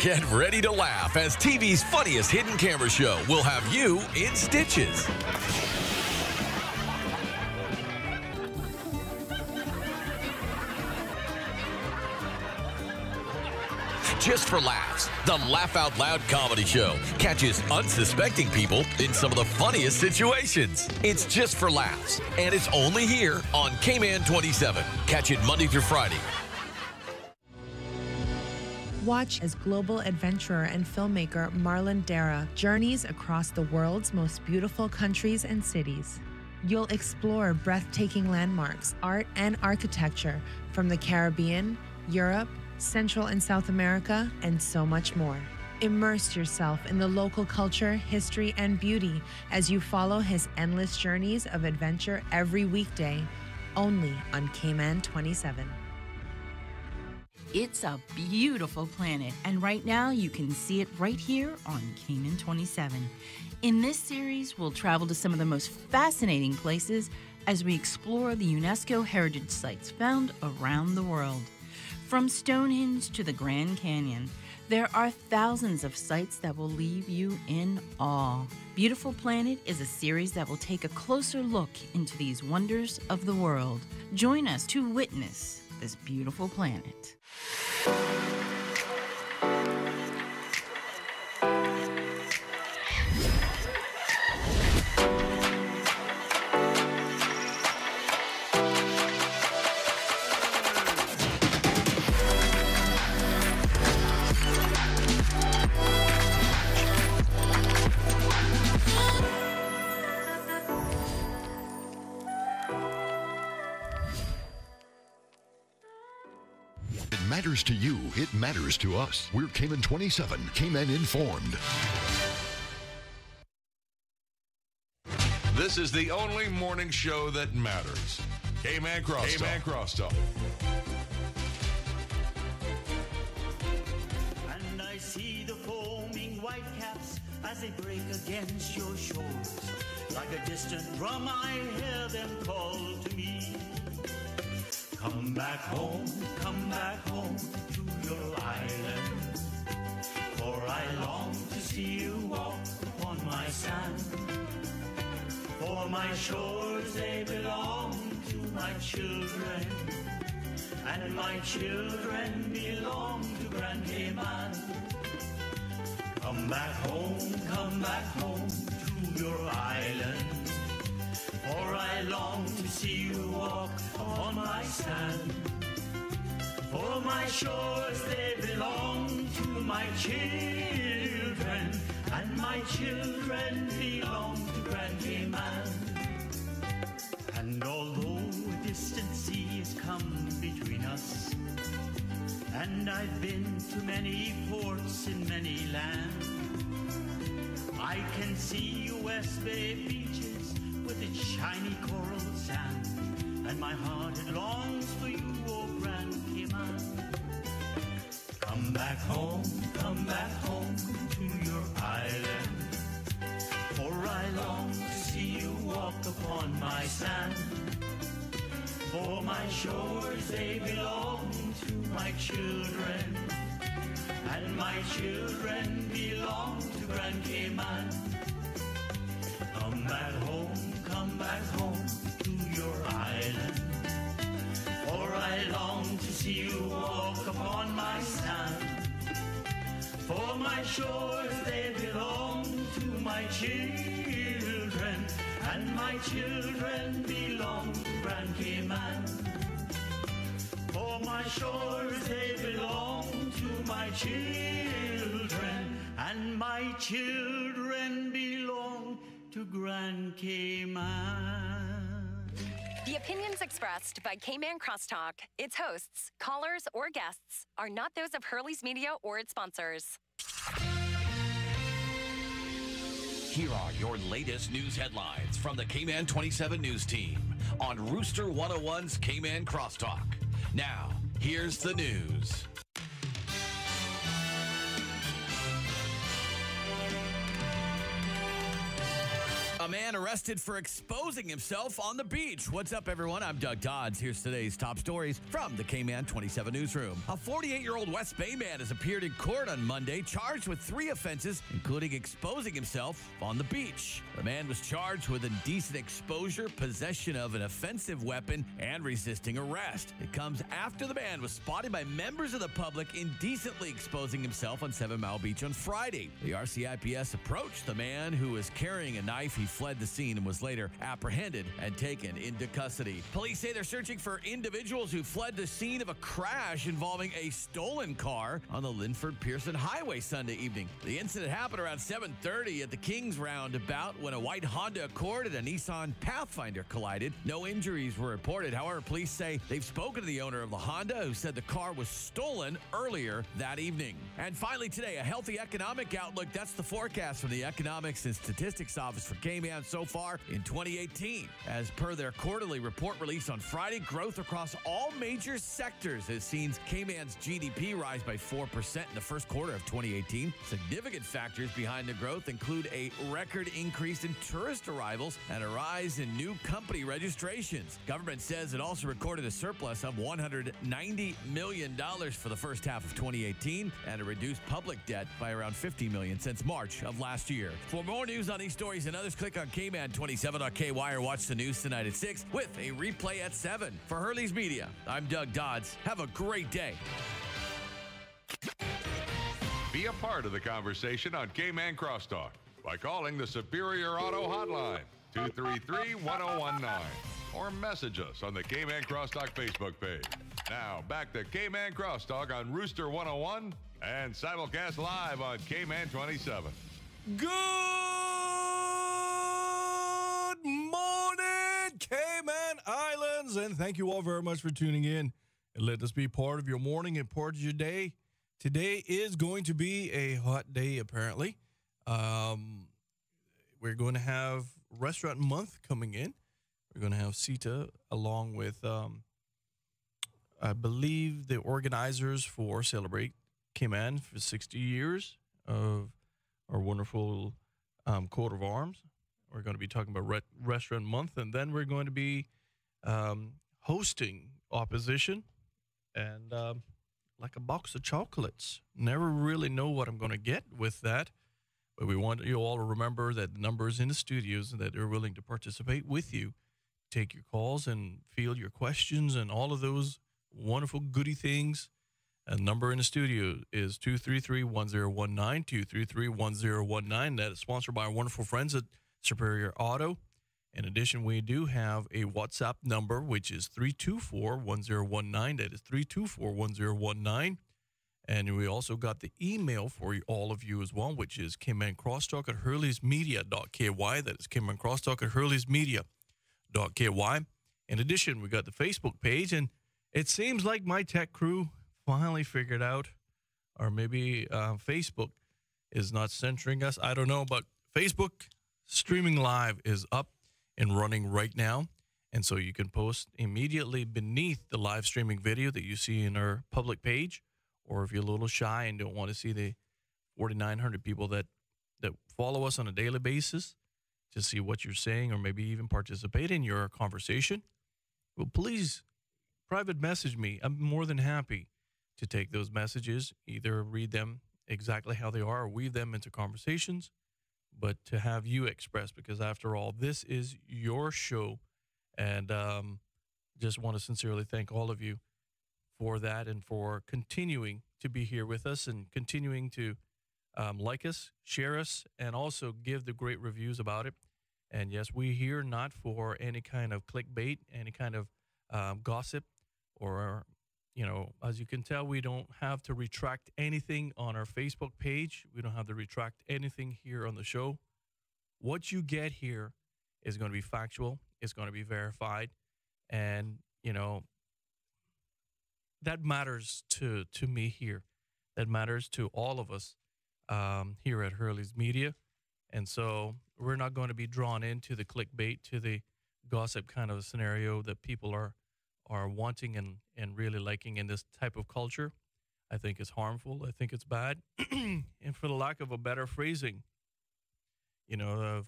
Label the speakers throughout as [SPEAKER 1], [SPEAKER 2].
[SPEAKER 1] Get ready to laugh as TV's funniest hidden camera show will have you in stitches. Just for Laughs, the Laugh Out Loud comedy show catches unsuspecting people in some of the funniest situations. It's Just for Laughs, and it's only here on Cayman 27. Catch it Monday through Friday.
[SPEAKER 2] Watch as global adventurer and filmmaker Marlon Dara journeys across the world's most beautiful countries and cities. You'll explore breathtaking landmarks, art, and architecture from the Caribbean, Europe, Central and South America, and so much more. Immerse yourself in the local culture, history, and beauty as you follow his endless journeys of adventure every weekday, only on Cayman 27.
[SPEAKER 3] It's a beautiful planet, and right now you can see it right here on Cayman 27. In this series, we'll travel to some of the most fascinating places as we explore the UNESCO heritage sites found around the world. From Stonehenge to the Grand Canyon, there are thousands of sites that will leave you in awe. Beautiful Planet is a series that will take a closer look into these wonders of the world. Join us to witness this beautiful planet.
[SPEAKER 4] It matters to you. It matters to us. We're Cayman 27, Cayman Informed.
[SPEAKER 5] This is the only morning show that matters. Cayman Crosstalk. Cayman Crosstalk.
[SPEAKER 6] And I see the foaming whitecaps as they break against your shores. Like a distant drum, I hear them call to me. Come back home to your island. For I long to see you walk upon my sand. For my shores, they belong to my children. And my children belong to Grand Cayman. Come back home to your island. For I long to see you walk upon my sand. For my shores, they belong to my children, and my children belong to Grand Cayman. And although a distant sea has come between us, and I've been to many ports in many lands, I can see West Bay beaches with its shiny coral sand, and my heart it longs for you, oh Grand Cayman. Come back home to your island. For I long to see you walk upon my sand. For my shores, they belong to my children, and my children belong to Grand Cayman. Come back home to your island. For I long to see you walk upon my sand. For my shores, they belong to my children, and my children belong to Grand Cayman. For my shores, they belong to my children, and my children belong to Grand Cayman.
[SPEAKER 7] The opinions expressed by Cayman Crosstalk, its hosts, callers, or guests are not those of Hurley's Media or its sponsors.
[SPEAKER 1] Here are your latest news headlines from the Cayman 27 news team on Rooster 101's Cayman Crosstalk. Now, here's the news.
[SPEAKER 8] A man arrested for exposing himself on the beach. What's up, everyone? I'm Doug Dodds. Here's today's top stories from the Cayman 27 newsroom. A 48-year-old West Bay man has appeared in court on Monday, charged with 3 offenses, including exposing himself on the beach. The man was charged with indecent exposure, possession of an offensive weapon, and resisting arrest. It comes after the man was spotted by members of the public indecently exposing himself on 7 Mile Beach on Friday. The RCIPS approached the man who was carrying a knife. He fled the scene and was later apprehended and taken into custody. Police say they're searching for individuals who fled the scene of a crash involving a stolen car on the Linford-Pearson Highway Sunday evening. The incident happened around 7:30 at the Kings roundabout when a white Honda Accord and a Nissan Pathfinder collided. No injuries were reported. However, police say they've spoken to the owner of the Honda, who said the car was stolen earlier that evening. And finally today, a healthy economic outlook. That's the forecast from the Economics and Statistics Office for Cayman so far in 2018. As per their quarterly report released on Friday, growth across all major sectors has seen Cayman's GDP rise by 4% in the first quarter of 2018. Significant factors behind the growth include a record increase in tourist arrivals and a rise in new company registrations. Government says it also recorded a surplus of $190 million for the first half of 2018 and a reduced public debt by around $50 million since March of last year. For more news on these stories and others, click on Cayman27.ky or watch the news tonight at 6 with a replay at 7. For Hurley's Media, I'm Doug Dodds. Have a great day.
[SPEAKER 5] Be a part of the conversation on Cayman Crosstalk by calling the Superior Auto Hotline, 233-1019, or message us on the Cayman Crosstalk Facebook page. Now, back to Cayman Crosstalk on Rooster 101 and simulcast live on Cayman 27.
[SPEAKER 9] Good morning, Cayman Islands, and thank you all very much for tuning in and let us be part of your morning and part of your day. Today is going to be a hot day, apparently. We're going to have Restaurant Month coming in. We're going to have CETA along with, I believe, the organizers for Celebrate Cayman for 60 years of our wonderful coat of arms. We're going to be talking about Restaurant Month, and then we're going to be hosting Opposition and like a box of chocolates. Never really know what I'm going to get with that, but we want you all to remember that the numbers in the studios and that they're willing to participate with you, take your calls and field your questions and all of those wonderful goody things. And the number in the studio is 233-1019, 233-1019. That is sponsored by our wonderful friends at Superior Auto. In addition, we do have a WhatsApp number, which is 324-1019. That is 324-1019. And we also got the email for all of you as well, which is caymancrosstalk@hurleysmedia.ky. That is caymancrosstalk@hurleysmedia.ky. In addition, we got the Facebook page, and it seems like my tech crew finally figured out, or maybe Facebook is not censoring us. I don't know, but Facebook streaming live is up and running right now. And so you can post immediately beneath the live streaming video that you see in our public page. Or if you're a little shy and don't want to see the 4,900 people that follow us on a daily basis to see what you're saying or maybe even participate in your conversation, well, please private message me. I'm more than happy to take those messages, either read them exactly how they are or weave them into conversations, but to have you express, because after all, this is your show. And just want to sincerely thank all of you for that and for continuing to be here with us and continuing to like us, share us, and also give the great reviews about it. And yes, we're here not for any kind of clickbait, any kind of gossip, or, you know, as you can tell, we don't have to retract anything on our Facebook page. We don't have to retract anything here on the show. What you get here is going to be factual. It's going to be verified. And, you know, that matters to me here. That matters to all of us here at Hurley's Media. And so we're not going to be drawn into the clickbait, to the gossip kind of scenario that people are wanting and really liking in this type of culture. I think it's harmful. I think it's bad. And for the lack of a better phrasing, you know,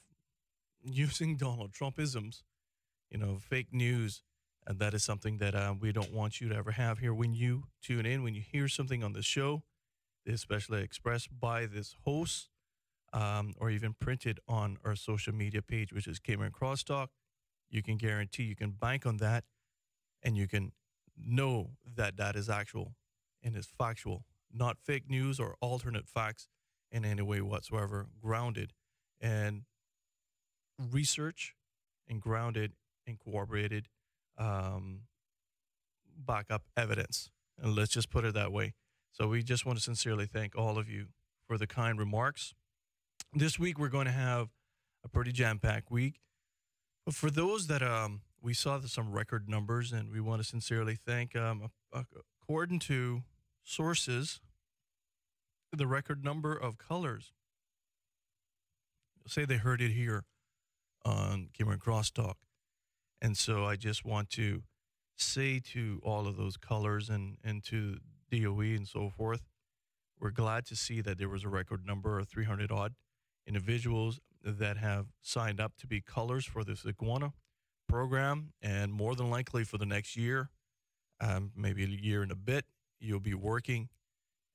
[SPEAKER 9] using Donald Trumpisms, fake news. And that is something that we don't want you to ever have here when you tune in, when you hear something on the show, especially expressed by this host, or even printed on our social media page, which is Cayman Crosstalk. You can guarantee, you can bank on that, and you can know that that is actual and is factual, not fake news or alternate facts in any way whatsoever, grounded and research and grounded and corroborated backup evidence. And let's just put it that way. So we just want to sincerely thank all of you for the kind remarks. This week, we're going to have a pretty jam-packed week. But for those that we saw some record numbers, and we want to sincerely thank, according to sources, the record number of colors. Say they heard it here on Cayman Crosstalk. And so I just want to say to all of those colors and to DOE and so forth, we're glad to see that there was a record number of 300 odd individuals that have signed up to be colors for this iguana program. And more than likely for the next year, maybe a year and a bit, you'll be working.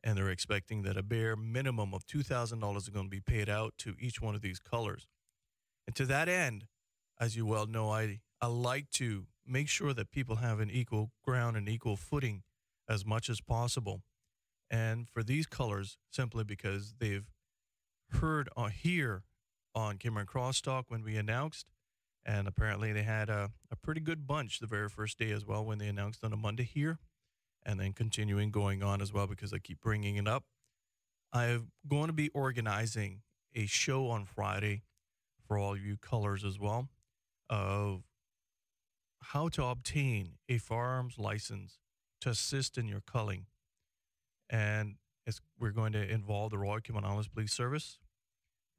[SPEAKER 9] And they're expecting that a bare minimum of $2,000 is going to be paid out to each one of these colors. And to that end, as you well know, I like to make sure that people have an equal ground and equal footing as much as possible. And for these colors, simply because they've heard here on Cayman Crosstalk when we announced, and apparently they had a pretty good bunch the very first day as well when they announced on a Monday here, and then continuing going on as well because I keep bringing it up. I'm going to be organizing a show on Friday for all you colors as well of how to obtain a firearms license to assist in your culling. And we're going to involve the Royal Cayman Islands Police Service.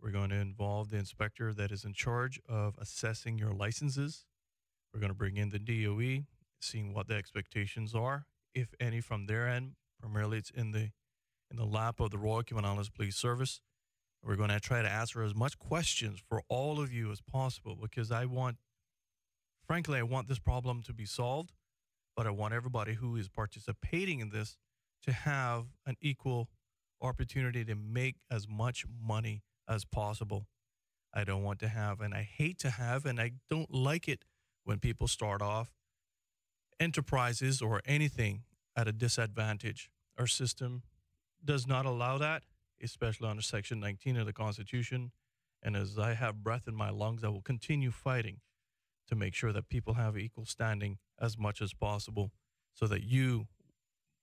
[SPEAKER 9] We're going to involve the inspector that is in charge of assessing your licenses. We're going to bring in the DOE, seeing what the expectations are, if any, from their end. Primarily, it's in the lap of the Royal Cayman Islands Police Service. We're going to try to answer as much questions for all of you as possible because frankly, I want this problem to be solved, but I want everybody who is participating in this to have an equal opportunity to make as much money as possible. I don't want to have, and I hate to have, and I don't like it when people start off enterprises or anything at a disadvantage. Our system does not allow that, especially under Section 19 of the Constitution. And as I have breath in my lungs, I will continue fighting to make sure that people have equal standing as much as possible so that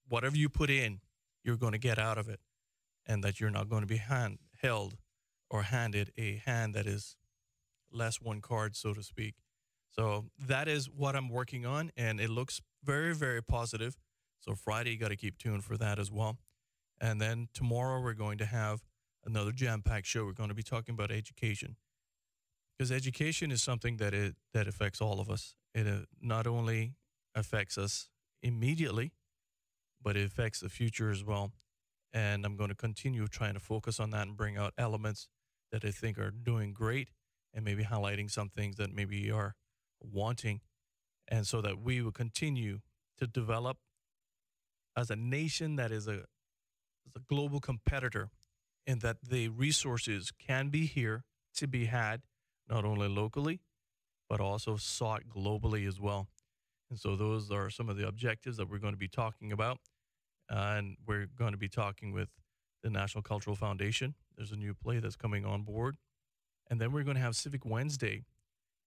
[SPEAKER 9] whatever you put in, you're going to get out of it, and that you're not going to be held or handed a hand that is less one card, so to speak. So that is what I'm working on, and it looks very, very positive. So Friday, you got to keep tuned for that as well. And then tomorrow, we're going to have another jam-packed show. We're going to be talking about education, because education is something that affects all of us. It not only affects us immediately, but it affects the future as well. And I'm going to continue trying to focus on that and bring out elements that I think are doing great, and maybe highlighting some things that maybe are wanting, and so that we will continue to develop as a nation that is a global competitor, and that the resources can be here to be had, not only locally, but also sought globally as well. And so those are some of the objectives that we're going to be talking about. And we're going to be talking with the National Cultural Foundation. There's a new play that's coming on board. And then we're going to have Civic Wednesday.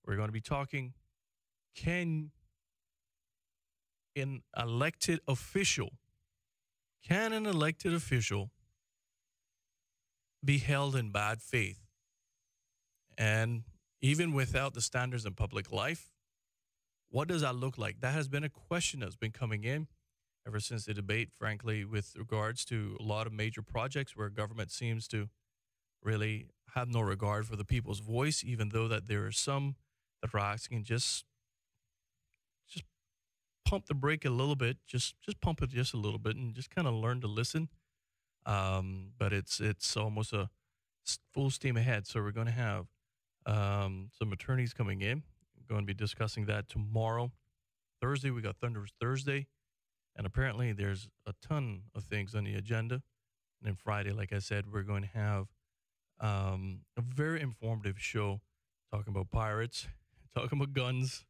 [SPEAKER 9] We're going to be talking, can an elected official be held in bad faith? And even without the standards in public life, what does that look like? That has been a question that's been coming in ever since the debate, frankly, with regards to a lot of major projects where government seems to really have no regard for the people's voice, even though that there are some that are asking just pump the brake a little bit, just pump it just a little bit and just kind of learn to listen. But it's almost a full steam ahead. So we're going to have Some attorneys coming in. Going to be discussing that tomorrow. Thursday, we got Thunderous Thursday. And apparently there's a ton of things on the agenda. And then Friday, like I said, we're going to have a very informative show talking about pirates, talking about guns.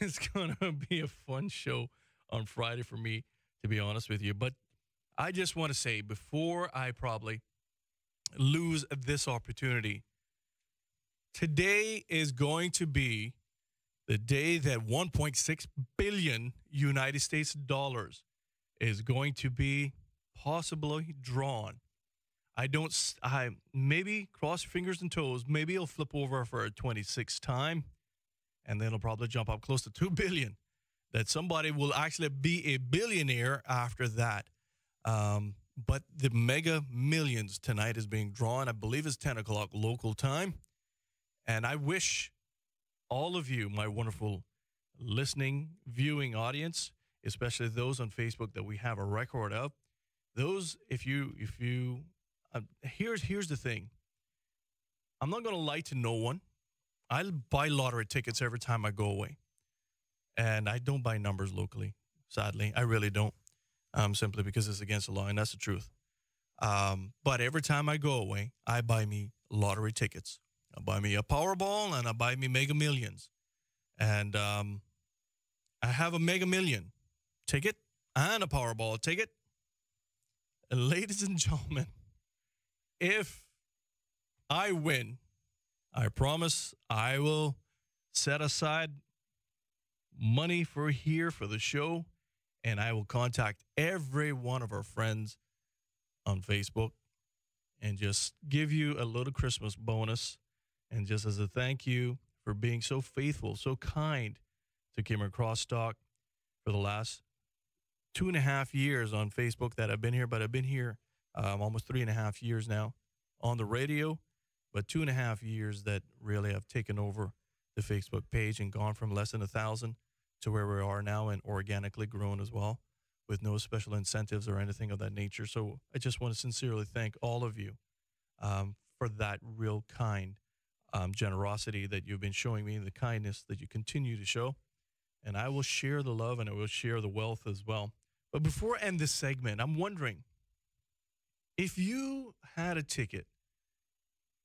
[SPEAKER 9] It's going to be a fun show on Friday for me, to be honest with you. But I just want to say, before I probably lose this opportunity, today is going to be the day that 1.6 billion United States dollars is going to be possibly drawn. I maybe cross your fingers and toes. Maybe it'll flip over for a 26th time, and then it'll probably jump up close to 2 billion. That somebody will actually be a billionaire after that. But the Mega Millions tonight is being drawn. I believe it's 10 o'clock local time. And I wish all of you, my wonderful listening, viewing audience, especially those on Facebook that we have a record of, those, here's the thing. I'm not going to lie to no one. I buy lottery tickets every time I go away. And I don't buy numbers locally, sadly. I really don't, simply because it's against the law, and that's the truth. But every time I go away, I buy me lottery tickets. I buy me a Powerball, and I buy me Mega Millions. And I have a Mega Million ticket and a Powerball ticket. And ladies and gentlemen, if I win, I promise I will set aside money for the show, and I will contact every one of our friends on Facebook and just give you a little Christmas bonus. And just as a thank you for being so faithful, so kind to Cayman Crosstalk for the last 2.5 years on Facebook that I've been here. But I've been here almost 3.5 years now on the radio, but 2.5 years that really have taken over the Facebook page and gone from less than 1,000 to where we are now, and organically grown as well, with no special incentives or anything of that nature. So I just want to sincerely thank all of you for that real kind generosity that you've been showing me, and the kindness that you continue to show. And I will share the love, and I will share the wealth as well. But before I end this segment, I'm wondering, if you had a ticket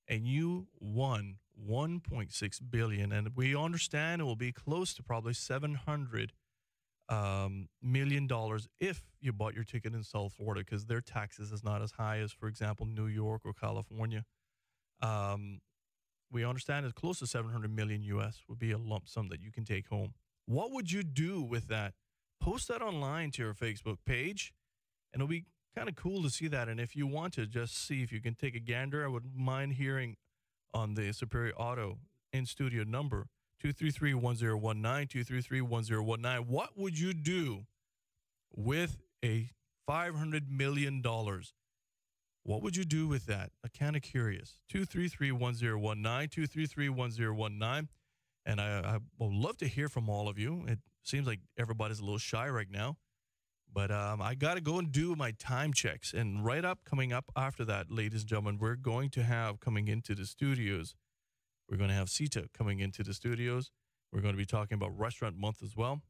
[SPEAKER 9] and you won 1.6 billion, and we understand it will be close to probably $700 million if you bought your ticket in South Florida, because their taxes is not as high as, for example, New York or California. We understand it's close to 700 million US would be a lump sum that you can take home. What would you do with that? Post that online to your Facebook page, and it'll be kind of cool to see that. And if you want to just see if you can take a gander, I would mind hearing on the Superior Auto in-studio number, 233-1019, 233-1019. What would you do with a $500 million? What would you do with that? I'm kind of curious. 233-1019, 233-1019. And I would love to hear from all of you. It seems like everybody's a little shy right now. But I got to go and do my time checks. And coming up after that, ladies and gentlemen, we're going to have coming into the studios, we're going to have Sita coming into the studios. We're going to be talking about Restaurant Month as well.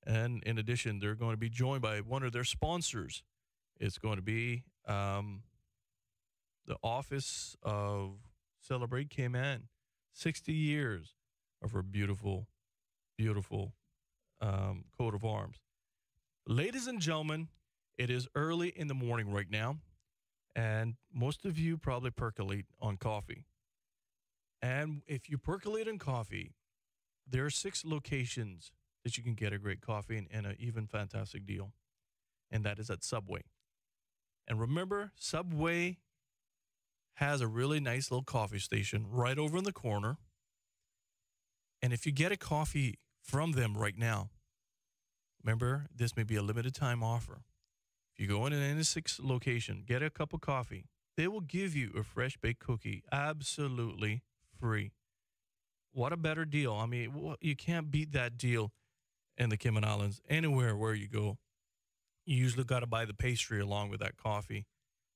[SPEAKER 9] And in addition, they're going to be joined by one of their sponsors. It's going to be the Office of Celebrate Cayman, 60 years of her beautiful, beautiful coat of arms. Ladies and gentlemen, it is early in the morning right now, and most of you probably percolate on coffee. And if you percolate on coffee, there are 6 locations that you can get a great coffee and an even fantastic deal, and that is at Subway. And remember, Subway has a really nice little coffee station right over in the corner. And if you get a coffee from them right now, remember, this may be a limited time offer. If you go in any 6 location, get a cup of coffee, they will give you a fresh baked cookie absolutely free. What a better deal. I mean, you can't beat that deal in the Cayman Islands. Anywhere where you go, you usually got to buy the pastry along with that coffee.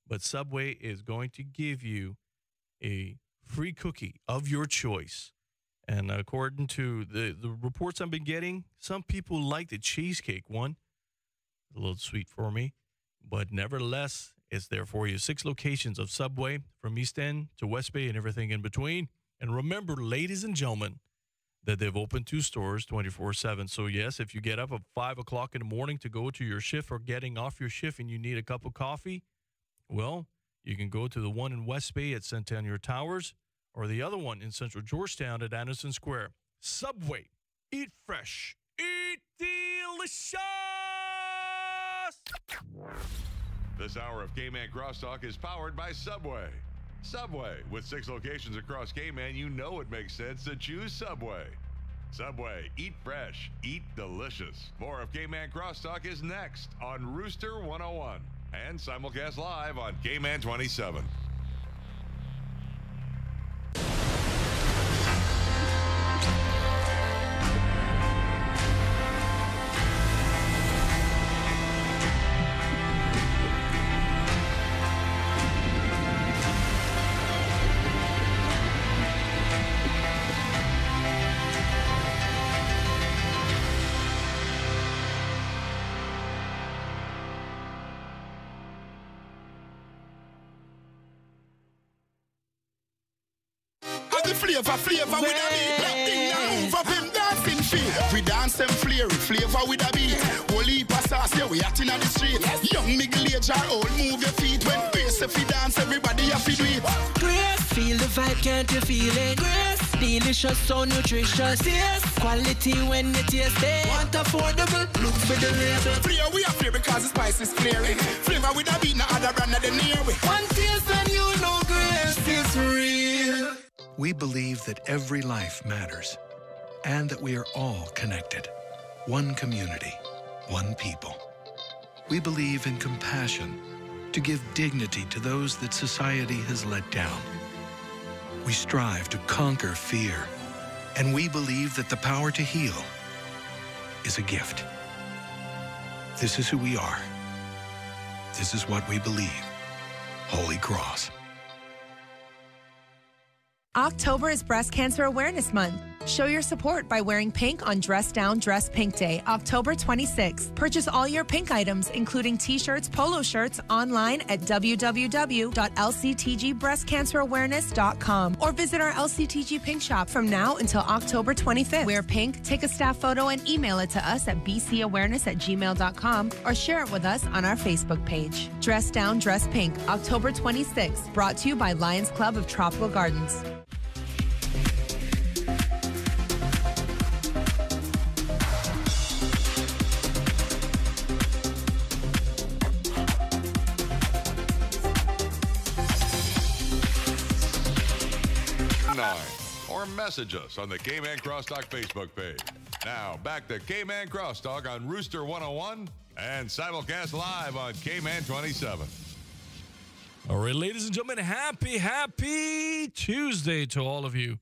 [SPEAKER 9] But Subway is going to give you a free cookie of your choice. And according to the reports I've been getting, some people like the cheesecake one. A little sweet for me. But nevertheless, it's there for you. 6 locations of Subway from East End to West Bay and everything in between. And remember, ladies and gentlemen, that they've opened 2 stores 24/7. So, yes, if you get up at 5 o'clock in the morning to go to your shift or getting off your shift and you need a cup of coffee, well, you can go to the one in West Bay at Centennial Towers or the other one in Central Georgetown at Anderson Square. Subway. Eat fresh. Eat delicious.
[SPEAKER 5] This hour of Cayman Crosstalk is powered by Subway. Subway. With 6 locations across Cayman, you know it makes sense to choose Subway. Subway. Eat fresh. Eat delicious. More of Cayman Crosstalk is next on Rooster 101 and simulcast live on Cayman 27.
[SPEAKER 10] Flavor with a beat. Black thing now move up him dancing feet. We dance them flavor with a beat. Whole heap of sauce, yeah, we acting on the street. Young middle age or old, move your feet. When bass if we dance, everybody have to do it.
[SPEAKER 11] Grace, feel the vibe, can't you feel it? Grace, delicious, so nutritious. Yes, quality when you taste it. Want affordable, look for the label.
[SPEAKER 10] Flavor we are flavor because the spice is flaring. Flavor with a beat, no other brand of the near way.
[SPEAKER 11] One taste and you know Grace is real.
[SPEAKER 12] We believe that every life matters and that we are all connected. One community, one people. We believe in compassion to give dignity to those that society has let down. We strive to conquer fear, and we believe that the power to heal is a gift. This is who we are. This is what we believe. Holy Cross.
[SPEAKER 2] October is Breast Cancer Awareness Month. Show your support by wearing pink on Dress Down Dress Pink Day, October 26th. Purchase all your pink items, including t-shirts, polo shirts, online at www.lctgbreastcancerawareness.com or visit our LCTG Pink Shop from now until October 25th. Wear pink, take a staff photo, and email it to us at bcawareness@gmail.com or share it with us on our Facebook page. Dress Down Dress Pink, October 26th. Brought to you by Lions Club of Tropical Gardens.
[SPEAKER 5] Or message us on the Cayman Crosstalk Facebook page. Now, back to Cayman Crosstalk on Rooster 101 and simulcast live on Cayman 27.
[SPEAKER 9] All right, ladies and gentlemen, happy Tuesday to all of you.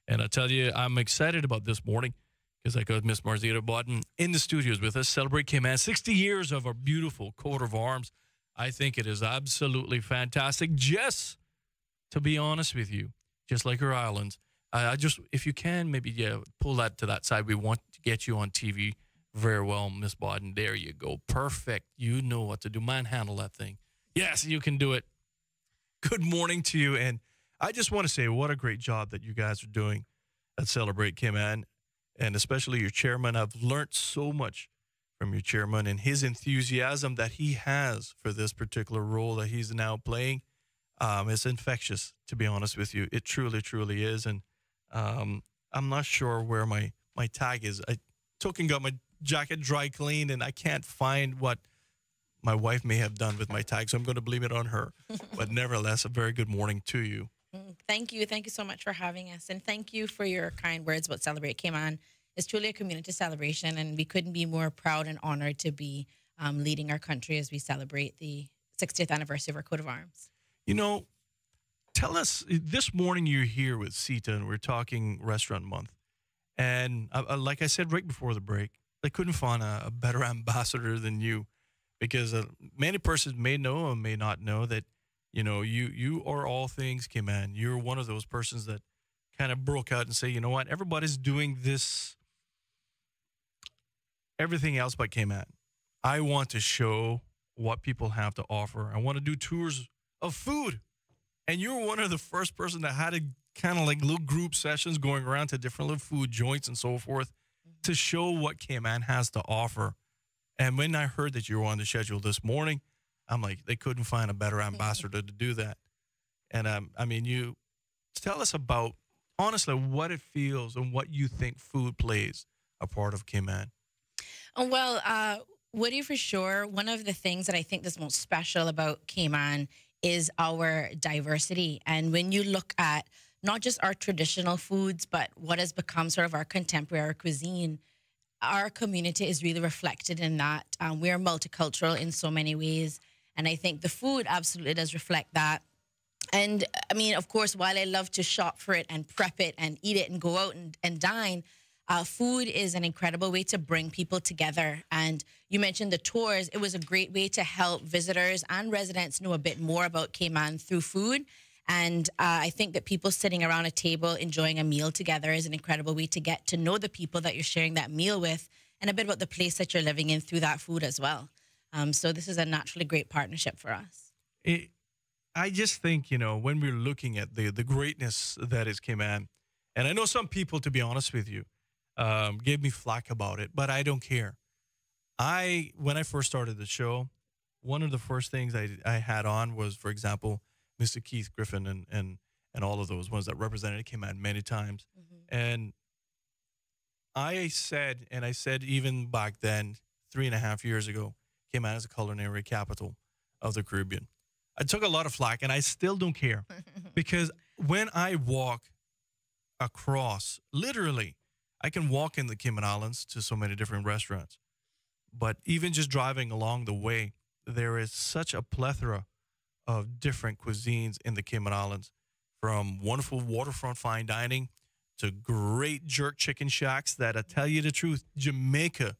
[SPEAKER 9] And I tell you, I'm excited about this morning because I got Miss Marzita Bodden in the studios with us. Celebrate Cayman, 60 years of our beautiful coat of arms. I think it is absolutely fantastic. Just to be honest with you, just like our islands, I just, if you can, maybe, pull that to that side. We want to get you on TV very well, Miss Bodden. There you go. Perfect. You know what to do. Manhandle that thing. Yes, you can do it. Good morning to you. And I just want to say what a great job that you guys are doing at Celebrate Cayman, and especially your chairman. I've learned so much from your chairman and his enthusiasm that he has for this particular role that he's now playing. It's infectious, to be honest with you. It truly, truly is. And I'm not sure where my tag is. I took and got my jacket dry cleaned, and I can't find what my wife may have done with my tag, so I'm going to blame it on her. But nevertheless, a very good morning to you.
[SPEAKER 13] Thank you. Thank you so much for having us, and thank you for your kind words about Celebrate Cayman. It's truly a community celebration, and we couldn't be more proud and honored to be leading our country as we celebrate the 60th anniversary of our coat of arms.
[SPEAKER 9] You know, tell us, this morning you're here with Sita, and we're talking Restaurant Month. And like I said right before the break, I couldn't find a better ambassador than you, because many persons may know or may not know that You know, you are all things, Cayman. You're one of those persons that kind of broke out and say, you know what, everybody's doing this, everything else but Cayman. I want to show what people have to offer. I want to do tours of food. And you're one of the first person that had a kind of like little group sessions going around to different little food joints and so forth to show what Cayman has to offer. And when I heard that you were on the schedule this morning, I'm like, they couldn't find a better ambassador to do that. And I mean, you tell us about, honestly, what it feels and what you think food plays a part of Cayman.
[SPEAKER 13] Well, Woody, for sure, one of the things that I think is most special about Cayman is our diversity. And when you look at not just our traditional foods, but what has become sort of our contemporary cuisine, our community is really reflected in that. We're multicultural in so many ways. And I think the food absolutely does reflect that. And I mean, of course, while I love to shop for it and prep it and eat it and go out and dine, food is an incredible way to bring people together. And you mentioned the tours. It was a great way to help visitors and residents know a bit more about Cayman through food. And I think that people sitting around a table enjoying a meal together is an incredible way to get to know the people that you're sharing that meal with and a bit about the place that you're living in through that food as well. So this is a naturally great partnership for us.
[SPEAKER 9] I just think, you know, when we're looking at the greatness that is Cayman, and I know some people, to be honest with you, gave me flack about it, but I don't care. When I first started the show, one of the first things I had on was, for example, Mr. Keith Griffin and all of those ones that represented Cayman many times. And I said even back then, 3.5 years ago, Cayman is a culinary capital of the Caribbean. I took a lot of flack, and I still don't care. Because when I walk across, literally, I can walk in the Cayman Islands to so many different restaurants. But even just driving along the way, there is such a plethora of different cuisines in the Cayman Islands, from wonderful waterfront fine dining to great jerk chicken shacks that, I tell you the truth, Jamaica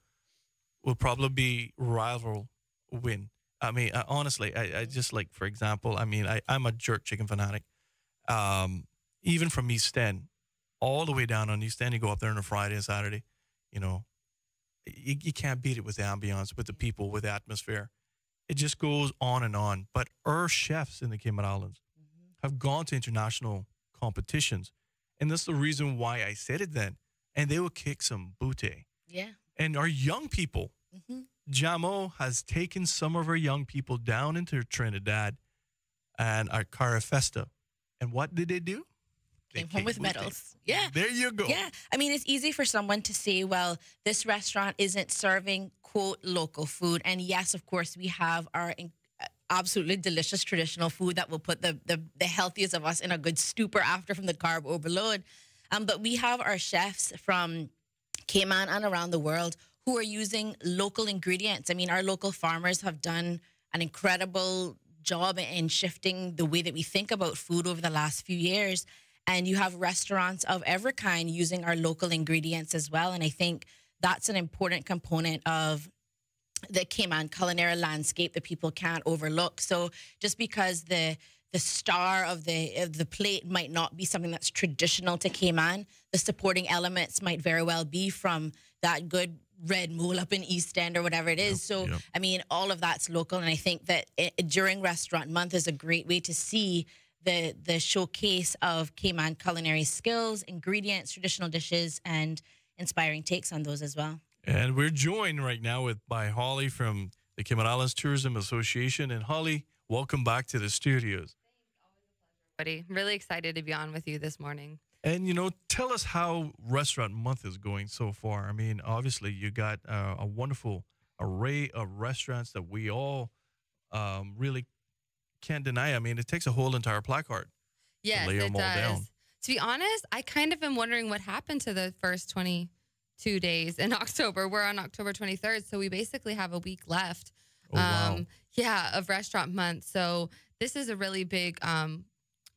[SPEAKER 9] will probably be rival win. I mean, honestly, I just like, for example, I mean, I'm a jerk chicken fanatic. Even from East End, all the way down on East End, you go up there on a Friday and Saturday, you know, you can't beat it with the ambiance, with the people, with the atmosphere. It just goes on and on. But our chefs in the Cayman Islands have gone to international competitions. And that's the reason why I said it then. And they will kick some booty.
[SPEAKER 13] Yeah.
[SPEAKER 9] And our young people, Jamo has taken some of our young people down into Trinidad and our Cara Festa. And what did they do?
[SPEAKER 13] Came home with medals. Yeah.
[SPEAKER 9] There you go.
[SPEAKER 13] Yeah. I mean, it's easy for someone to say, well, this restaurant isn't serving, quote, local food. And yes, of course, we have our absolutely delicious traditional food that will put the healthiest of us in a good stupor after from the carb overload. But we have our chefs from Cayman and around the world who are using local ingredients. I mean, our local farmers have done an incredible job in shifting the way that we think about food over the last few years. And you have restaurants of every kind using our local ingredients as well. And I think that's an important component of the Cayman culinary landscape that people can't overlook. So just because the star of the plate might not be something that's traditional to Cayman, the supporting elements might very well be from that good red mole up in East End or whatever it is. I mean, all of that's local. And I think that during Restaurant Month is a great way to see the showcase of Cayman culinary skills, ingredients, traditional dishes, and inspiring takes on those as well.
[SPEAKER 9] And we're joined right now by Holly from the Cayman Islands Tourism Association. And Holly, welcome back to the studios.
[SPEAKER 14] Buddy, really excited to be on with you this morning.
[SPEAKER 9] And, you know, tell us how Restaurant Month is going so far. I mean, obviously, you got a wonderful array of restaurants that we all really can't deny. I mean, it takes a whole entire placard
[SPEAKER 14] to lay them all down. To be honest, I kind of am wondering what happened to the first 22 days in October. We're on October 23rd, so we basically have a week left.
[SPEAKER 9] Wow.
[SPEAKER 14] Yeah, of Restaurant Month. So this is a really big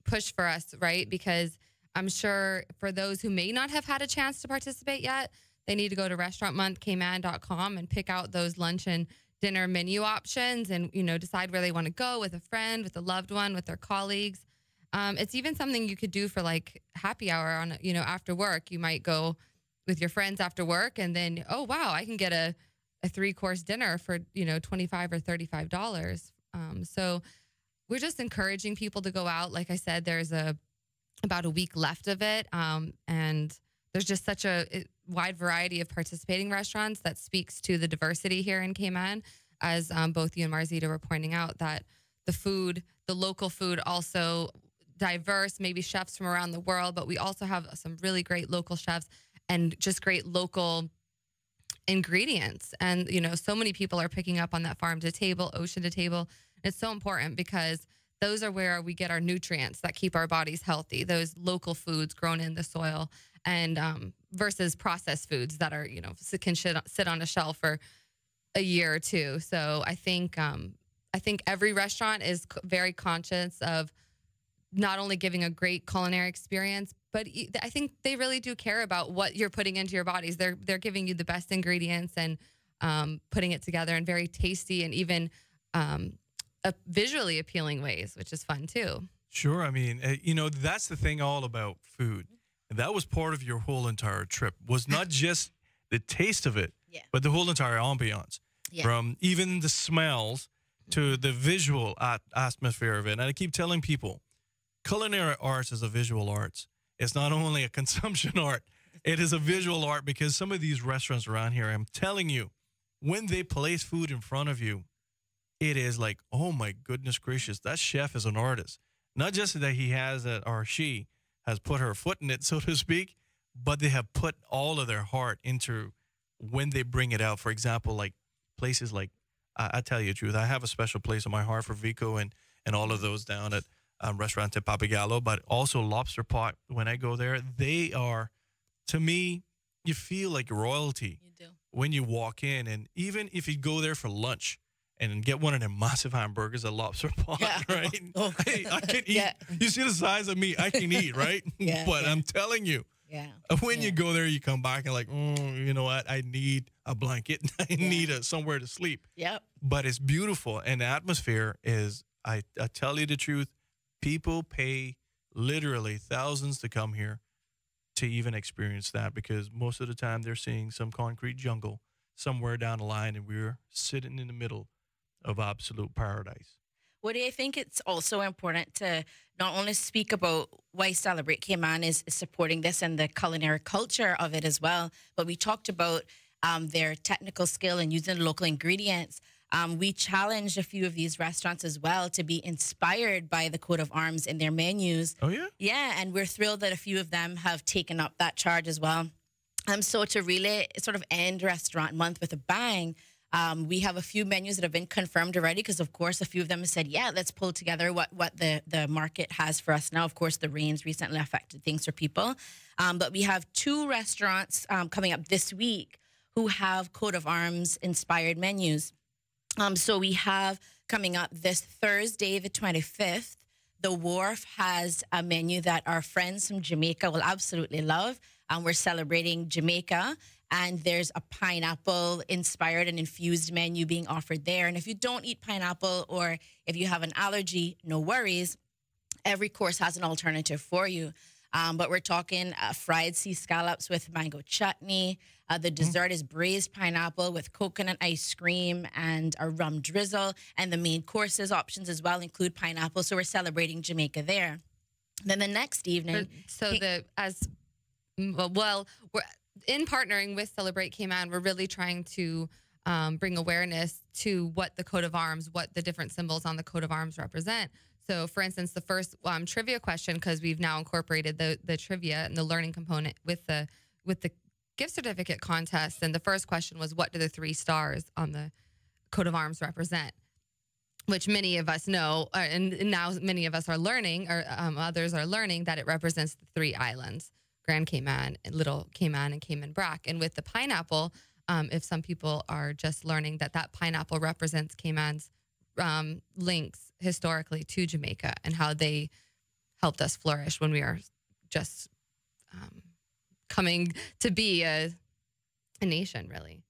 [SPEAKER 14] push for us, right? Because I'm sure for those who may not have had a chance to participate yet, they need to go to restaurantmonthcayman.com and pick out those lunch and dinner menu options and, you know, decide where they want to go with a friend, with a loved one, with their colleagues. It's even something you could do for like happy hour on, you know, after work. You might go with your friends after work and then, oh, wow, I can get a 3-course dinner for, you know, $25 or $35. So we're just encouraging people to go out. Like I said, there's about a week left of it. And there's just such a wide variety of participating restaurants that speaks to the diversity here in Cayman, as both you and Marzita were pointing out, that the local food also diverse, maybe chefs from around the world, but we also have some really great local chefs and just great local ingredients. And, you know, so many people are picking up on that farm to table, ocean to table. It's so important because those are where we get our nutrients that keep our bodies healthy, those local foods grown in the soil, and versus processed foods that are, you know, can sit on a shelf for a year or two. So I think every restaurant is very conscious of not only giving a great culinary experience, but I think they really do care about what you're putting into your bodies. They're giving you the best ingredients and putting it together in very tasty and even visually appealing ways, which is fun too.
[SPEAKER 9] Sure. I mean, you know, that's the thing all about food. And that was part of your whole entire trip, was not just the taste of it, but the whole entire ambiance. Yeah. From even the smells to the visual atmosphere of it. And I keep telling people, culinary arts is a visual arts. It's not only a consumption art, it is a visual art, because some of these restaurants around here, I'm telling you, when they place food in front of you, it is like, oh my goodness gracious, that chef is an artist. Not just that he has or she has put her foot in it, so to speak, but they have put all of their heart into when they bring it out. For example, like places like, I tell you the truth, I have a special place in my heart for Vico and all of those down at Restaurant Papagallo, but also Lobster Pot. When I go there, they are, to me, you feel like royalty. You do. When you walk in, and even if you go there for lunch and get one of them massive hamburgers at Lobster Pot, right? Oh. I can eat. Yeah. You see the size of me, I can eat, right? But I'm telling you, when you go there, you come back and like, you know what? I need a blanket. I need somewhere to sleep. Yep. But it's beautiful. And the atmosphere is, I tell you the truth, people pay literally thousands to come here to even experience that, because most of the time they're seeing some concrete jungle somewhere down the line, and we're sitting in the middle of absolute paradise.
[SPEAKER 13] What do you think? It's also important to not only speak about why Celebrate Cayman is supporting this and the culinary culture of it as well, but we talked about their technical skill and using local ingredients. We challenged a few of these restaurants as well to be inspired by the coat of arms in their menus.
[SPEAKER 9] Oh, yeah?
[SPEAKER 13] Yeah, and we're thrilled that a few of them have taken up that charge as well. So to really sort of end Restaurant Month with a bang, we have a few menus that have been confirmed already, because, of course, a few of them have said, yeah, let's pull together what the market has for us now. Of course, the rains recently affected things for people. But we have 2 restaurants coming up this week who have coat of arms inspired menus. So we have coming up this Thursday, the 25th, The Wharf has a menu that our friends from Jamaica will absolutely love. We're celebrating Jamaica, and there's a pineapple-inspired and infused menu being offered there. And if you don't eat pineapple, or if you have an allergy, no worries. Every course has an alternative for you. But we're talking fried sea scallops with mango chutney. The dessert is braised pineapple with coconut ice cream and a rum drizzle. And the main courses options as well include pineapple. So we're celebrating Jamaica there. Then the next evening. We're in partnering with Celebrate Cayman, we're really trying to bring awareness to what the coat of arms, what the different symbols on the coat of arms represent. So, for instance, the first trivia question, because we've now incorporated the trivia and the learning component with the gift certificate contest. And the first question was, what do the 3 stars on the coat of arms represent? Which many of us know, and now many of us are learning, or others are learning, that it represents the 3 islands: Grand Cayman, Little Cayman, and Cayman Brac. And with the pineapple, if some people are just learning that pineapple represents Cayman's links historically to Jamaica and how they helped us flourish when we are just coming to be a nation, really.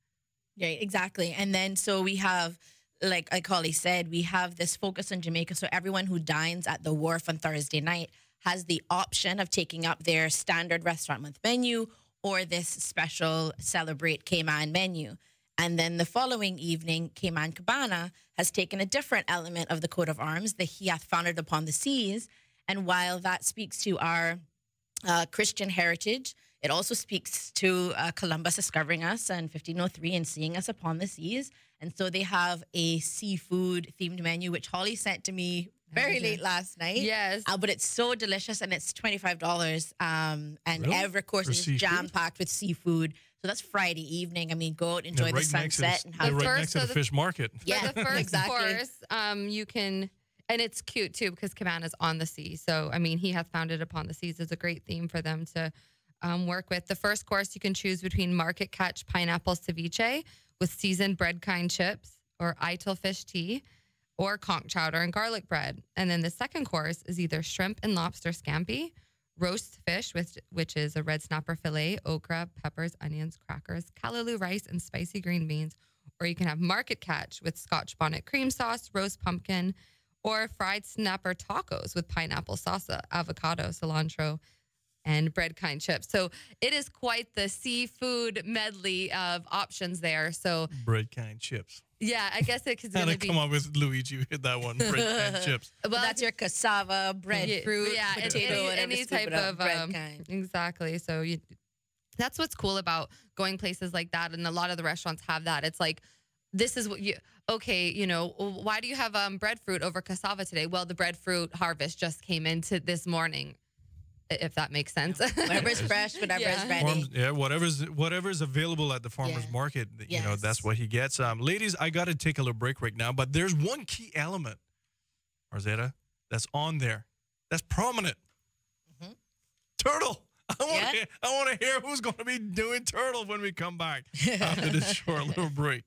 [SPEAKER 13] Right, exactly. And then so we have, like Holly said, we have this focus on Jamaica. So everyone who dines at the wharf on Thursday night has the option of taking up their standard restaurant month menu or this special Celebrate Cayman menu. And then the following evening, Cayman Cabana has taken a different element of the coat of arms, the He Hath Founded Upon the Seas. And while that speaks to our Christian heritage, it also speaks to Columbus discovering us in 1503 and seeing us upon the seas. And so they have a seafood-themed menu, which Holly sent to me very late last night.
[SPEAKER 14] Yes.
[SPEAKER 13] But it's so delicious, and it's $25. And
[SPEAKER 9] Really?
[SPEAKER 13] every course
[SPEAKER 9] For
[SPEAKER 13] is
[SPEAKER 9] seafood?
[SPEAKER 13] jam-packed with seafood. So that's Friday evening. I mean, go out, enjoy the sunset. And have
[SPEAKER 9] right next to the fish market.
[SPEAKER 13] Yeah,
[SPEAKER 14] For the first
[SPEAKER 13] exactly.
[SPEAKER 14] course, you can, and it's cute too because Cabana's on the sea. So, I mean, He Hath Founded Upon the Seas is a great theme for them to work with. The first course, you can choose between market catch pineapple ceviche with seasoned bread kind chips or ital fish tea or conch chowder and garlic bread. And then the second course is either shrimp and lobster scampi, roast fish, which is a red snapper fillet, okra, peppers, onions, crackers, callaloo rice, and spicy green beans. Or you can have market catch with scotch bonnet cream sauce, roast pumpkin, or fried snapper tacos with pineapple salsa, avocado, cilantro, and bread kind chips. So it is quite the seafood medley of options there. So
[SPEAKER 9] Bread kind chips.
[SPEAKER 14] yeah, I guess it could
[SPEAKER 9] And I
[SPEAKER 14] be.
[SPEAKER 9] come up with Luigi who hit that one. Bread kind chips.
[SPEAKER 13] Well, that's your cassava, breadfruit,
[SPEAKER 14] yeah,
[SPEAKER 13] potato,
[SPEAKER 14] any type of
[SPEAKER 13] bread kind.
[SPEAKER 14] Exactly. So that's what's cool about going places like that, and a lot of the restaurants have that. It's like, this is what why do you have breadfruit over cassava today? Well, the breadfruit harvest just came into this morning, if that makes sense.
[SPEAKER 13] Whatever's fresh, whatever is ready.
[SPEAKER 9] Whatever's available at the farmer's market, that's what he gets. Ladies, I got to take a little break right now, but there's one key element, Rosetta, that's on there, that's prominent.
[SPEAKER 13] Mm-hmm.
[SPEAKER 9] Turtle. I want to hear who's going to be doing turtle when we come back after this short little break.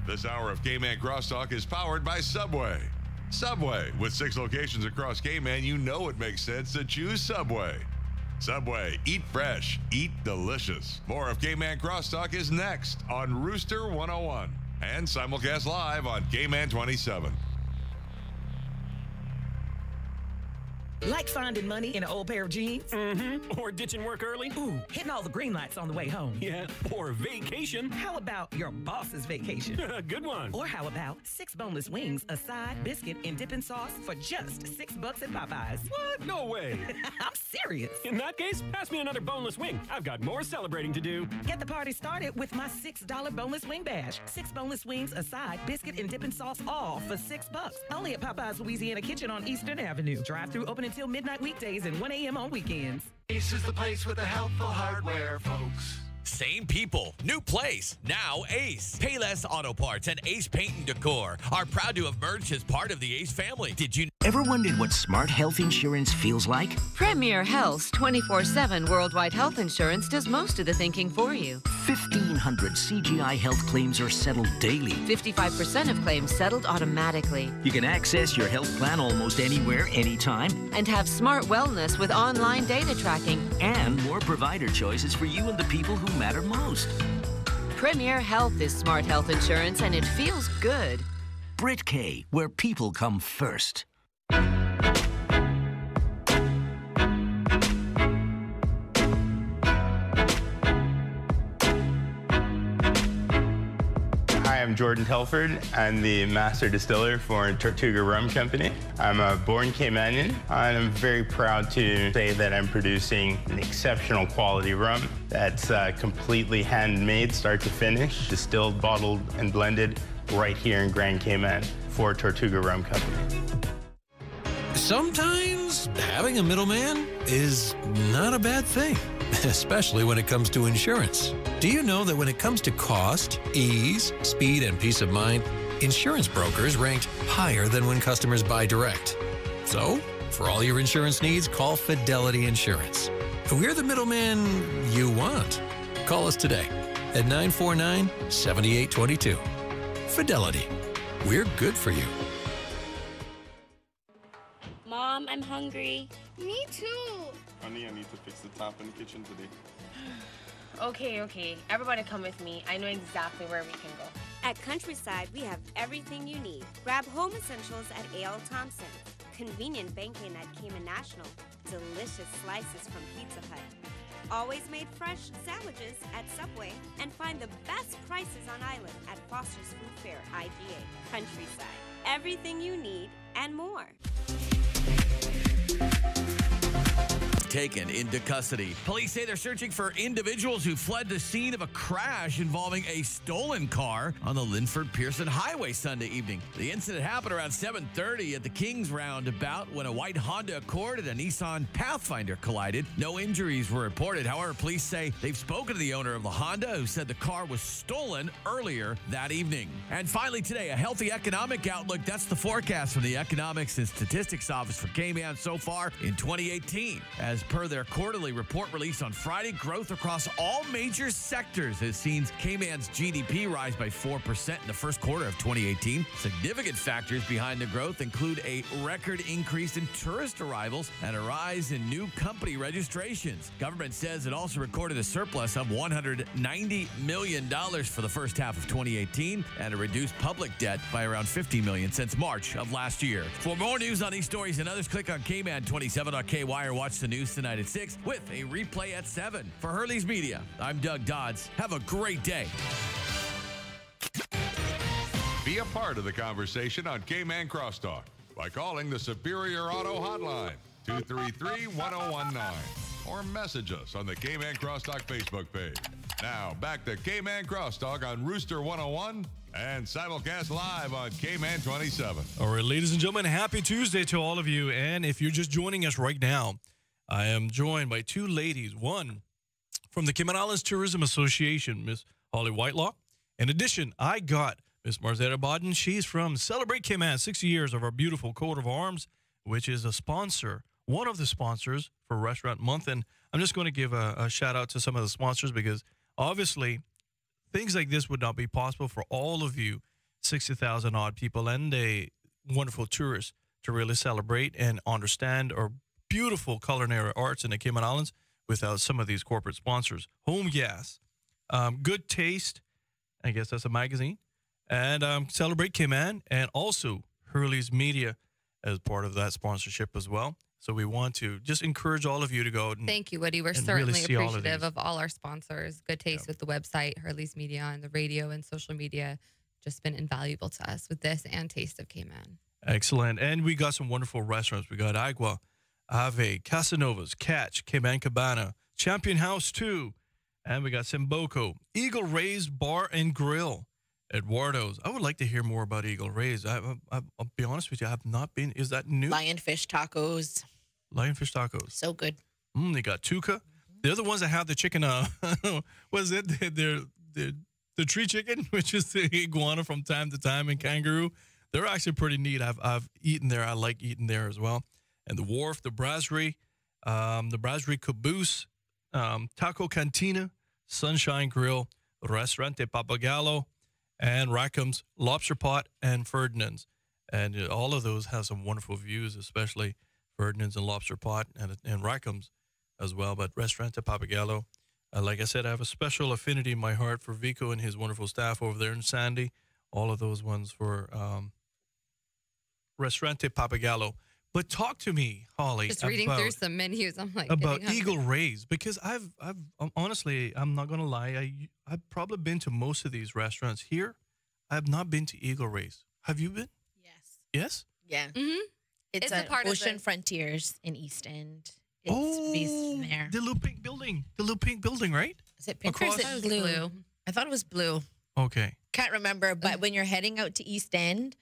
[SPEAKER 5] This hour of Cayman Crosstalk is powered by Subway. Subway, with 6 locations across Cayman, you know it makes sense to choose Subway. Subway, eat fresh, eat delicious. More of Cayman Crosstalk is next on Rooster 101 and simulcast live on Cayman 27.
[SPEAKER 15] Like finding money in an old pair of jeans?
[SPEAKER 16] Mm-hmm. Or ditching work early?
[SPEAKER 15] Ooh, hitting all the green lights on the way home.
[SPEAKER 16] Yeah. Or vacation.
[SPEAKER 15] How about your boss's vacation?
[SPEAKER 16] Good one.
[SPEAKER 15] Or how about 6 boneless wings, a side, biscuit, and dipping sauce for just $6 at Popeyes?
[SPEAKER 16] What? No way.
[SPEAKER 15] I'm serious.
[SPEAKER 16] In that case, pass me another boneless wing. I've got more celebrating to do.
[SPEAKER 15] Get the party started with my $6 boneless wing bash. 6 boneless wings, a side, biscuit, and dipping sauce, all for $6. Only at Popeyes Louisiana Kitchen on Eastern Avenue. Drive-through open until midnight weekdays and 1 a.m. on weekends.
[SPEAKER 17] Ace is the place with the helpful hardware, folks.
[SPEAKER 1] Same people, new place, now Ace. Payless Auto Parts and Ace Paint and Decor are proud to have merged as part of the Ace family. Did you
[SPEAKER 18] ever wondered what smart health insurance feels like?
[SPEAKER 19] Premier Health's 24/7 worldwide health insurance does most of the thinking for you.
[SPEAKER 18] 1,500 CGI health claims are settled daily.
[SPEAKER 19] 55% of claims settled automatically.
[SPEAKER 18] You can access your health plan almost anywhere, anytime.
[SPEAKER 19] And have smart wellness with online data tracking.
[SPEAKER 18] And more provider choices for you and the people who matter most.
[SPEAKER 19] Premier Health is smart health insurance, and it feels good.
[SPEAKER 18] Brit K, where people come first.
[SPEAKER 20] Hi, I'm Jordan Telford. I'm the master distiller for Tortuga Rum Company. I'm a born Caymanian, and I'm very proud to say that I'm producing an exceptional quality rum that's completely handmade, start to finish, distilled, bottled, and blended right here in Grand Cayman for Tortuga Rum Company.
[SPEAKER 21] Sometimes having a middleman is not a bad thing, especially when it comes to insurance. Do you know that when it comes to cost, ease, speed, and peace of mind, insurance brokers ranked higher than when customers buy direct? So, for all your insurance needs, call Fidelity Insurance. We're the middleman you want. Call us today at 949-7822. Fidelity. We're good for you.
[SPEAKER 22] Mom, I'm hungry.
[SPEAKER 23] Me too.
[SPEAKER 20] Honey, I need to fix the tap in the kitchen today.
[SPEAKER 3] Okay. Everybody come with me. I know exactly where we can go.
[SPEAKER 22] At Countryside, we have everything you need. Grab home essentials at A.L. Thompson. Convenient banking at Cayman National. Delicious slices from Pizza Hut. Always made fresh sandwiches at Subway. And find the best prices on island at Foster's Food Fair, IGA. Countryside. Everything you need and more.
[SPEAKER 8] Taken into custody. Police say they're searching for individuals who fled the scene of a crash involving a stolen car on the Linford-Pearson Highway Sunday evening. The incident happened around 7:30 at the Kings roundabout when a white Honda Accord and a Nissan Pathfinder collided. No injuries were reported. However, police say they've spoken to the owner of the Honda, who said the car was stolen earlier that evening. And finally today, a healthy economic outlook. That's the forecast from the Economics and Statistics Office for Cayman so far in 2018. As per their quarterly report released on Friday, growth across all major sectors has seen Cayman's GDP rise by 4% in the first quarter of 2018. Significant factors behind the growth include a record increase in tourist arrivals and a rise in new company registrations. Government says it also recorded a surplus of $190 million for the first half of 2018 and a reduced public debt by around $50 million since March of last year. For more news on these stories and others, click on Cayman27.ky or watch the news tonight at 6 with a replay at 7. For Hurley's Media, I'm Doug Dodds. Have a great day.
[SPEAKER 5] Be a part of the conversation on Cayman Crosstalk by calling the Superior Auto Hotline, 233-1019, or message us on the Cayman Crosstalk Facebook page. Now, back to Cayman Crosstalk on Rooster 101 and simulcast live on Cayman 27.
[SPEAKER 9] All right, ladies and gentlemen, happy Tuesday to all of you. And if you're just joining us right now, I am joined by two ladies, one from the Cayman Islands Tourism Association, Miss Holly Whitelaw. In addition, I got Miss Marzetta Bodden. She's from Celebrate Cayman, 60 years of our beautiful coat of arms, which is a sponsor, one of the sponsors for Restaurant Month. And I'm just going to give a shout out to some of the sponsors because obviously things like this would not be possible for all of you 60,000 odd people and a wonderful tourists to really celebrate and understand our beautiful culinary arts in the Cayman Islands without some of these corporate sponsors. Home Gas, Good Taste, I guess that's a magazine, and Celebrate Cayman, and also Hurley's Media as part of that sponsorship as well. So we want to just encourage all of you to go.
[SPEAKER 14] Thank you, Woody. We're certainly appreciative of all our sponsors. Good Taste with the website, Hurley's Media, and the radio and social media. Just been invaluable to us with this and Taste of Cayman.
[SPEAKER 9] Excellent. And we got some wonderful restaurants. We got Agua, Ave, Casanovas, Catch, Cayman Cabana, Champion House 2, and we got Simboco, Eagle Ray's Bar and Grill, Eduardo's. I would like to hear more about Eagle Ray's. I'll be honest with you, I have not been. Is that new?
[SPEAKER 13] Lionfish tacos.
[SPEAKER 9] Lionfish tacos.
[SPEAKER 13] So good.
[SPEAKER 9] They got Tuca. They're the ones that have the chicken, what is it? The tree chicken, which is the iguana from time to time, and kangaroo. They're actually pretty neat. I've eaten there. I like eating there as well. And the Wharf, the Brasserie Caboose, Taco Cantina, Sunshine Grill, Restaurante Papagallo, and Rackham's Lobster Pot and Ferdinand's. And all of those have some wonderful views, especially Ferdinand's and Lobster Pot and Rackham's as well. But Restaurante Papagallo, like I said, I have a special affinity in my heart for Vico and his wonderful staff over there in Sandy. All of those ones for Restaurante Papagallo. But talk to me, Holly.
[SPEAKER 14] Just reading through some menus, I'm like
[SPEAKER 9] about Eagle Ray's, because I've honestly, I'm not gonna lie, I've probably been to most of these restaurants here. I have not been to Eagle Ray's. Have you been?
[SPEAKER 13] Yes.
[SPEAKER 9] Yes.
[SPEAKER 13] Yeah.
[SPEAKER 14] Mm-hmm.
[SPEAKER 13] It's a part Ocean Frontiers in East End. It's there.
[SPEAKER 9] The little pink building. The little pink building, right?
[SPEAKER 13] Is it pink or is it blue? I thought it was blue.
[SPEAKER 9] Okay.
[SPEAKER 13] Can't remember, but when you're heading out to East End,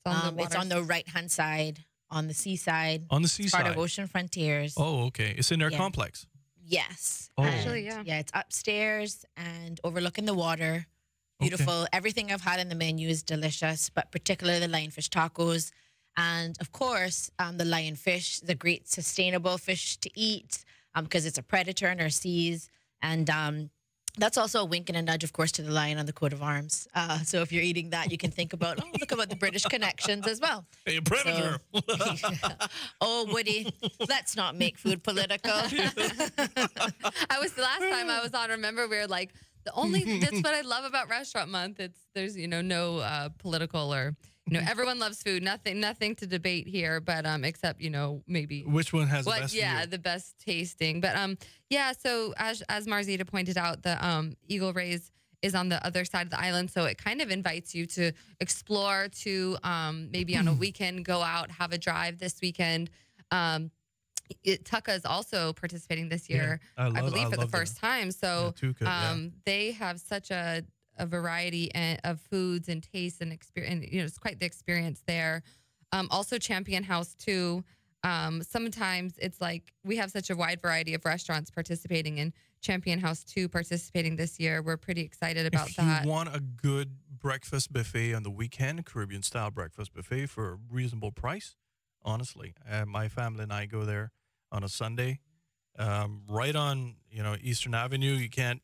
[SPEAKER 13] it's on the right-hand side. On the seaside.
[SPEAKER 9] On the seaside.
[SPEAKER 13] Part of Ocean Frontiers.
[SPEAKER 9] Oh, okay. It's in their complex.
[SPEAKER 13] Yes.
[SPEAKER 9] Oh.
[SPEAKER 14] Actually, yeah.
[SPEAKER 13] Yeah, it's upstairs and overlooking the water. Beautiful. Okay. Everything I've had in the menu is delicious, but particularly the lionfish tacos. And of course, the lionfish is a great sustainable fish to eat because it's a predator in our seas. And That's also a wink and a nudge, of course, to the lion on the coat of arms. So if you're eating that, you can think about, look about the British connections as well.
[SPEAKER 9] Hey, predator.
[SPEAKER 13] So, oh, Woody, let's not make food political.
[SPEAKER 14] I was the last time I was on. Remember, we were like, that's what I love about Restaurant Month. There's no political or everyone loves food. Nothing to debate here, but except maybe
[SPEAKER 9] which one has the best
[SPEAKER 14] the best tasting. But so as Marzita pointed out, the Eagle Rays is on the other side of the island, so it kind of invites you to explore, to maybe on a weekend go out, have a drive this weekend. Tucka is also participating this year, I believe for the first time. So they have such a variety of foods and tastes and experience. And, it's quite the experience there. Also Champion House too. Sometimes it's like we have such a wide variety of restaurants participating in Champion House 2 participating this year. We're pretty excited about that.
[SPEAKER 9] If you want a good breakfast buffet on the weekend, Caribbean style breakfast buffet for a reasonable price, honestly, my family and I go there on a Sunday, right on Eastern Avenue. You can't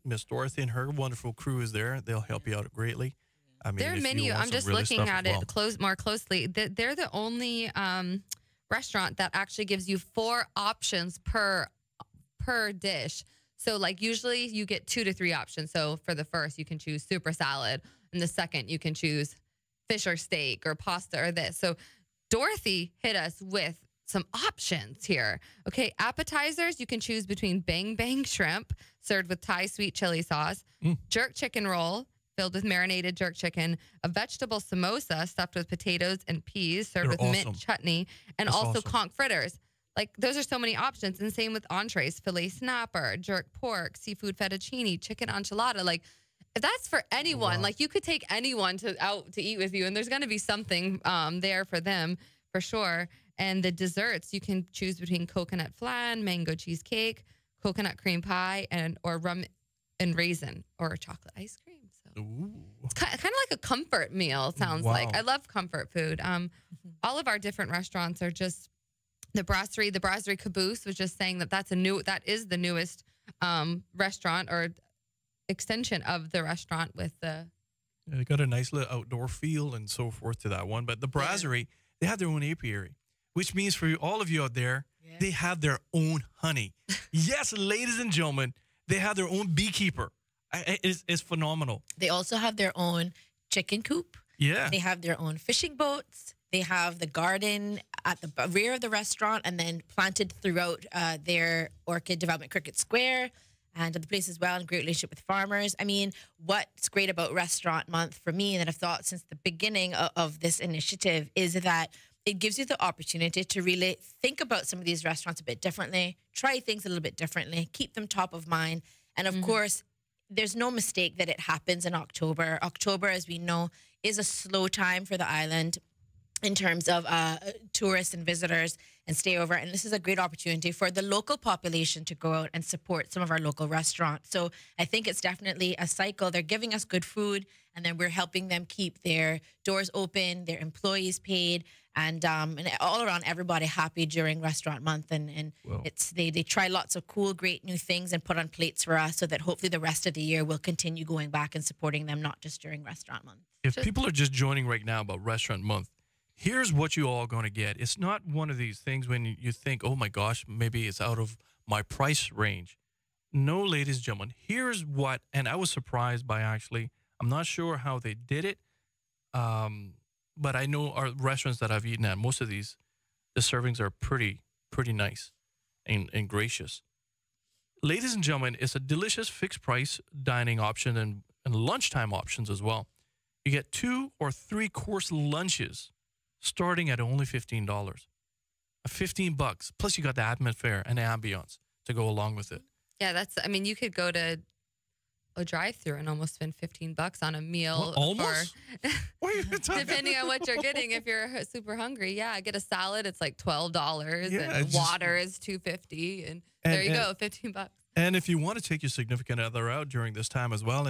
[SPEAKER 9] miss Dorothy and her wonderful crew is there. They'll help you out greatly. I mean,
[SPEAKER 14] there are many. I'm just looking at it more closely. They're the only restaurant that actually gives you 4 options per dish. So like usually you get 2 to 3 options. So for the first, you can choose super salad, and the second you can choose fish or steak or pasta or this. So Dorothy hit us with some options here. Okay, appetizers, you can choose between bang bang shrimp served with Thai sweet chili sauce, jerk chicken roll filled with marinated jerk chicken, a vegetable samosa stuffed with potatoes and peas served with mint chutney, and also conch fritters. Like, those are so many options. And same with entrees, filet snapper, jerk pork, seafood fettuccine, chicken enchilada. Like, if that's for anyone, like you could take anyone out to eat with you, and there's going to be something there for them for sure. And the desserts, you can choose between coconut flan, mango cheesecake, coconut cream pie, or rum and raisin, or chocolate ice cream. So it's kind of like a comfort meal, it sounds like. I love comfort food. All of our different restaurants are just the brasserie caboose was just saying that is the newest restaurant or extension of the restaurant with the.
[SPEAKER 9] Yeah, they got a nice little outdoor feel and so forth to that one. But the brasserie, they have their own apiary, which means for all of you out there, they have their own honey. Yes, ladies and gentlemen, they have their own beekeeper. It's phenomenal.
[SPEAKER 13] They also have their own chicken coop.
[SPEAKER 9] Yeah.
[SPEAKER 13] They have their own fishing boats. They have the garden at the rear of the restaurant and then planted throughout their Orchid Development Cricket Square and the place as well, in great relationship with farmers. I mean, what's great about Restaurant Month for me, that I've thought since the beginning of this initiative, is that it gives you the opportunity to really think about some of these restaurants a bit differently, try things a little bit differently, keep them top of mind. And of course, there's no mistake that it happens in October. October, as we know, is a slow time for the island in terms of tourists and visitors and stay over. And this is a great opportunity for the local population to go out and support some of our local restaurants. So I think it's definitely a cycle. They're giving us good food, and then we're helping them keep their doors open, their employees paid, and all around everybody happy during Restaurant Month. And they try lots of cool, great new things and put on plates for us so that hopefully the rest of the year we'll continue going back and supporting them, not just during Restaurant Month.
[SPEAKER 9] If people are just joining right now about Restaurant Month, here's what you all going to get. It's not one of these things when you think, oh my gosh, maybe it's out of my price range. No, ladies and gentlemen, here's what, and I was surprised by actually, I'm not sure how they did it, but I know our restaurants that I've eaten at, most of these, the servings are pretty nice and gracious. Ladies and gentlemen, it's a delicious fixed price dining option and lunchtime options as well. You get 2 or 3 course lunches starting at only $15. $15, plus you got the atmosphere and the ambiance to go along with it.
[SPEAKER 14] Yeah, you could go to a drive-through and almost spend $15 on a meal.
[SPEAKER 9] Almost?
[SPEAKER 14] Depending on what you're getting. If you're super hungry, get a salad. It's like $12,
[SPEAKER 9] Yeah,
[SPEAKER 14] and water is $2.50, and there you go, $15.
[SPEAKER 9] And if you want to take your significant other out during this time as well,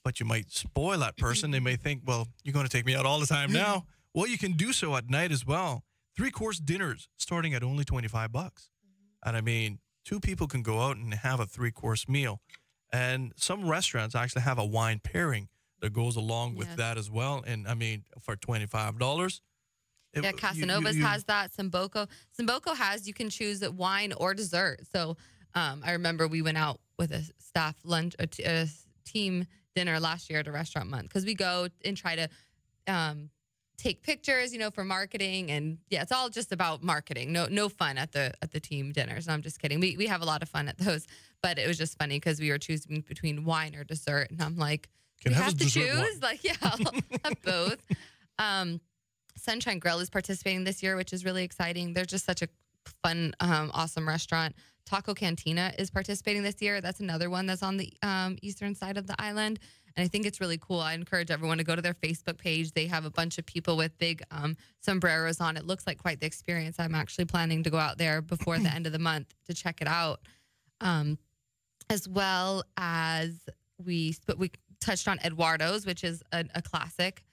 [SPEAKER 9] but you might spoil that person, they may think, well, you're going to take me out all the time now. Well, you can do so at night as well. 3-course dinners starting at only $25. And I mean, 2 people can go out and have a 3-course meal. And some restaurants actually have a wine pairing that goes along with that as well. And I mean, for $25.
[SPEAKER 14] Yeah, Casanova's has that. Samboco has, you can choose wine or dessert. So I remember we went out with a staff lunch, a team dinner last year at a restaurant month, because we go and try to take pictures, for marketing. And yeah, it's all just about marketing. No fun at the team dinners. No, I'm just kidding. We have a lot of fun at those, but it was just funny because we were choosing between wine or dessert. And I'm like, we have to choose? Like, yeah, I'll have both. Sunshine Grill is participating this year, which is really exciting. They're just such a fun, awesome restaurant. Taco Cantina is participating this year. That's another one that's on the eastern side of the island. And I think it's really cool. I encourage everyone to go to their Facebook page. They have a bunch of people with big sombreros on. It looks like quite the experience. I'm actually planning to go out there before the end of the month to check it out. As well as we touched on Eduardo's, which is a classic.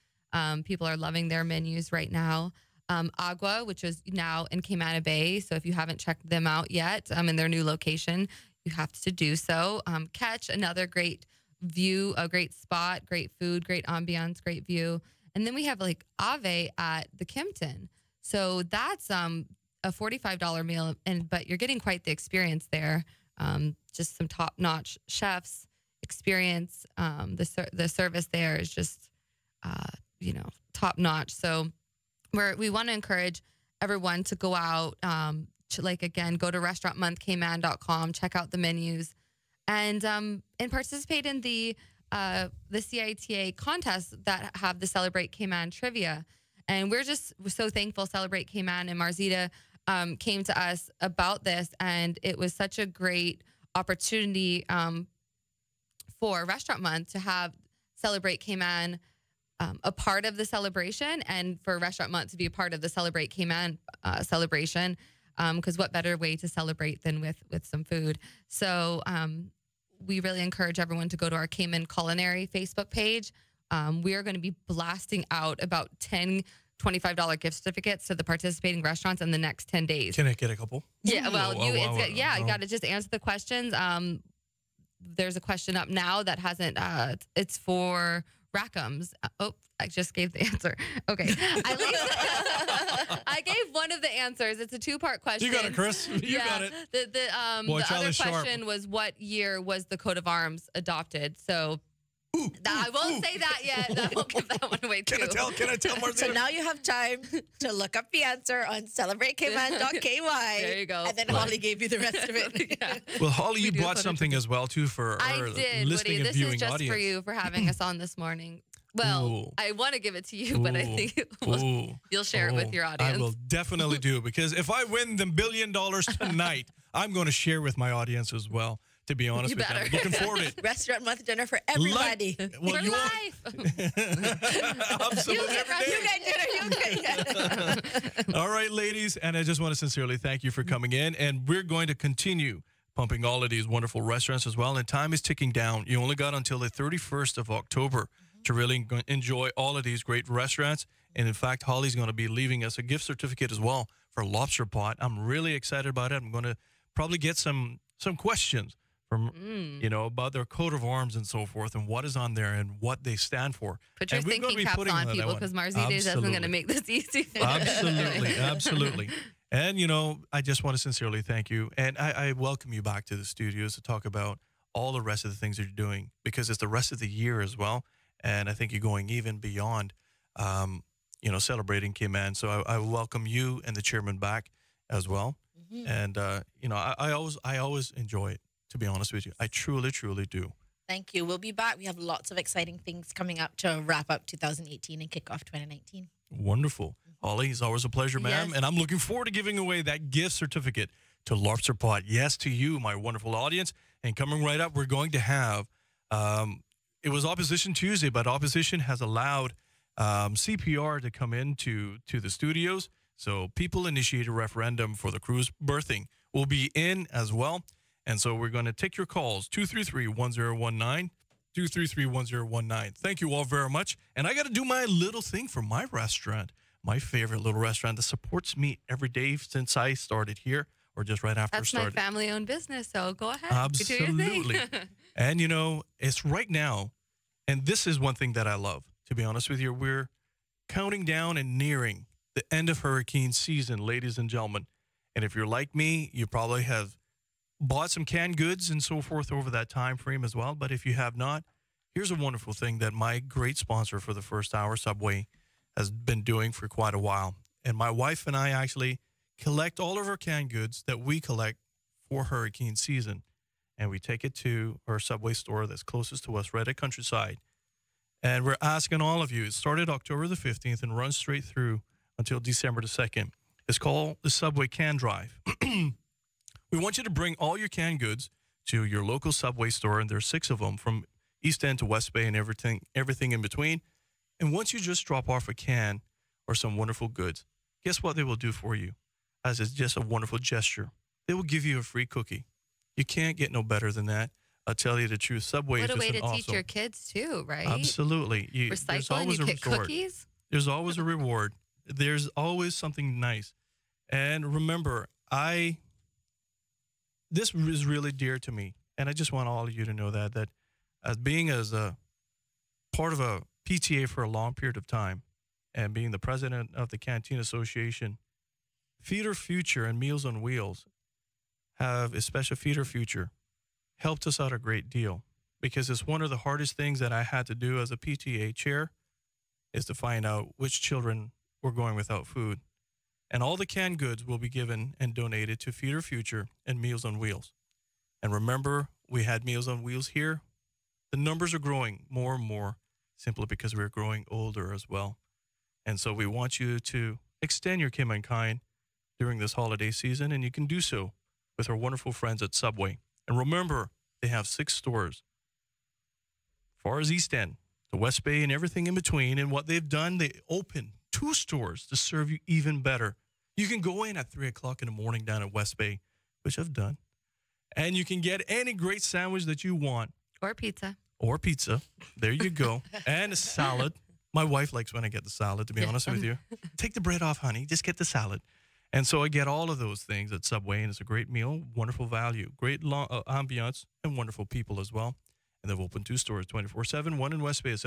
[SPEAKER 14] People are loving their menus right now. Agua, which is now in Cayman Bay. So if you haven't checked them out yet, in their new location, you have to do so. Catch, another great view, a great spot, great food, great ambiance, great view. And then we have like Ave at the Kimpton. So that's a $45 meal, but you're getting quite the experience there. Just some top-notch chefs, experience. The service there is just top-notch. So we want to encourage everyone to go out, go to restaurantmonthcayman.com, check out the menus, and participate in the CITA contests that have the Celebrate Cayman trivia. And we're so thankful Celebrate Cayman and Marzita came to us about this, and it was such a great opportunity for Restaurant Month to have Celebrate Cayman a part of the celebration, and for Restaurant Month to be a part of the Celebrate Cayman celebration, because what better way to celebrate than with some food. So we really encourage everyone to go to our Cayman Culinary Facebook page. We are going to be blasting out about 10 $25 gift certificates to the participating restaurants in the next 10 days.
[SPEAKER 9] Can I get a couple?
[SPEAKER 14] Yeah, well, you got to just answer the questions. There's a question up now that hasn't, it's for Rackham's. I just gave the answer. Okay. I gave one of the answers. It's a two-part question.
[SPEAKER 9] You got it, Chris. You got it.
[SPEAKER 14] The other question was, what year was the coat of arms adopted? So I won't say that yet. I won't give that one away too.
[SPEAKER 9] Can I tell Martina?
[SPEAKER 4] So now you have time to look up the answer on celebratecayman.ky.
[SPEAKER 14] There you go.
[SPEAKER 4] And then Holly gave you the rest of it.
[SPEAKER 14] Yeah.
[SPEAKER 9] Well, Holly, you bought something as well too for our listening
[SPEAKER 14] Woody.
[SPEAKER 9] and
[SPEAKER 14] This
[SPEAKER 9] viewing
[SPEAKER 14] is just
[SPEAKER 9] audience.
[SPEAKER 14] for you for having us on this morning. Well, I want to give it to you, but I think you'll share it with your audience.
[SPEAKER 9] I will definitely do, because if I win the $1 billion tonight, I'm going to share with my audience as well. To be honest with you, I'm looking forward to it.
[SPEAKER 4] Restaurant Month dinner for everybody.
[SPEAKER 14] For life.
[SPEAKER 9] Absolutely.
[SPEAKER 4] You get dinner.
[SPEAKER 9] All right, ladies, and I just want to sincerely thank you for coming in, and we're going to continue pumping all of these wonderful restaurants as well, and time is ticking down. You only got until the 31st of October to really enjoy all of these great restaurants, and in fact, Holly's going to be leaving us a gift certificate as well for Lobster Pot. I'm really excited about it. I'm going to probably get some questions from, about their coat of arms and so forth, and what is on there and what they stand for.
[SPEAKER 14] Put your thinking caps on, people, because Marzita isn't going to make this easy for you.
[SPEAKER 9] Absolutely. And, I just want to sincerely thank you. And I welcome you back to the studios to talk about all the rest of the things that you're doing, because it's the rest of the year as well. And I think you're going even beyond, celebrating Cayman. So I welcome you and the chairman back as well. Mm-hmm. And, I always enjoy it, to be honest with you. I truly, truly do.
[SPEAKER 4] Thank you. We'll be back. We have lots of exciting things coming up to wrap up 2018 and kick off 2019.
[SPEAKER 9] Wonderful. Holly, it's always a pleasure, ma'am.
[SPEAKER 4] Yes.
[SPEAKER 9] And I'm looking forward to giving away that gift certificate to Lobster Pot. Yes, to you, my wonderful audience. And coming right up, we're going to have, it was Opposition Tuesday, but Opposition has allowed CPR to come into the studios. So people initiate a referendum for the cruise berthing will be in as well. And so we're going to take your calls, 233-1019, 233-1019. Thank you all very much. And I got to do my little thing for my restaurant, my favorite little restaurant that supports me every day since I started here, or just right after it
[SPEAKER 14] That's
[SPEAKER 9] started.
[SPEAKER 14] my family-owned business, so go ahead.
[SPEAKER 9] Absolutely.
[SPEAKER 14] Do your thing.
[SPEAKER 9] And, you know, it's right now, and this is one thing that I love, to be honest with you. We're counting down and nearing the end of hurricane season, ladies and gentlemen. And if you're like me, you probably have bought some canned goods and so forth over that time frame as well. But if you have not, here's a wonderful thing that my great sponsor for the first hour, Subway, has been doing for quite a while. And my wife and I actually collect all of our canned goods that we collect for hurricane season. And we take it to our Subway store that's closest to us, right at Countryside. And we're asking all of you, it started October the 15th and runs straight through until December the 2nd. It's called the Subway Can Drive. We want you to bring all your canned goods to your local Subway store, and there's 6 of them from East End to West Bay and everything in between. And once you just drop off a can or some wonderful goods, guess what they will do for you? As it's just a wonderful gesture. They will give you a free cookie. You can't get no better than that. I'll tell you the truth. Subway is
[SPEAKER 14] What a
[SPEAKER 9] just
[SPEAKER 14] way to
[SPEAKER 9] awesome.
[SPEAKER 14] teach your kids too, right?
[SPEAKER 9] Absolutely. There's
[SPEAKER 14] Recycle and
[SPEAKER 9] always
[SPEAKER 14] you
[SPEAKER 9] a
[SPEAKER 14] get
[SPEAKER 9] reward.
[SPEAKER 14] cookies.
[SPEAKER 9] There's always a reward. There's always something nice. And remember, this is really dear to me. And I just want all of you to know that as being as a part of a PTA for a long period of time and being the president of the Canteen Association, Feed Our Future and Meals on Wheels have, especially Feed Our Future, helped us out a great deal, because it's one of the hardest things that I had to do as a PTA chair is to find out which children were going without food. And all the canned goods will be given and donated to Feed Our Future and Meals on Wheels. And remember, we had Meals on Wheels here. The numbers are growing more and more simply because we're growing older as well. And so we want you to extend your Cayman kind during this holiday season, and you can do so with our wonderful friends at Subway. And remember, they have 6 stores, as far as East End, the West Bay, and everything in between. And what they've done, they opened 2 stores to serve you even better. You can go in at 3 o'clock in the morning down at West Bay, which I've done, and you can get any great sandwich that you want.
[SPEAKER 14] Or pizza.
[SPEAKER 9] Or pizza. There you go. And a salad. My wife likes when I get the salad, to be honest with you. Take the bread off, honey. Just get the salad. And so I get all of those things at Subway, and it's a great meal, wonderful value, great ambiance, and wonderful people as well. And they've opened 2 stores 24/7, one in West Bay at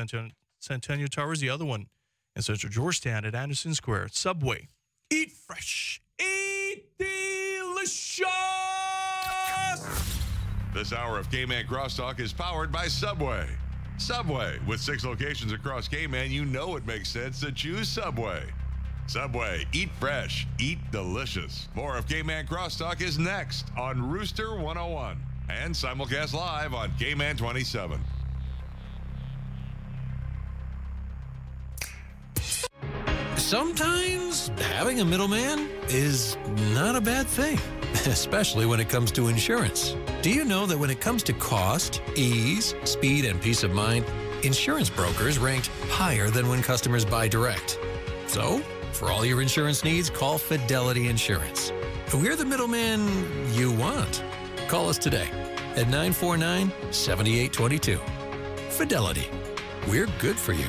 [SPEAKER 9] Centennial Towers, the other one in Central Georgetown at Anderson Square. Subway. Eat fresh. Eat delicious.
[SPEAKER 5] This hour of Cayman Crosstalk is powered by Subway. Subway. With 6 locations across Cayman, you know it makes sense to choose Subway. Subway. Eat fresh. Eat delicious. More of Cayman Crosstalk is next on Rooster 101 and simulcast live on Cayman 27.
[SPEAKER 21] Sometimes having a middleman is not a bad thing, especially when it comes to insurance. Do you know that when it comes to cost, ease, speed, and peace of mind, insurance brokers ranked higher than when customers buy direct? So, for all your insurance needs, call Fidelity Insurance. We're the middleman you want. Call us today at 949-7822. Fidelity. We're good for you.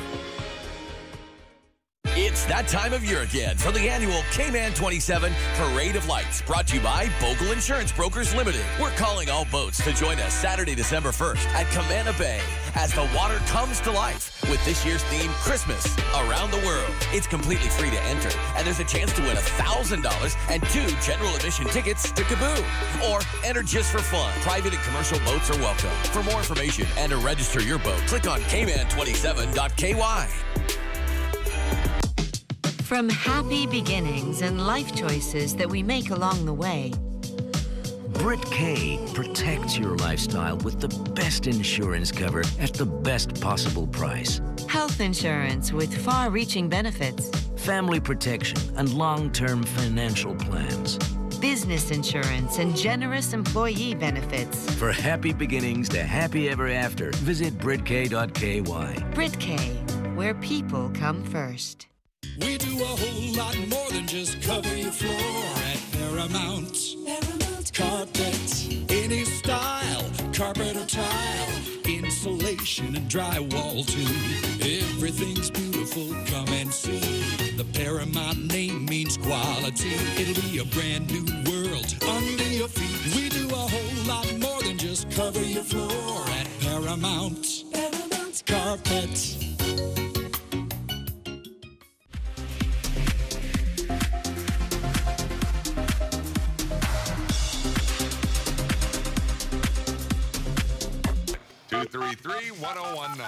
[SPEAKER 1] It's that time of year again for the annual Cayman 27 Parade of Lights, brought to you by Bogle Insurance Brokers Limited. We're calling all boats to join us Saturday, December 1st at Camana Bay as the water comes to life with this year's theme, Christmas Around the World. It's completely free to enter, and there's a chance to win $1,000 and 2 general admission tickets to Kaboom. Or enter just for fun. Private and commercial boats are welcome. For more information and to register your boat, click on cayman27.ky.
[SPEAKER 6] From happy beginnings and life choices that we make along the way,
[SPEAKER 18] Brit K protects your lifestyle with the best insurance cover at the best possible price.
[SPEAKER 6] health insurance with far-reaching benefits,
[SPEAKER 18] Family protection and long-term financial plans.
[SPEAKER 6] business insurance and generous employee benefits.
[SPEAKER 18] For happy beginnings to happy ever after, visit BritK.ky.
[SPEAKER 6] BritK, where people come first.
[SPEAKER 11] We do a whole lot more than just cover your floor at Paramount. Carpet, any style, carpet or tile, insulation and drywall too. Everything's beautiful, come and see.
[SPEAKER 7] The Paramount name means quality. It'll be a brand new world under your feet. We do a whole lot more than just cover your floor at Paramount. Paramount Carpet.
[SPEAKER 5] Two 1019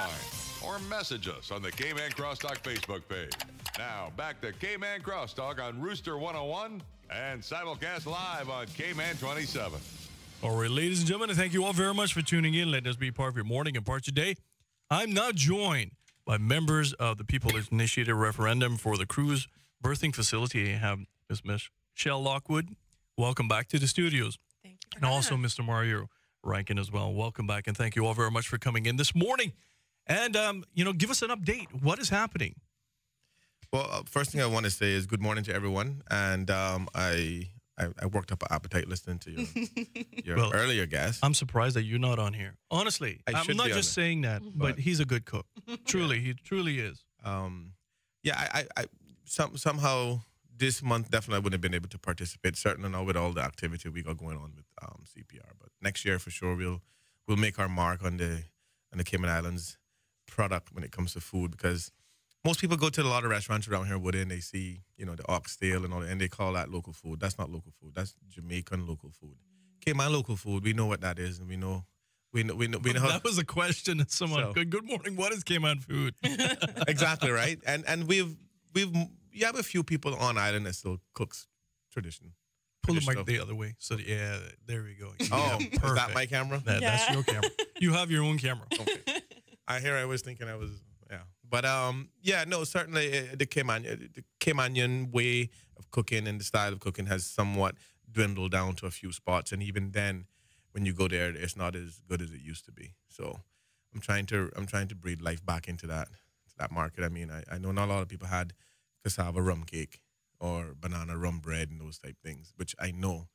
[SPEAKER 5] or message us on the Cayman Crosstalk Facebook page. Now, back to Cayman Crosstalk on Rooster 101 and simulcast live on Cayman 27.
[SPEAKER 9] All right, ladies and gentlemen, thank you all very much for tuning in. Letting us be part of your morning and part of your day. I'm now joined by members of the People that initiated a referendum for the cruise berthing facility. I have Ms. Michelle Lockwood. Welcome back to the studios. Thank you. And also Mr. Mario Rankin as well. Welcome back, and thank you all very much for coming in this morning. And, give us an update. What is happening?
[SPEAKER 10] Well, first thing I want to say is good morning to everyone. And I worked up an appetite listening to your earlier guest.
[SPEAKER 9] I'm surprised that you're not on here. Honestly, I'm not just saying that, but he's a good cook. Truly, he truly is.
[SPEAKER 10] Somehow this month definitely I wouldn't have been able to participate. Certainly not with all the activity we got going on with CPR. But next year for sure we'll make our mark on the Cayman Islands product when it comes to food, because most people go to a lot of restaurants around here and they see, the oxtail and all that, and they call that local food. That's not local food. That's Jamaican local food. Cayman local food, we know what that is, and we know.
[SPEAKER 9] That was a question that someone. Good morning. What is Cayman food?
[SPEAKER 10] Exactly right. And you have a few people on island that still cooks tradition.
[SPEAKER 9] Pull the mic the other way. So there we go.
[SPEAKER 10] Oh, is that my camera?
[SPEAKER 9] That's your camera. You have your own camera.
[SPEAKER 10] Okay. I was thinking But certainly the Caymanian way of cooking and the style of cooking has somewhat dwindled down to a few spots, and even then, when you go there, it's not as good as it used to be. So I'm trying to breathe life back into that market. I mean, I know not a lot of people had cassava rum cake or banana rum bread and those type things, which I know,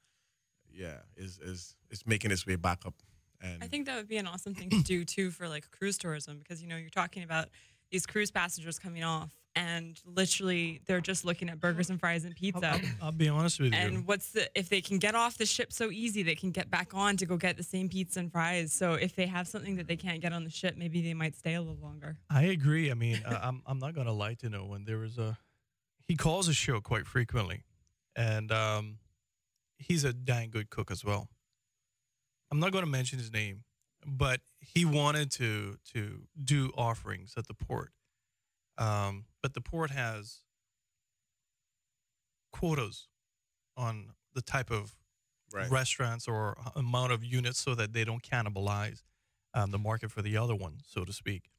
[SPEAKER 10] is making its way back up. And
[SPEAKER 23] I think that would be an awesome thing to do too for like cruise tourism, because you're talking about these cruise passengers coming off and literally they're just looking at burgers and fries and pizza.
[SPEAKER 9] I'll be honest with you.
[SPEAKER 23] And if they can get off the ship so easy, they can get back on to go get the same pizza and fries. So if they have something that they can't get on the ship, maybe they might stay a little longer.
[SPEAKER 9] I agree. I mean, I'm not gonna lie to no one. He calls a show quite frequently, and he's a dang good cook as well. I'm not going to mention his name, but he wanted to do offerings at the port. But the port has quotas on the type of restaurants or amount of units so that they don't cannibalize the market for the other one, so to speak.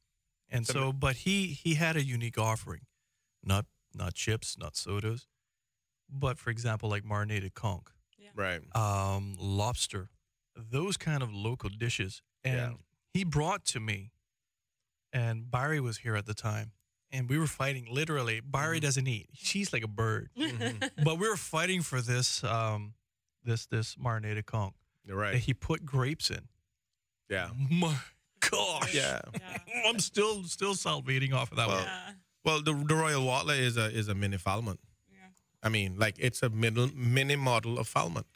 [SPEAKER 9] And but he had a unique offering, not chips, not sodas, but for example, like marinated conch, lobster, those kind of local dishes. And he brought to me, and Barry was here at the time, and we were fighting literally. Barry doesn't eat. She's like a bird. But we were fighting for this this marinated conch.
[SPEAKER 10] Right.
[SPEAKER 9] That he put grapes in.
[SPEAKER 10] Yeah.
[SPEAKER 9] My gosh.
[SPEAKER 10] Yeah.
[SPEAKER 9] I'm still salivating off of that one.
[SPEAKER 10] Well, the Royal Watler is a mini Falmouth. Yeah. I mean, like it's a mini model of Falmouth.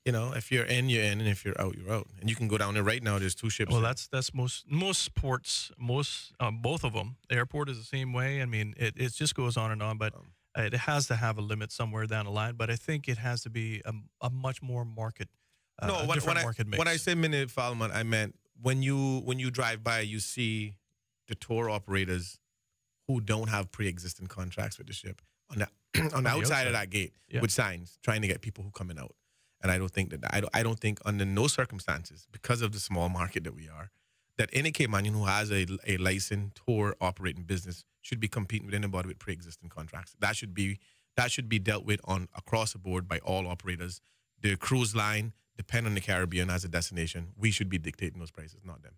[SPEAKER 10] Yep. If you're in, you're in, and if you're out, you're out. And you can go down there right now. There's 2 ships.
[SPEAKER 9] Well, that's most ports, both of them. The airport is the same way. I mean, it just goes on and on, but it has to have a limit somewhere down the line. But I think it has to be a much more market.
[SPEAKER 10] When I say mini Falmouth, I meant when you drive by, you see the tour operators who don't have pre-existing contracts with the ship on the outside of that gate with signs trying to get people who coming out. And I don't think I don't think under no circumstances, because of the small market that we are, that any Caymanian who has a licensed tour operating business should be competing with anybody with pre-existing contracts. That should be dealt with across the board by all operators. The cruise line depend on the Caribbean as a destination. We should be dictating those prices, not them.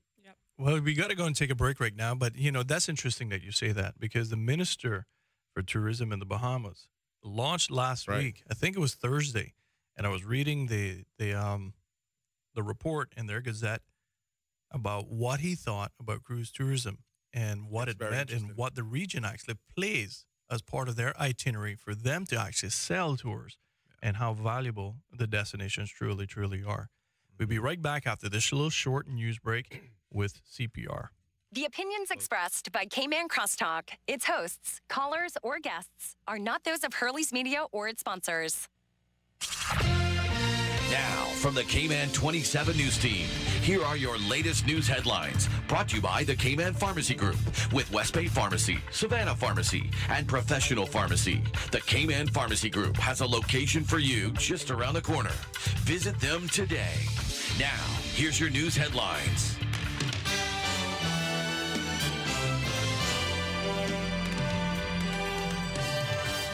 [SPEAKER 9] Well, we got to go and take a break right now, but that's interesting that you say that, because the Minister for Tourism in the Bahamas launched last week. I think it was Thursday, and I was reading the report in their Gazette about what he thought about cruise tourism and what it meant and what the region actually plays as part of their itinerary for them to actually sell tours and how valuable the destinations truly, truly are. We'll be right back after this little short news break with CPR.
[SPEAKER 2] The opinions expressed by Cayman Crosstalk, its hosts, callers, or guests are not those of Hurley's Media or its sponsors.
[SPEAKER 1] Now, from the Cayman 27 News Team, here are your latest news headlines, brought to you by the Cayman Pharmacy Group, with West Bay Pharmacy, Savannah Pharmacy, and Professional Pharmacy. The Cayman Pharmacy Group has a location for you just around the corner. Visit them today. Now, here's your news headlines.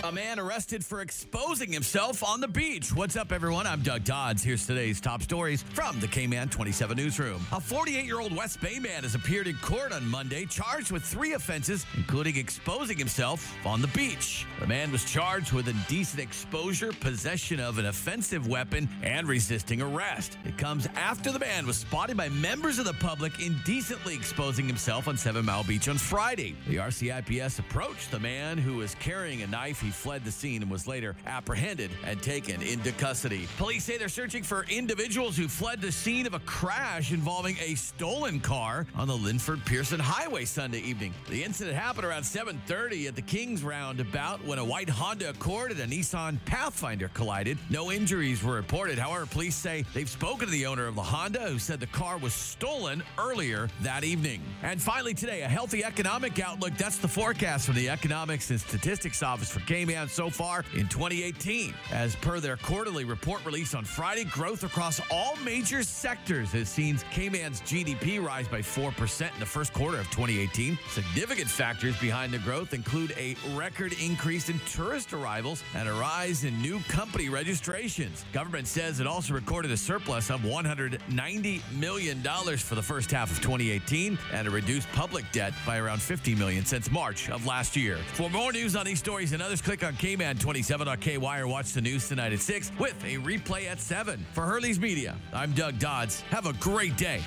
[SPEAKER 8] A man arrested for exposing himself on the beach. What's up, everyone? I'm Doug Dodds. Here's today's top stories from the Cayman 27 newsroom. A 48-year-old West Bay man has appeared in court on Monday, charged with 3 offenses, including exposing himself on the beach. The man was charged with indecent exposure, possession of an offensive weapon, and resisting arrest. It comes after the man was spotted by members of the public indecently exposing himself on 7 Mile Beach on Friday. The RCIPS approached the man who was carrying a knife. He fled the scene and was later apprehended and taken into custody. Police say they're searching for individuals who fled the scene of a crash involving a stolen car on the Linford-Pearson Highway Sunday evening. The incident happened around 7:30 at the Kings roundabout when a white Honda Accord and a Nissan Pathfinder collided. No injuries were reported. However, police say they've spoken to the owner of the Honda, who said the car was stolen earlier that evening. And finally today, a healthy economic outlook. That's the forecast from the Economics and Statistics Office for Cayman so far in 2018. As per their quarterly report released on Friday, growth across all major sectors has seen Cayman's GDP rise by 4% in the first quarter of 2018. Significant factors behind the growth include a record increase in tourist arrivals and a rise in new company registrations. Government says it also recorded a surplus of $190 million for the first half of 2018 and a reduced public debt by around $50 million since March of last year. For more news on these stories and others, click on Cayman27.ky or watch the news tonight at 6 with a replay at 7. For Hurley's Media, I'm Doug Dodds. Have a great day.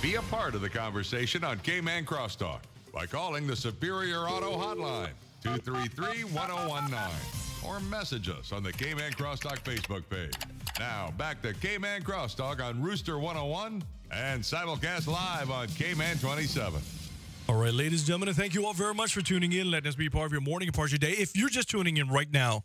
[SPEAKER 5] Be a part of the conversation on Cayman Crosstalk by calling the Superior Auto Hotline, 233-1019, or message us on the Cayman Crosstalk Facebook page. Now, back to Cayman Crosstalk on Rooster 101 and simulcast live on Cayman 27.
[SPEAKER 9] All right, ladies and gentlemen, thank you all very much for tuning in. Letting us be part of your morning and part of your day. If you're just tuning in right now,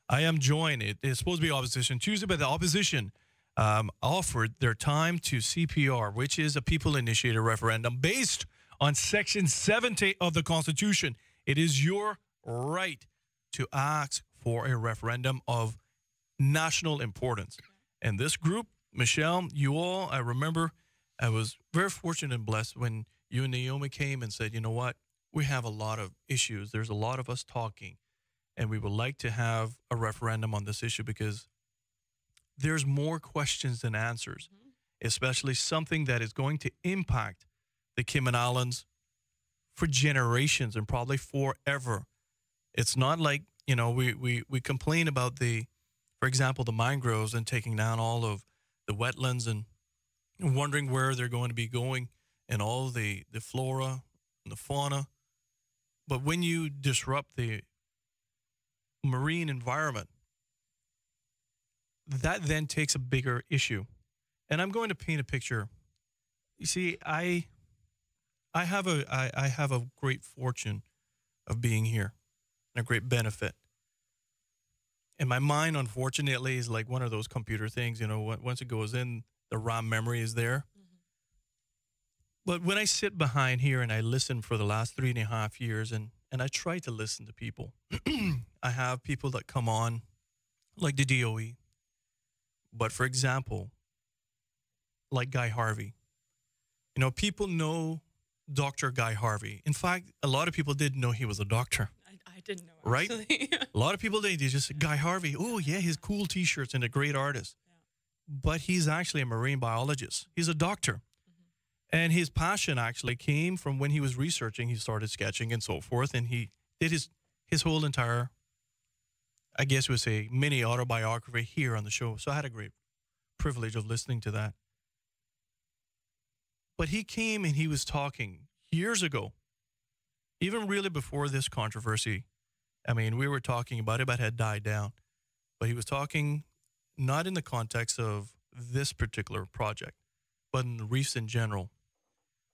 [SPEAKER 9] I am joined. It is supposed to be Opposition Tuesday, but the opposition offered their time to CPR, which is a people-initiated referendum based on Section 70 of the Constitution. It is your right to ask for a referendum of national importance. And this group, Michelle, you all, I remember I was very fortunate and blessed when you and Naomi came and said, you know what, we have a lot of issues. There's a lot of us talking, and we would like to have a referendum on this issue because there's more questions than answers, especially something that is going to impact the Cayman Islands for generations and probably forever. It's not like, you know, we complain about for example, the mangroves and taking down all of the wetlands and wondering where they're going to be going and all the flora and the fauna. But when you disrupt the marine environment, that then takes a bigger issue. And I'm going to paint a picture. You see, I have a great fortune of being here and a great benefit. And my mind, unfortunately, is like one of those computer things, you know, once it goes in, the RAM memory is there. But when I sit behind here and I listen for the last 3.5 years and I try to listen to people, I have people that come on like the DOE. But for example, like Guy Harvey, you know, people know Dr. Guy Harvey. In fact, a lot of people didn't know he was a doctor.
[SPEAKER 23] I didn't know,
[SPEAKER 9] right?
[SPEAKER 23] Actually.
[SPEAKER 9] A lot of people, they just say, Guy Harvey, oh yeah, his cool T-shirts and a great artist. Yeah. But he's actually a marine biologist. He's a doctor. And his passion actually came from when he was researching. He started sketching and so forth. And he did his whole entire, I guess it was a mini autobiography here on the show. So I had a great privilege of listening to that. But he came and he was talking years ago even really before this controversy, I mean, we were talking about it, but it had died down. But he was talking not in the context of this particular project, but in the reefs in general,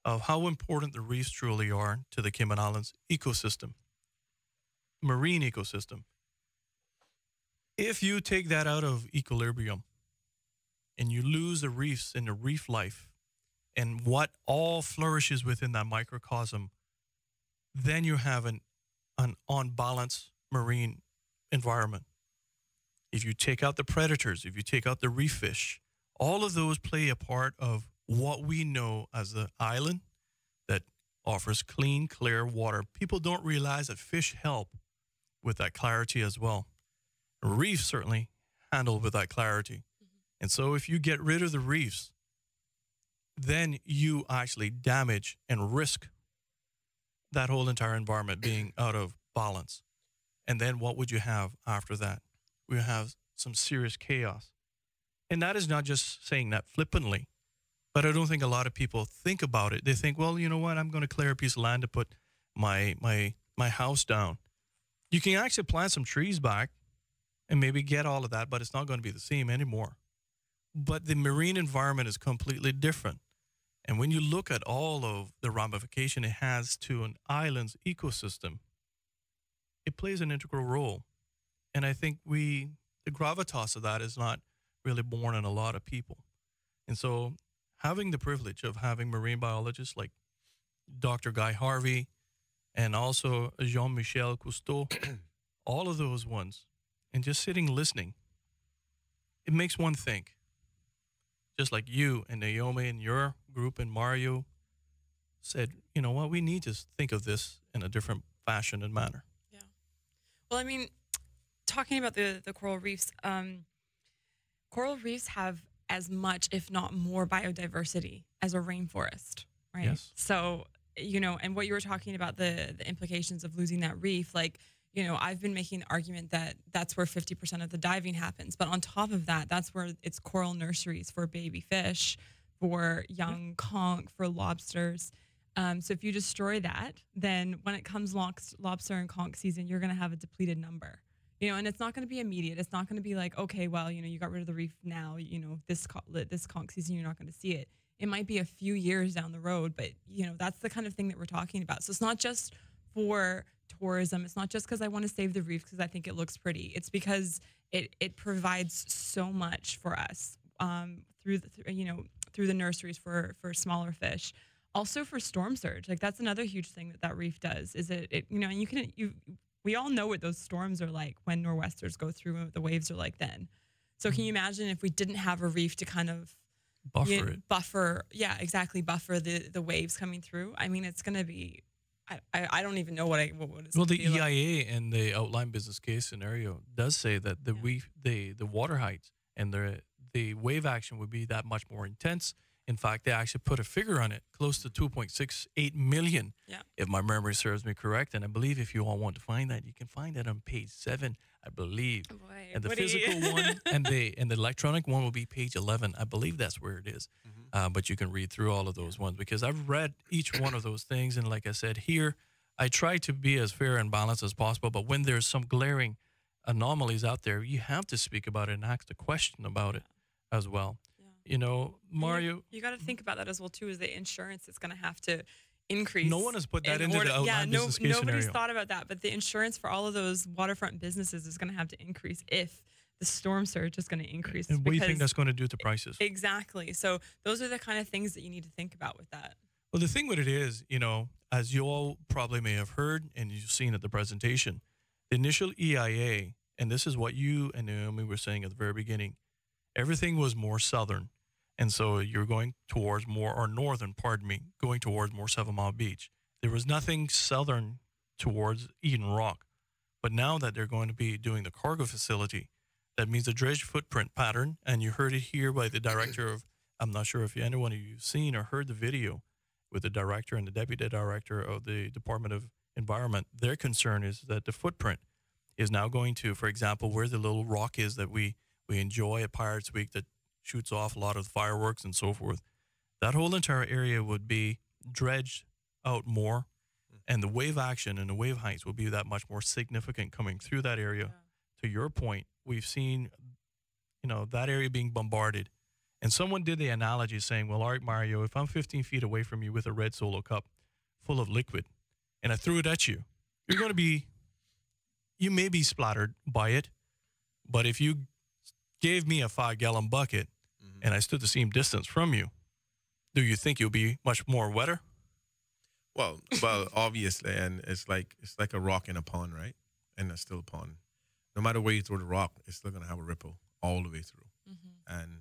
[SPEAKER 9] of how important the reefs truly are to the Cayman Islands ecosystem, marine ecosystem. If you take that out of equilibrium and you lose the reefs and the reef life and what all flourishes within that microcosm, then you have an unbalanced marine environment. If you take out the predators, if you take out the reef fish, all of those play a part of what we know as the island that offers clean, clear water. People don't realize that fish help with that clarity as well. Reefs certainly handle with that clarity. And so if you get rid of the reefs, then you actually damage and risk that whole entire environment being out of balance. And then what would you have after that? We have some serious chaos. And that is not just saying that flippantly, but I don't think a lot of people think about it. They think, well, you know what? I'm going to clear a piece of land to put my house down. You can actually plant some trees back and maybe get all of that, but it's not going to be the same anymore. But the marine environment is completely different. And when you look at all of the ramification it has to an island's ecosystem, it plays an integral role. And I think the gravitas of that is not really born in a lot of people. And so having the privilege of having marine biologists like Dr. Guy Harvey and also Jean-Michel Cousteau, all of those ones, and just sitting listening, it makes one think. Just like you and Naomi and your group and Mario said, you know what, we need to think of this in a different fashion and manner.
[SPEAKER 23] Yeah. Well, I mean, talking about the coral reefs, coral reefs have as much, if not more, biodiversity as a rainforest, right?
[SPEAKER 9] Yes.
[SPEAKER 23] So, you know, and what you were talking about, the implications of losing that reef, like, you know, I've been making the argument that that's where 50% of the diving happens. But on top of that, that's where it's coral nurseries for baby fish, for young conch, for lobsters. So if you destroy that, then when it comes lobster and conch season, you're going to have a depleted number. You know, and it's not going to be immediate. It's not going to be like, okay, well, you know, you got rid of the reef now, you know, this conch season, you're not going to see it. It might be a few years down the road, but, you know, that's the kind of thing that we're talking about. So it's not just for tourism. It's not just because I want to save the reef because I think it looks pretty. It's because it provides so much for us through the nurseries for smaller fish. Also for storm surge. Like that's another huge thing that reef does is it you know, and we all know what those storms are like when nor'westers go through and what the waves are like then. So can you imagine if we didn't have a reef to kind of buffer the waves coming through? I mean, it's going to be, I don't even know what it's
[SPEAKER 9] Well, the
[SPEAKER 23] be like.
[SPEAKER 9] EIA and the outline business case scenario does say that the water height and the wave action would be that much more intense. In fact, they actually put a figure on it, close to 2.68 million, if my memory serves me correct. And I believe if you all want to find that, you can find that on page 7, I believe.
[SPEAKER 23] Boy,
[SPEAKER 9] and the
[SPEAKER 23] Woody.
[SPEAKER 9] physical one and the electronic one will be page 11. I believe that's where it is. But you can read through all of those ones because I've read each one of those things. And like I said, here, I try to be as fair and balanced as possible. But when there's some glaring anomalies out there, you have to speak about it and ask the question about it as well. You know, Mario.
[SPEAKER 23] You got to think about that as well too. Is the insurance is going to have to increase?
[SPEAKER 9] No one has put that into the outline business case
[SPEAKER 23] nobody's
[SPEAKER 9] scenario.
[SPEAKER 23] thought about that. But the insurance for all of those waterfront businesses is going to have to increase if the storm surge is going to increase.
[SPEAKER 9] And what do you think that's going to do to prices?
[SPEAKER 23] Exactly. So those are the kind of things that you need to think about with that.
[SPEAKER 9] Well, the thing with it is, you know, as you all probably may have heard and you've seen at the presentation, the initial EIA, and this is what you and Naomi were saying at the very beginning, everything was more southern. And so you're going towards going towards more 7 Mile Beach. There was nothing southern towards Eden Rock. But now that they're going to be doing the cargo facility, that means the dredge footprint pattern, and you heard it here by the director of, I'm not sure if anyone of you have seen or heard the video with the director and the deputy director of the Department of Environment. Their concern is that the footprint is now going to, for example, where the little rock is that we enjoy at Pirates Week that shoots off a lot of fireworks and so forth. That whole entire area would be dredged out more And the wave action and the wave heights will be that much more significant coming through that area. To your point, we've seen, that area being bombarded. And someone did the analogy saying, well, all right, Mario, if I'm 15 feet away from you with a red Solo cup full of liquid and I threw it at you, you may be splattered by it. But if you gave me a 5-gallon bucket and I stood the same distance from you, do you think you'll be much more wetter?
[SPEAKER 10] Well, obviously, and it's like a rock in a pond, right? And a still pond. No matter where you throw the rock, it's still gonna have a ripple all the way through. And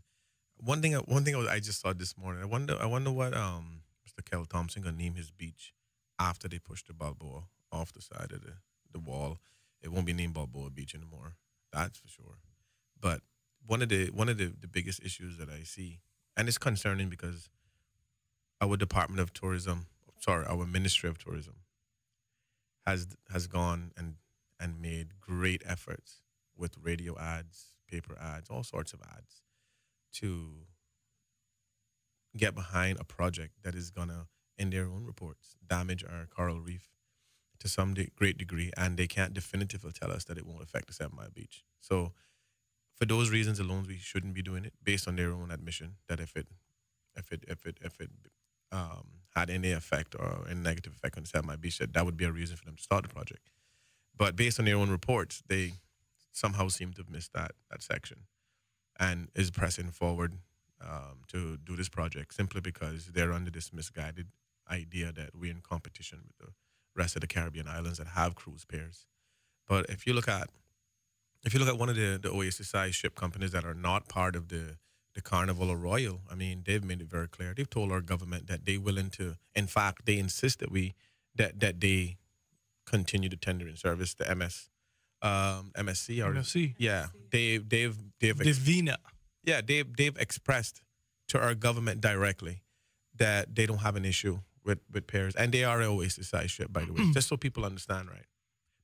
[SPEAKER 10] one thing I just saw this morning. I wonder what Mr. Kel Thompson gonna name his beach after they push the Balboa off the side of the wall. It won't be named Balboa Beach anymore. That's for sure. But one of the biggest issues that I see, and it's concerning because our Department of Tourism, our Ministry of Tourism, has gone and made great efforts with radio ads, paper ads, all sorts of ads, to get behind a project that is gonna, in their own reports, damage our coral reef to some great degree, and they can't definitively tell us that it won't affect the 7 Mile Beach. So, for those reasons alone, we shouldn't be doing it, based on their own admission that if it had any effect or any negative effect on the 7 Mile Beach, that would be a reason for them to start the project. But based on their own reports, they somehow seem to have missed that section, and is pressing forward to do this project simply because they're under this misguided idea that we're in competition with the rest of the Caribbean islands that have cruise pairs. But if you look at one of the Oasis-sized ship companies that are not part of the Carnival or Royal, I mean, they've made it very clear. They've told our government that they're willing to. In fact, they insist that that they continue to tender in service the MSC or
[SPEAKER 9] MSC.
[SPEAKER 10] Yeah, they've
[SPEAKER 9] Divina.
[SPEAKER 10] Yeah, they've expressed to our government directly that they don't have an issue with pairs, and they are an Oasis-sized ship, by the way, just so people understand, right?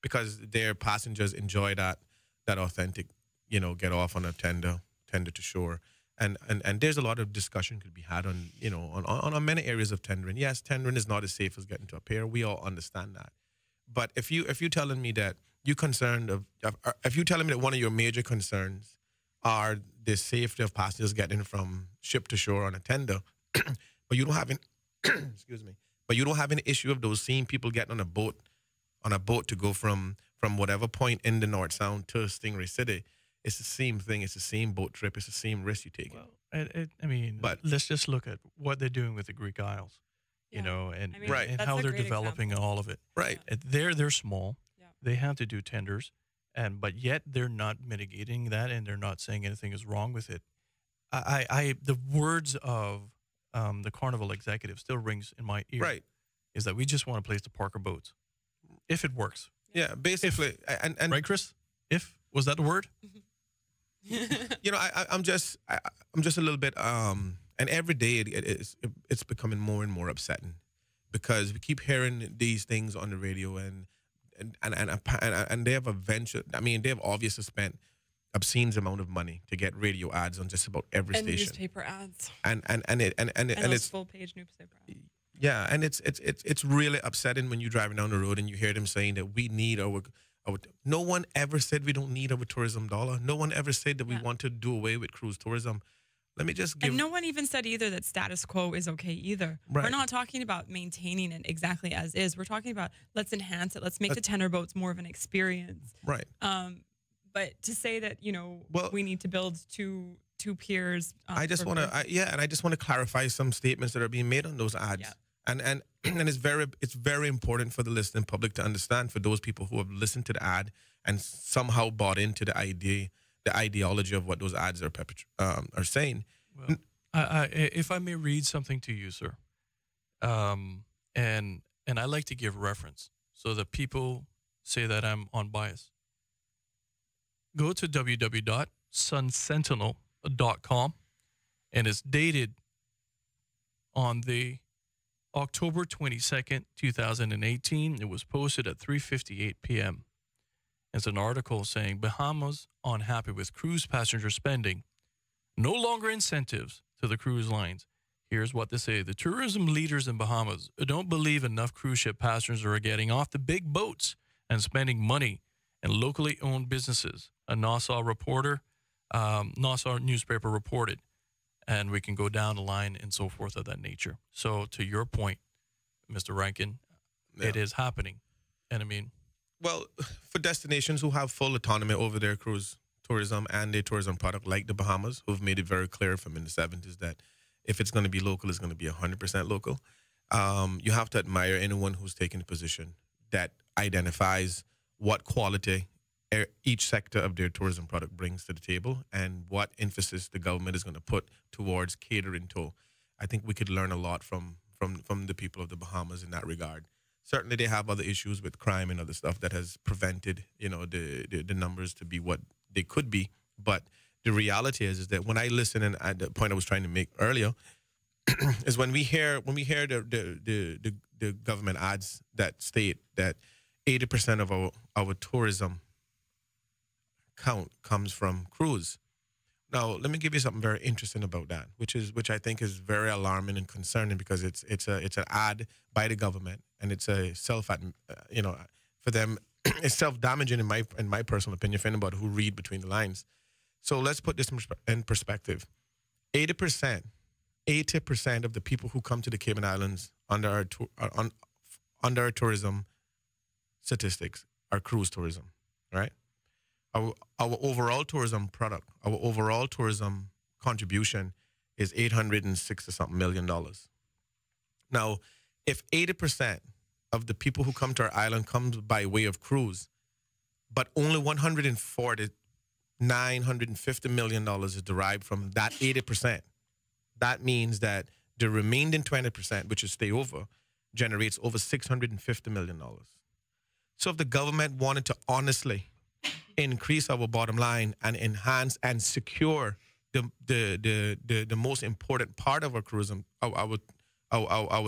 [SPEAKER 10] Because their passengers enjoy that authentic, get off on a tender to shore. And there's a lot of discussion could be had on many areas of tendering. Yes, tendering is not as safe as getting to a pair. We all understand that. But if you're telling me that if you're telling me that one of your major concerns are the safety of passengers getting from ship to shore on a tender, but you don't have but you don't have an issue of those same people getting on a boat to go from whatever point in the North Sound to Stingray City. It's the same thing. It's the same boat trip. It's the same risk you take.
[SPEAKER 9] Well, but let's just look at what they're doing with the Greek Isles, and how they're developing all of it.
[SPEAKER 10] Right.
[SPEAKER 9] They're small. Yeah. They have to do tenders, but yet they're not mitigating that, and they're not saying anything is wrong with it. The words of the Carnival executive still rings in my ear.
[SPEAKER 10] Right.
[SPEAKER 9] Is that we just want a place to park our boats, if it works.
[SPEAKER 10] Yeah, basically. And
[SPEAKER 9] right, Chris? Was that the word?
[SPEAKER 10] I'm just a little bit and every day it's becoming more and more upsetting because we keep hearing these things on the radio and they have they've obviously spent obscene amount of money to get radio ads on just about every
[SPEAKER 23] and
[SPEAKER 10] station.
[SPEAKER 23] Newspaper ads.
[SPEAKER 10] And it's
[SPEAKER 23] full page newspaper ads.
[SPEAKER 10] Yeah, and it's really upsetting when you're driving down the road and you hear them saying that we need our. No one ever said we don't need our tourism dollar. No one ever said that we want to do away with cruise tourism. Let me just give.
[SPEAKER 23] And no one even said either that status quo is okay either.
[SPEAKER 10] Right.
[SPEAKER 23] We're not talking about maintaining it exactly as is. We're talking about let's enhance it. Let's make the tender boats more of an experience.
[SPEAKER 10] Right.
[SPEAKER 23] But to say that we need to build two piers.
[SPEAKER 10] I just want to clarify some statements that are being made on those ads. Yeah. And it's very important for the listening public to understand, for those people who have listened to the ad and somehow bought into the ideology of what those ads are saying.
[SPEAKER 9] Well, if I may read something to you, sir, and I like to give reference so that people say that I'm unbiased. Go to www.sunsentinel.com, and it's dated on the October 22nd, 2018. It was posted at 3:58 p.m. It's an article saying Bahamas unhappy with cruise passenger spending. No longer incentives to the cruise lines. Here's what they say. The tourism leaders in Bahamas don't believe enough cruise ship passengers are getting off the big boats and spending money in locally owned businesses. A Nassau newspaper reported. And we can go down the line and so forth of that nature. So to your point, Mr. Rankin, it is happening. And I mean,
[SPEAKER 10] well, for destinations who have full autonomy over their cruise tourism and their tourism product, like the Bahamas, who've made it very clear from in the 70s that if it's going to be local, it's going to be 100% local. You have to admire anyone who's taking a position that identifies what quality each sector of their tourism product brings to the table and what emphasis the government is going to put towards catering to. I think we could learn a lot from the people of the Bahamas in that regard. Certainly, they have other issues with crime and other stuff that has prevented, the numbers to be what they could be. But the reality is that when I listen, and the point I was trying to make earlier, is when we hear the government ads that state that 80% of our tourism count comes from cruise. Now, let me give you something very interesting about that, which I think is very alarming and concerning because it's an ad by the government and it's a for them it's self-damaging in my personal opinion for anybody who read between the lines. So let's put this in perspective. 80% of the people who come to the Cayman Islands under our tourism statistics are cruise tourism, right? Our overall tourism product, our overall tourism contribution is $860 million. Now, if 80% of the people who come to our island comes by way of cruise, but only $950 million is derived from that 80%, that means that the remaining 20%, which is stay over, generates over $650 million. So if the government wanted to honestly increase our bottom line and enhance and secure the most important part of our tourism, our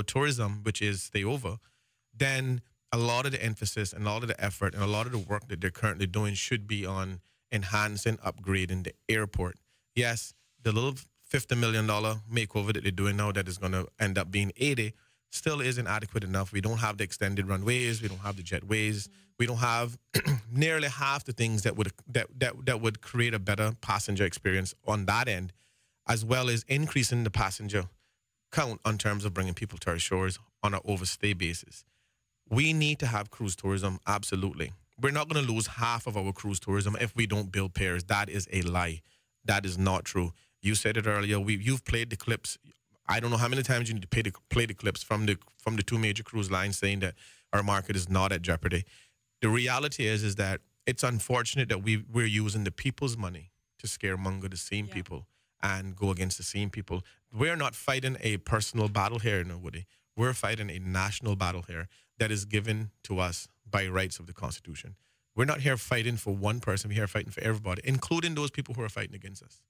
[SPEAKER 10] tourism, which is stay over, then a lot of the emphasis and a lot of the effort and a lot of the work that they're currently doing should be on enhancing, upgrading the airport. Yes, the little $50 million makeover that they're doing now that is going to end up being 80 still isn't adequate enough. We don't have the extended runways. We don't have the jetways. We don't have nearly half the things that would create a better passenger experience on that end, as well as increasing the passenger count in terms of bringing people to our shores on an overstay basis. We need to have cruise tourism, absolutely. We're not going to lose half of our cruise tourism if we don't build pairs. That is a lie. That is not true. You said it earlier. You've played the clips. I don't know how many times you need to play the clips from the two major cruise lines saying that our market is not at jeopardy. The reality is that it's unfortunate that we're using the people's money to scaremonger the same people and go against the same people. We're not fighting a personal battle here, Woody. We're fighting a national battle here that is given to us by rights of the Constitution. We're not here fighting for one person. We're here fighting for everybody, including those people who are fighting against us.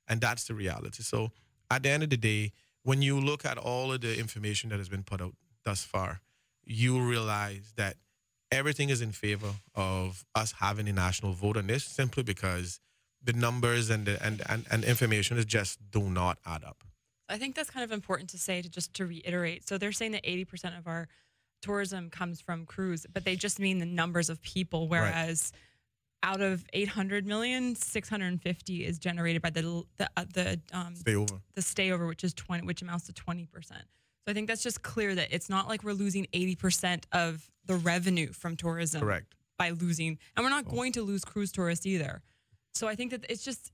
[SPEAKER 10] And that's the reality. So at the end of the day, when you look at all of the information that has been put out thus far, you realize that everything is in favor of us having a national vote on this simply because the numbers and information just do not add up.
[SPEAKER 23] I think that's kind of important to say, to reiterate. So they're saying that 80% of our tourism comes from cruise, but they just mean the numbers of people, whereas out of 800 million, 650 is generated by the stay over, which amounts to 20%. So I think that's just clear that it's not like we're losing 80% of the revenue from tourism by losing, and we're not going to lose cruise tourists either. So I think that it's just,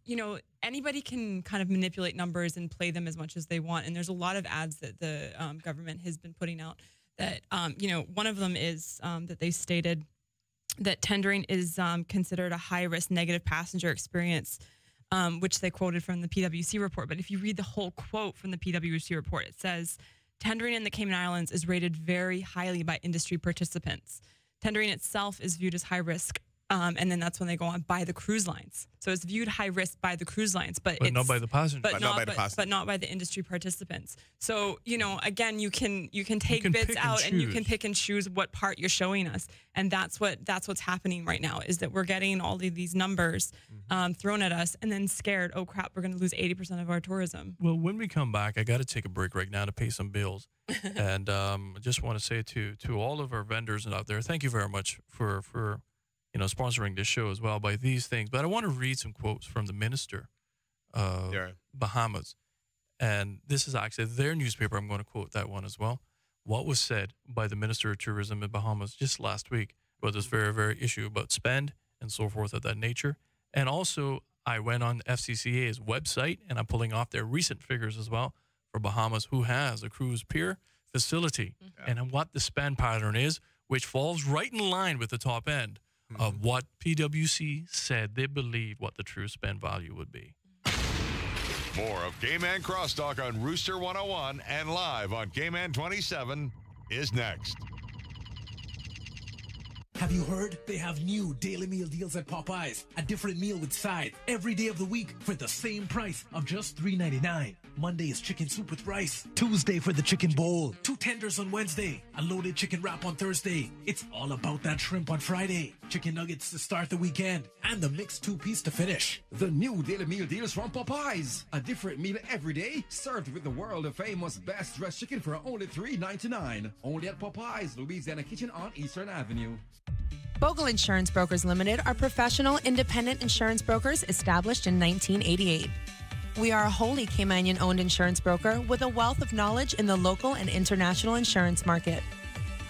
[SPEAKER 23] anybody can kind of manipulate numbers and play them as much as they want. And there's a lot of ads that the government has been putting out that, one of them is that they stated that tendering is considered a high-risk negative passenger experience, which they quoted from the PwC report. But if you read the whole quote from the PwC report, it says, tendering in the Cayman Islands is rated very highly by industry participants. Tendering itself is viewed as high risk And then that's when they go on by the cruise lines. So it's viewed high risk by the cruise lines, but it's
[SPEAKER 9] not by the passengers.
[SPEAKER 23] but not by the industry participants. So, again, you can take bits out and you can pick and choose what part you're showing us. And that's what's happening right now, is that we're getting all of these numbers thrown at us and then scared, oh crap, we're going to lose 80% of our tourism.
[SPEAKER 9] Well, when we come back, I got to take a break right now to pay some bills. And I just want to say to all of our vendors out there, thank you very much for sponsoring this show as well by these things. But I want to read some quotes from the minister of Bahamas. And this is actually their newspaper. I'm going to quote that one as well. What was said by the Minister of Tourism in Bahamas just last week about this very, very issue about spend and so forth of that nature. And also, I went on FCCA's website, and I'm pulling off their recent figures as well for Bahamas, who has a cruise pier facility, and what the spend pattern is, which falls right in line with the top end of what PwC said they believe what the true spend value would be.
[SPEAKER 5] More of Cayman Crosstalk on Rooster 101 and live on Cayman 27 is next.
[SPEAKER 12] Have you heard? They have new daily meal deals at Popeyes. A different meal with side every day of the week for the same price of just $3.99. Monday is chicken soup with rice. Tuesday for the chicken bowl. 2 tenders on Wednesday. A loaded chicken wrap on Thursday. It's all about that shrimp on Friday. Chicken nuggets to start the weekend. And the mixed 2-piece to finish.
[SPEAKER 15] The new daily meal deals from Popeyes. A different meal every day, served with the world-famous best dressed chicken for only $3.99. Only at Popeyes, Louisiana Kitchen on Eastern Avenue.
[SPEAKER 16] Bogle Insurance Brokers Limited are professional, independent insurance brokers established in 1988. We are a wholly Caymanian-owned insurance broker with a wealth of knowledge in the local and international insurance market.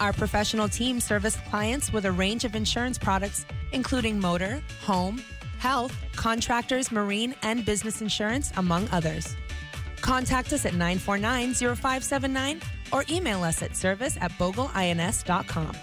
[SPEAKER 16] Our professional team service clients with a range of insurance products, including motor, home, health, contractors, marine, and business insurance, among others. Contact us at 949-0579 or email us at service@bogleins.com.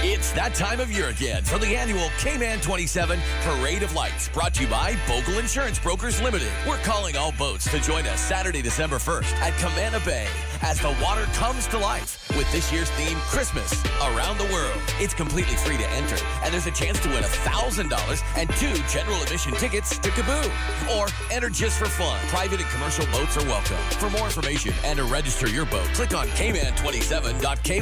[SPEAKER 1] It's that time of year again for the annual Cayman 27 Parade of Lights, brought to you by Bogle Insurance Brokers Limited. We're calling all boats to join us Saturday, December 1st at Camana Bay as the water comes to life with this year's theme, Christmas Around the World. It's completely free to enter, and there's a chance to win $1,000 and 2 general admission tickets to Kaboo. Or enter just for fun. Private and commercial boats are welcome. For more information and to register your boat, click on cayman27.ky.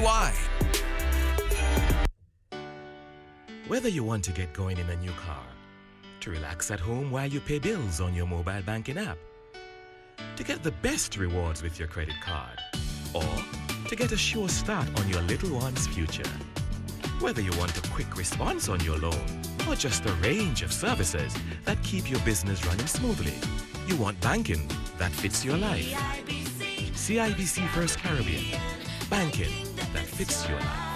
[SPEAKER 24] Whether you want to get going in a new car, to relax at home while you pay bills on your mobile banking app, to get the best rewards with your credit card, or to get a sure start on your little one's future. Whether you want a quick response on your loan, or just a range of services that keep your business running smoothly, you want banking that fits your life. CIBC First Caribbean. Banking that fits your life.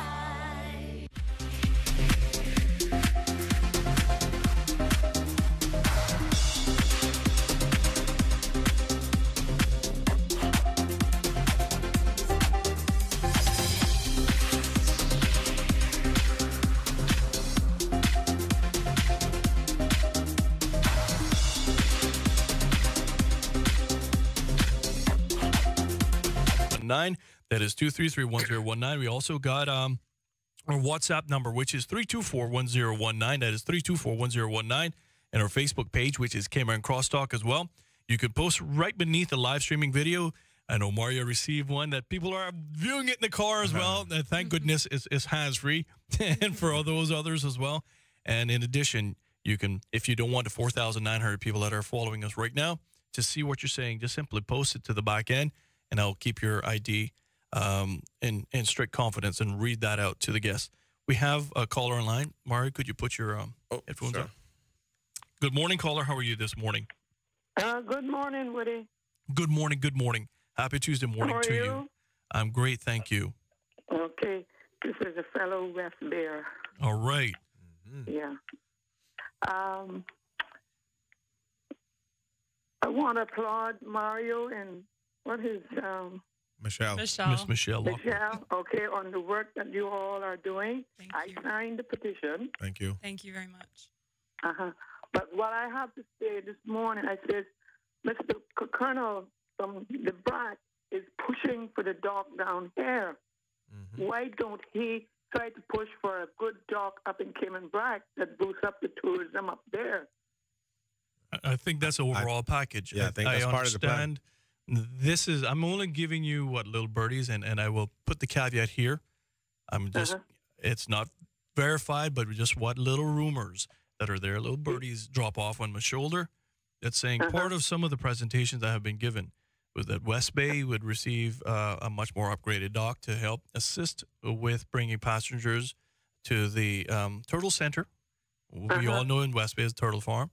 [SPEAKER 9] That is 233-1019. We also got our WhatsApp number, which is 324-1019. That is 324-1019. And our Facebook page, which is Cayman Crosstalk as well. You can post right beneath the live streaming video. I know Mario received one that people are viewing it in the car as well. Thank goodness it's hands-free. And for all those others as well. And in addition, you can, if you don't want the 4,900 people that are following us right now to see what you're saying, just simply post it to the back end. And I'll keep your ID in strict confidence and read that out to the guests. We have a caller online. Mario, could you put your headphones on? Good morning, caller. How are you this morning?
[SPEAKER 25] Good morning, Woody.
[SPEAKER 9] Good morning. Good morning. Happy Tuesday morning to you. I'm great, thank you.
[SPEAKER 25] Okay. This is a fellow West Bear.
[SPEAKER 9] All right.
[SPEAKER 25] Mm-hmm. Yeah. I want to applaud Mario and what is
[SPEAKER 10] Michelle.
[SPEAKER 9] Miss Michelle.
[SPEAKER 25] Michelle, okay, on the work that you all are doing. I signed the petition.
[SPEAKER 10] Thank you.
[SPEAKER 23] Thank you very much.
[SPEAKER 25] But what I have to say this morning, I said, Mr. Colonel from the back is pushing for the dog down here. Mm-hmm. Why don't he try to push for a good dock up in Cayman Brack that boosts up the tourism up there.
[SPEAKER 9] I think that's an overall package.
[SPEAKER 10] Yeah, I think that's part of the plan.
[SPEAKER 9] This is, I'm only giving you what little birdies, and I will put the caveat here. I'm just, it's not verified, but just what little rumors that are there, little birdies drop off on my shoulder. That's saying part of some of the presentations that have been given was that West Bay would receive a much more upgraded dock to help assist with bringing passengers to the Turtle Center. We all know in West Bay is Turtle Farm.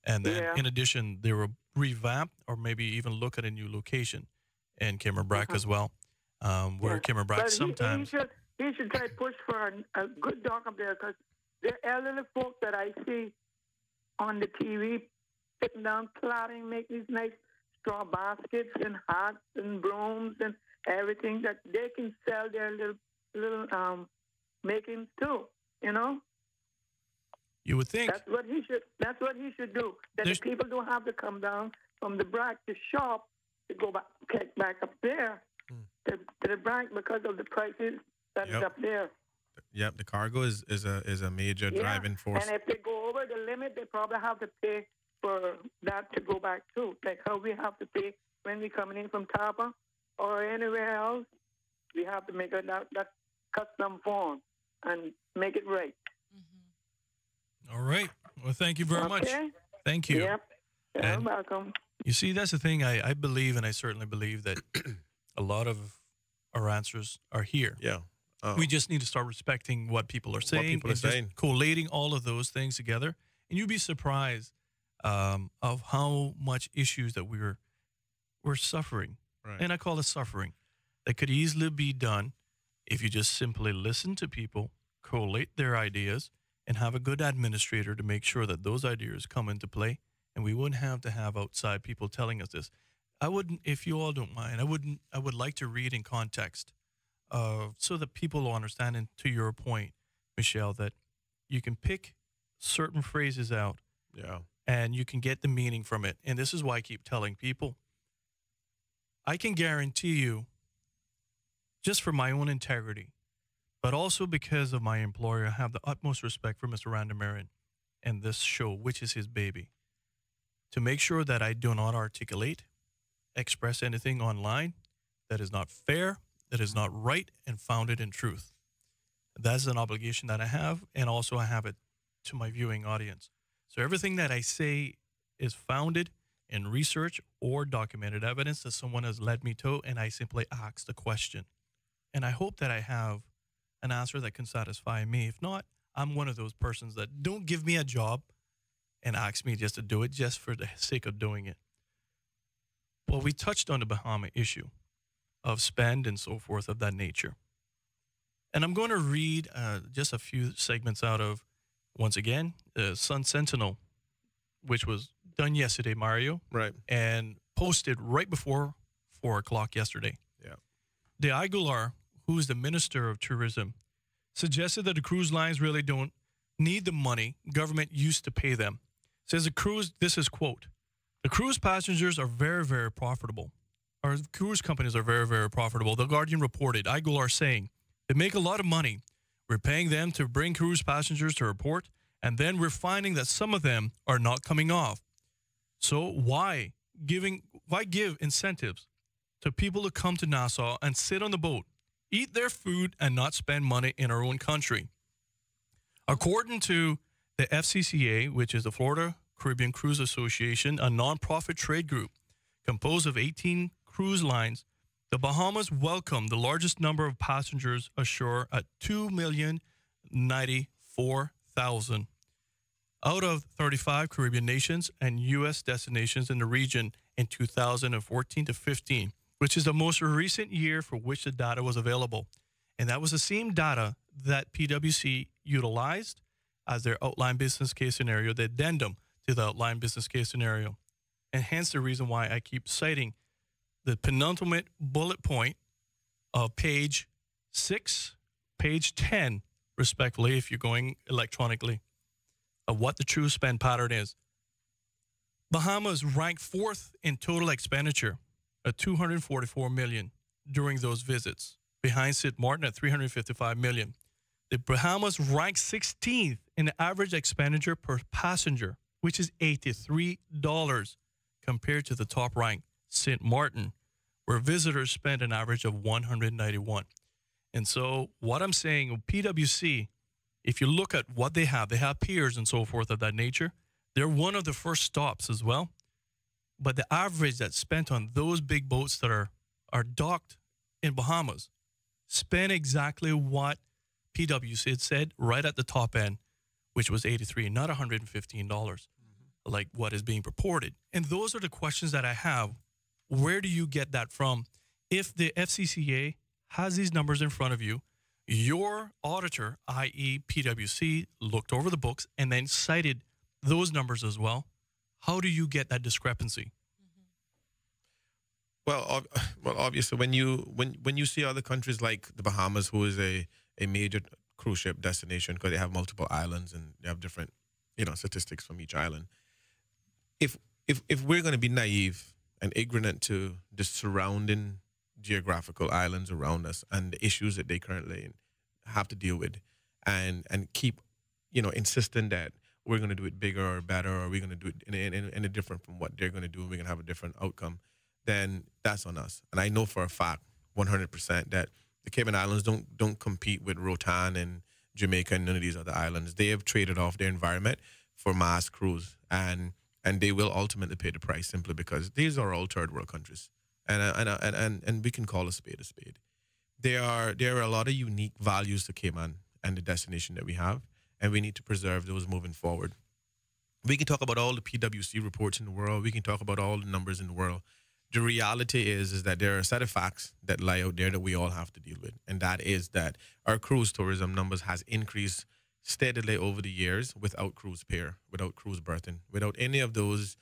[SPEAKER 9] And then, in addition, they will revamp or maybe even look at a new location in Cayman Brack as well, where Cayman Brack sometimes...
[SPEAKER 25] He should try to push for a good dock up there, because the elderly folk that I see on the TV sitting down, plotting, make these nice straw baskets and hats and brooms and everything that they can sell their little makings too, you know?
[SPEAKER 9] You would think.
[SPEAKER 25] That's what he should do. That the people don't have to come down from the Brack to shop to go back up there to the Brack because of the prices that's up there.
[SPEAKER 10] Yep, the cargo is a major driving force.
[SPEAKER 25] And if they go over the limit, they probably have to pay for that to go back too. Like how we have to pay when we coming in from Tapa or anywhere else, we have to make that custom form and make it right.
[SPEAKER 9] All right. Well, thank you very much. Thank you.
[SPEAKER 25] Yep. You're welcome.
[SPEAKER 9] You see, that's the thing. I believe, and I certainly believe, that a lot of our answers are here.
[SPEAKER 10] Yeah.
[SPEAKER 9] We just need to start respecting what people are saying. Just collating all of those things together. And you'd be surprised of how much issues that we're suffering.
[SPEAKER 10] Right.
[SPEAKER 9] And I call it suffering. That could easily be done if you just simply listen to people, collate their ideas, and have a good administrator to make sure that those ideas come into play. And we wouldn't have to have outside people telling us this. I wouldn't, if you all don't mind, I would like to read in context so that people will understand, and to your point, Michelle, that you can pick certain phrases out and you can get the meaning from it. And this is why I keep telling people, I can guarantee you, just for my own integrity, but also because of my employer, I have the utmost respect for Mr. Randamarian and this show, which is his baby, to make sure that I do not articulate, express anything online that is not fair, that is not right, and founded in truth. That's an obligation that I have, and also I have it to my viewing audience. So everything that I say is founded in research or documented evidence that someone has led me to, and I simply ask the question. And I hope that I have an answer that can satisfy me. If not, I'm one of those persons that don't give me a job and ask me just to do it just for the sake of doing it. Well, we touched on the Bahama issue of spend and so forth of that nature. And I'm going to read just a few segments out of, once again, the Sun Sentinel, which was done yesterday, Mario.
[SPEAKER 10] Right.
[SPEAKER 9] And posted right before 4 o'clock yesterday.
[SPEAKER 10] Yeah. De
[SPEAKER 9] Aguilar, who is the Minister of Tourism, suggested that the cruise lines really don't need the money government used to pay them. Says the cruise, this is quote, the cruise passengers are very, very profitable. Our cruise companies are very, very profitable. The Guardian reported, Aguilar saying, they make a lot of money. We're paying them to bring cruise passengers to our port, and then we're finding that some of them are not coming off. So why give incentives to people to come to Nassau and sit on the boat, eat their food, and not spend money in our own country? According to the FCCA, which is the Florida Caribbean Cruise Association, a nonprofit trade group composed of 18 cruise lines, the Bahamas welcomed the largest number of passengers ashore at 2,094,000 out of 35 Caribbean nations and U.S. destinations in the region in 2014 to 15, which is the most recent year for which the data was available. And that was the same data that PwC utilized as their outline business case scenario, the addendum to the outline business case scenario. And hence the reason why I keep citing the penultimate bullet point of page 6, page 10, respectfully, if you're going electronically, of what the true spend pattern is. Bahamas ranked 4th in total expenditure at $244 million during those visits, behind St. Martin at $355 million. The Bahamas ranks 16th in the average expenditure per passenger, which is $83 compared to the top rank, St. Martin, where visitors spend an average of $191. And so what I'm saying, PwC, if you look at what they have piers and so forth of that nature. They're one of the first stops as well. But the average that's spent on those big boats that are docked in Bahamas spend exactly what PwC had said right at the top end, which was $83, not $115, like what is being purported. And those are the questions that I have. Where do you get that from? If the FCCA has these numbers in front of you, your auditor, i.e. PwC, looked over the books and then cited those numbers as well. How do you get that discrepancy?
[SPEAKER 10] Well, obviously, when you see other countries like the Bahamas, who is a major cruise ship destination because they have multiple islands and they have different, statistics from each island. If we're going to be naive and ignorant to the surrounding geographical islands around us and the issues that they currently have to deal with, and keep, insisting that we're going to do it bigger or better, or we're going to do it in a different from what they're going to do, and we're going to have a different outcome, then that's on us. And I know for a fact, 100%, that the Cayman Islands don't compete with Roatan and Jamaica and none of these other islands. They have traded off their environment for mass cruise, and they will ultimately pay the price simply because these are all third world countries, and we can call a spade a spade. There are a lot of unique values to Cayman and the destination that we have, and we need to preserve those moving forward. We can talk about all the PwC reports in the world. We can talk about all the numbers in the world. The reality is that there are a set of facts that lie out there that we all have to deal with, and that is that our cruise tourism numbers has increased steadily over the years without cruise pair, without cruise berthing, without any of those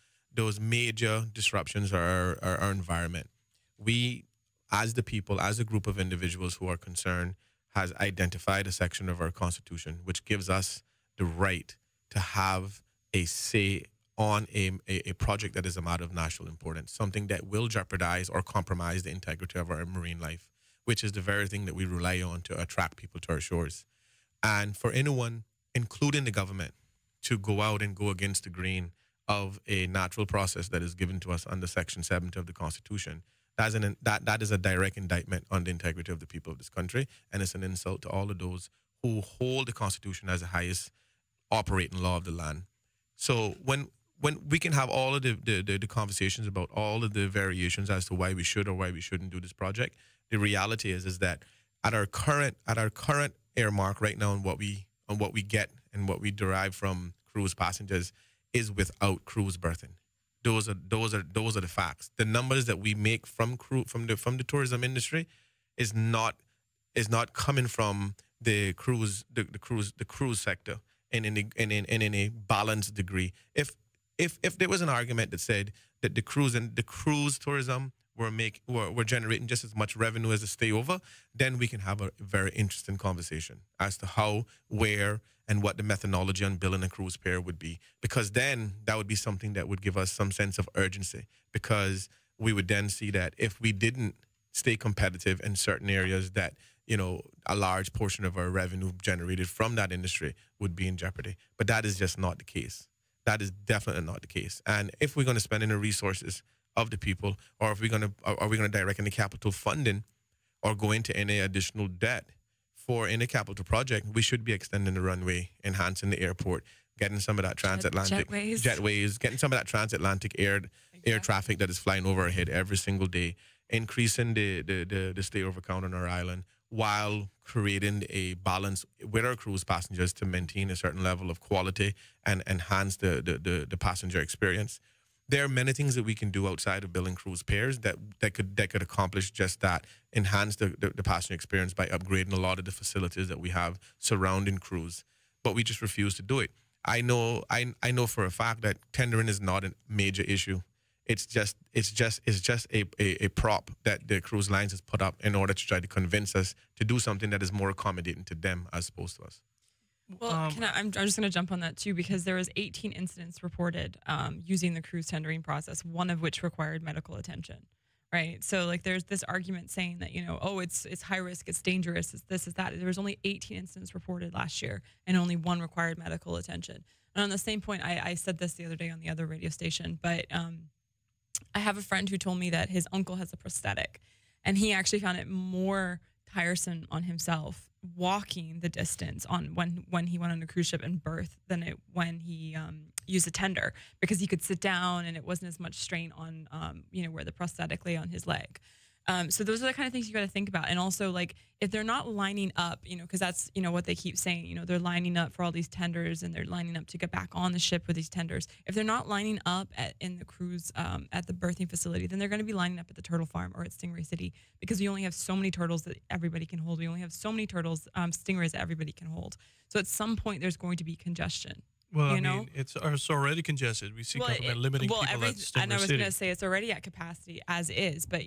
[SPEAKER 10] major disruptions or our environment. We, as the people, as a group of individuals who are concerned, has identified a section of our Constitution which gives us the right to have a say on a project that is a matter of national importance, something that will jeopardize or compromise the integrity of our marine life, which is the very thing that we rely on to attract people to our shores. And for anyone, including the government, to go out and go against the grain of a natural process that is given to us under Section 70 of the Constitution, that is a direct indictment on the integrity of the people of this country, and it's an insult to all of those who hold the Constitution as the highest operating law of the land. So when we can have all of the conversations about all of the variations as to why we should or why we shouldn't do this project, the reality is that at our current earmark right now on what we get and what we derive from cruise passengers is without cruise berthing. Those are the facts. The numbers that we make from the tourism industry is not coming from the cruise sector and in a balanced degree. If there was an argument that said that the cruise tourism were generating just as much revenue as the stay over, then we can have a very interesting conversation as to how, where, and what the methodology on billing a cruise pair would be. Because then that would be something that would give us some sense of urgency, because we would then see that if we didn't stay competitive in certain areas, that a large portion of our revenue generated from that industry would be in jeopardy. But that is just not the case. That is definitely not the case. And if we're going to spend any resources of the people, or if we're going to direct any capital funding or go into any additional debt for any capital project, we should be extending the runway, enhancing the airport, getting some of that transatlantic jetways, getting some of that transatlantic air traffic that is flying over our head every single day, increasing the stayover count on our island, while creating a balance with our cruise passengers to maintain a certain level of quality and enhance the passenger experience. There are many things that we can do outside of building cruise pairs that could accomplish just that, enhance the passenger experience by upgrading a lot of the facilities that we have surrounding cruise, but we just refuse to do it. I know for a fact that tendering is not a major issue. It's just a prop that the cruise lines has put up in order to try to convince us to do something that is more accommodating to them as opposed to us.
[SPEAKER 23] Well, I'm just going to jump on that too, because there was 18 incidents reported using the cruise tendering process, one of which required medical attention, right? So like there's this argument saying that, oh, it's high risk, it's dangerous, it's this, it's that. There was only 18 incidents reported last year and only 1 required medical attention. And on the same point, I said this the other day on the other radio station, but I have a friend who told me that his uncle has a prosthetic, and he actually found it more tiresome on himself walking the distance on when he went on a cruise ship and birthed than when he used a tender, because he could sit down and it wasn't as much strain on where the prosthetic lay on his leg. So those are the kind of things you got to think about. And also, like, if they're not lining up, because that's, what they keep saying, they're lining up for all these tenders and they're lining up to get back on the ship with these tenders. If they're not lining up in the cruise at the birthing facility, then they're going to be lining up at the turtle farm or at Stingray City, because we only have so many turtles that everybody can hold. We only have so many turtles, stingrays that everybody can hold. So at some point, there's going to be congestion.
[SPEAKER 9] Well, it's already congested. We see government limiting people at Stingray City.
[SPEAKER 23] And I was going to say it's already at capacity as is, but,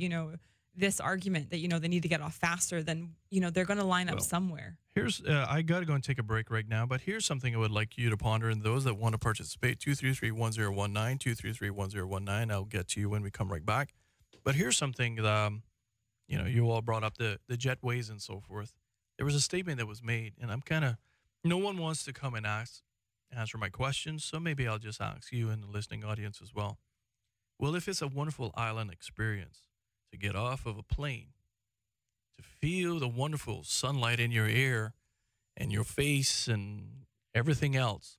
[SPEAKER 23] this argument that, they need to get off faster, then, they're going to line up somewhere.
[SPEAKER 9] Here's, I got to go and take a break right now, but here's something I would like you to ponder, and those that want to participate, 233-1019, 233-1019. I'll get to you when we come right back. But here's something that, you all brought up, the jetways and so forth. There was a statement that was made, and I'm kind of, no one wants to come and answer my questions, so maybe I'll just ask you and the listening audience as well. Well, if it's a wonderful island experience, to get off of a plane, to feel the wonderful sunlight in your ear and your face and everything else,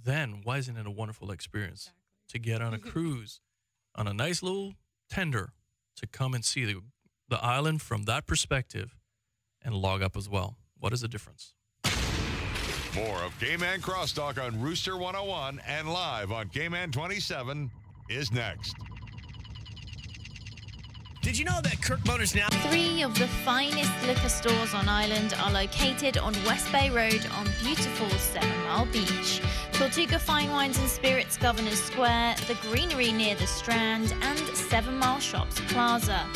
[SPEAKER 9] then why isn't it a wonderful experience to get on a cruise on a nice little tender to come and see the island from that perspective and log up as well? What is the difference?
[SPEAKER 5] More of Cayman Crosstalk on Rooster 101 and live on Cayman 27 is next.
[SPEAKER 3] Did you know that Kirk Motors now...
[SPEAKER 17] 3 of the finest liquor stores on island are located on West Bay Road on beautiful 7 Mile Beach. Tortuga Fine Wines and Spirits, Governor's Square, the greenery near the Strand, and 7 Mile Shops Plaza.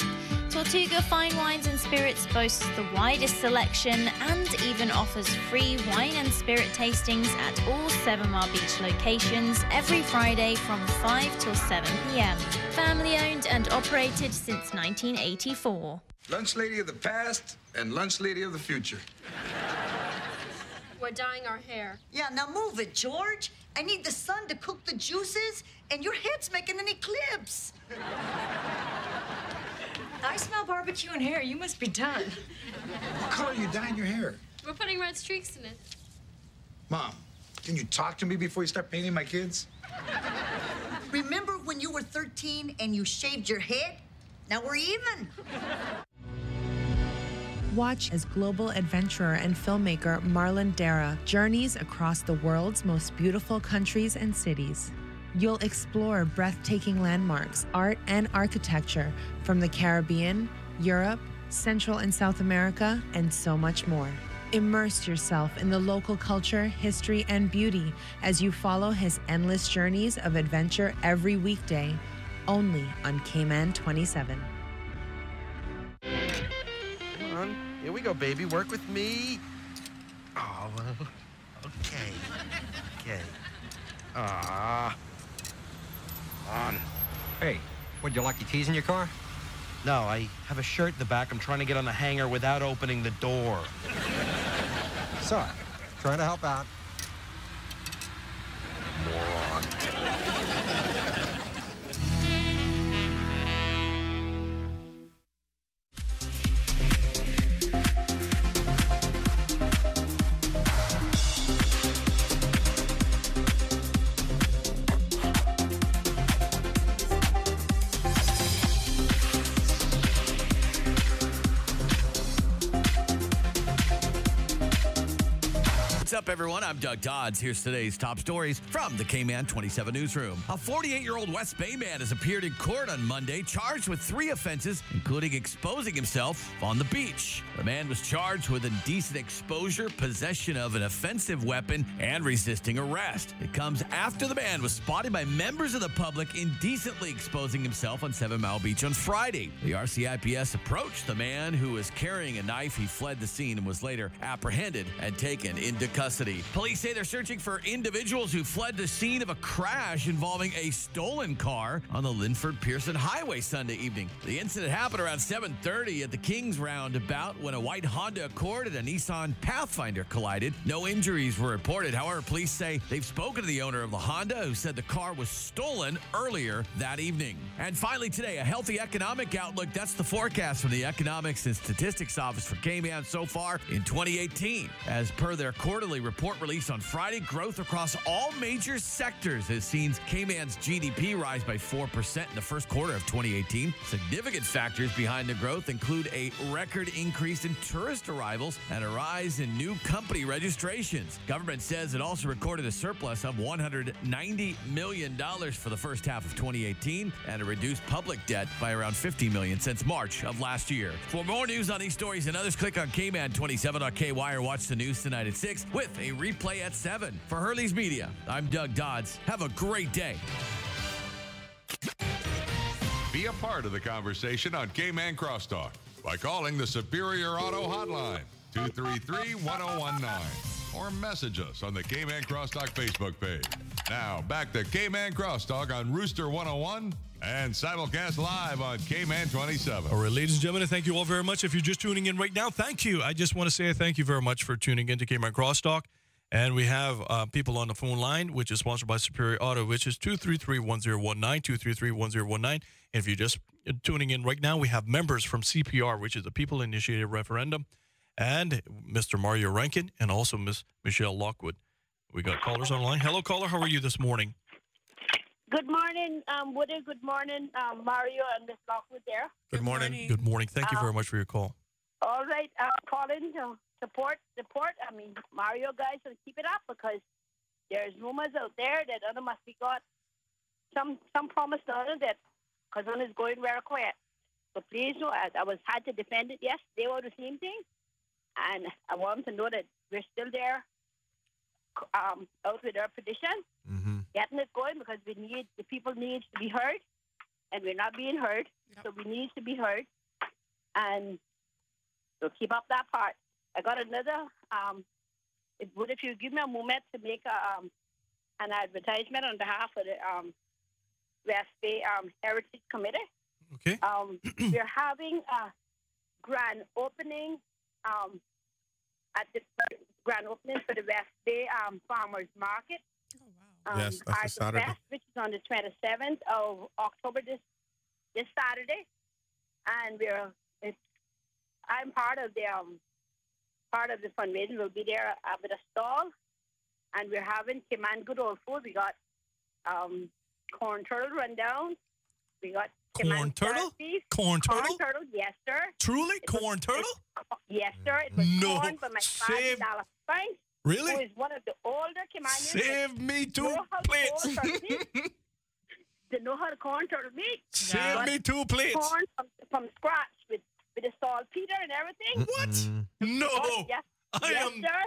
[SPEAKER 17] Tortuga Fine Wines and Spirits boasts the widest selection and even offers free wine and spirit tastings at all 7 Mile Beach locations every Friday from 5 till 7 p.m. Family owned and operated since 1984.
[SPEAKER 19] Lunch lady of the past and lunch lady of the future.
[SPEAKER 20] We're dyeing our hair.
[SPEAKER 22] Yeah, now move it, George. I need the sun to cook the juices, and your head's making an eclipse.
[SPEAKER 20] I smell barbecue and hair. You must be done.
[SPEAKER 19] What color are you dyeing your hair?
[SPEAKER 20] We're putting red streaks in it.
[SPEAKER 19] Mom, can you talk to me before you start painting my kids?
[SPEAKER 22] Remember when you were 13 and you shaved your head? Now we're even.
[SPEAKER 16] Watch as global adventurer and filmmaker Marlon Dara journeys across the world's most beautiful countries and cities. You'll explore breathtaking landmarks, art, and architecture from the Caribbean, Europe, Central and South America, and so much more. Immerse yourself in the local culture, history, and beauty as you follow his endless journeys of adventure every weekday, only on Cayman 27.
[SPEAKER 3] Come on. Here we go, baby. Work with me. Oh, well, okay. Okay. Ah. On.
[SPEAKER 26] Hey, would you like your keys in your car?
[SPEAKER 3] No, I have a shirt in the back. I'm trying to get on the hanger without opening the door.
[SPEAKER 26] Sorry. Trying to help out.
[SPEAKER 3] Moron.
[SPEAKER 8] What's up, everyone? I'm Doug Dodds. Here's today's top stories from the Cayman 27 newsroom. A 48-year-old West Bay man has appeared in court on Monday, charged with 3 offenses, including exposing himself on the beach. The man was charged with indecent exposure, possession of an offensive weapon, and resisting arrest. It comes after the man was spotted by members of the public indecently exposing himself on 7 Mile Beach on Friday. The RCIPS approached the man who was carrying a knife. He fled the scene and was later apprehended and taken into custody. custody. Police say they're searching for individuals who fled the scene of a crash involving a stolen car on the Linford-Pearson Highway Sunday evening. The incident happened around 7:30 at the Kings roundabout when a white Honda Accord and a Nissan Pathfinder collided. No injuries were reported. However, police say they've spoken to the owner of the Honda, who said the car was stolen earlier that evening. And finally today, a healthy economic outlook. That's the forecast from the Economics and Statistics Office for Cayman so far in 2018. As per their quarterly report released on Friday, growth across all major sectors has seen Cayman's GDP rise by 4% in the first quarter of 2018. Significant factors behind the growth include a record increase in tourist arrivals and a rise in new company registrations. Government says it also recorded a surplus of $190 million for the first half of 2018 and a reduced public debt by around $50 million since March of last year. For more news on these stories and others, click on Cayman27.ky or watch the news tonight at 6 with a replay at 7. For Hurley's Media, I'm Doug Dodds. Have a great day.
[SPEAKER 5] Be a part of the conversation on Cayman Crosstalk by calling the Superior Auto Hotline, 233-1019, or message us on the Cayman Crosstalk Facebook page. Now, back to Cayman Crosstalk on Rooster 101 and simulcast live on Cayman 27.
[SPEAKER 9] All right, ladies and gentlemen, thank you all very much. If you're just tuning in right now, thank you. I just want to say thank you very much for tuning in to Cayman Crosstalk. And we have people on the phone line, which is sponsored by Superior Auto, which is 233-1019, 233-1019. And if you're just tuning in right now, we have members from CPR, which is the People-Initiated Referendum, and Mr. Mario Rankin, and also Miss Michelle Lockwood. We got callers on the line. Hello, caller. How are you this morning?
[SPEAKER 4] Good morning, Woody. Good morning, Mario and Miss Lockwood there.
[SPEAKER 9] Good morning. Good morning. Thank you very much for your call.
[SPEAKER 4] All right, calling to support. I mean, Mario guys, and keep it up because there's rumors out there that other must be got some promise to other that because one is going very quiet. So please know, I was had to defend it. Yes, they were the same thing, and I want them to know that we're still there, out with our petition, getting it going because the people need to be heard, and we're not being heard, so we need to be heard, and so keep up that part. I got another. If you give me a moment to make an advertisement on behalf of the West Bay Heritage Committee.
[SPEAKER 9] Okay.
[SPEAKER 4] We're having a grand opening at the grand opening for the West Bay Farmers Market.
[SPEAKER 10] Oh, wow. Yes, that's a Saturday.
[SPEAKER 4] Fest, which is on the 27th of October, this Saturday, and I'm part of the fundraising. We'll be there with a stall, and we're having Cayman good old food. We got corn turtle rundown. We got
[SPEAKER 9] corn turtle. Corn turtle.
[SPEAKER 4] Corn turtle. Yes, sir.
[SPEAKER 9] Truly, corn turtle.
[SPEAKER 4] Yes, sir. It was corn for my $5 fine.
[SPEAKER 9] Really?
[SPEAKER 4] Who is one of the older Caymanians.
[SPEAKER 9] Save me 2 plates.
[SPEAKER 4] They know how to corn turtle meat.
[SPEAKER 9] Save me 2 plates.
[SPEAKER 4] Corn from scratch with the saltpeter and everything.
[SPEAKER 9] What? No.
[SPEAKER 4] Yes,
[SPEAKER 9] I am.
[SPEAKER 4] Sir.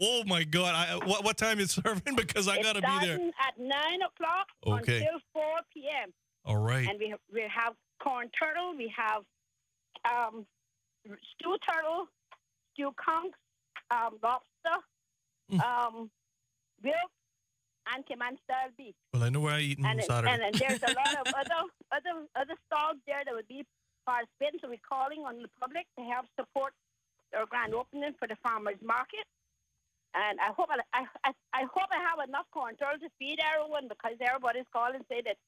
[SPEAKER 9] Oh my God! What time is serving? Because I gotta be there.
[SPEAKER 4] At 9 o'clock until 4 p.m.
[SPEAKER 9] All right.
[SPEAKER 4] And we have corn turtle. We have stew turtle, stew conch, lobster, milk, and Cayman style beef.
[SPEAKER 9] Well, I know where I eat on Saturday.
[SPEAKER 4] And there's a lot of other stalls there that would be participating. So we're calling on the public to help support our grand opening for the farmers market. And I hope I have enough corn turtle to feed everyone because everybody's calling and say that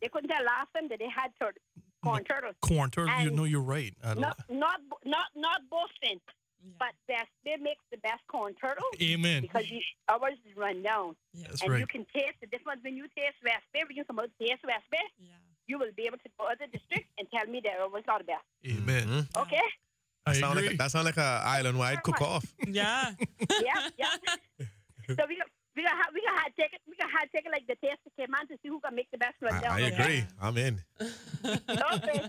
[SPEAKER 4] they couldn't tell last time that they had corn turtle.
[SPEAKER 9] Corn turtle, you're right.
[SPEAKER 4] Not boasting, but they make the best corn turtle.
[SPEAKER 9] Amen.
[SPEAKER 4] Because ours is run down.
[SPEAKER 9] Yeah. That's
[SPEAKER 4] and
[SPEAKER 9] right.
[SPEAKER 4] you can taste the difference when you taste West Bay. When you come out to taste West Bay, you will be able to go to other districts and tell me that ours not the best.
[SPEAKER 9] Amen.
[SPEAKER 4] Okay.
[SPEAKER 9] I agree.
[SPEAKER 10] That sounds like an island-wide cook-off.
[SPEAKER 23] Yeah.
[SPEAKER 4] yeah. So we gonna take it like the taste of Cayman to see who can make the best one.
[SPEAKER 10] I agree. I'm in.
[SPEAKER 4] Okay.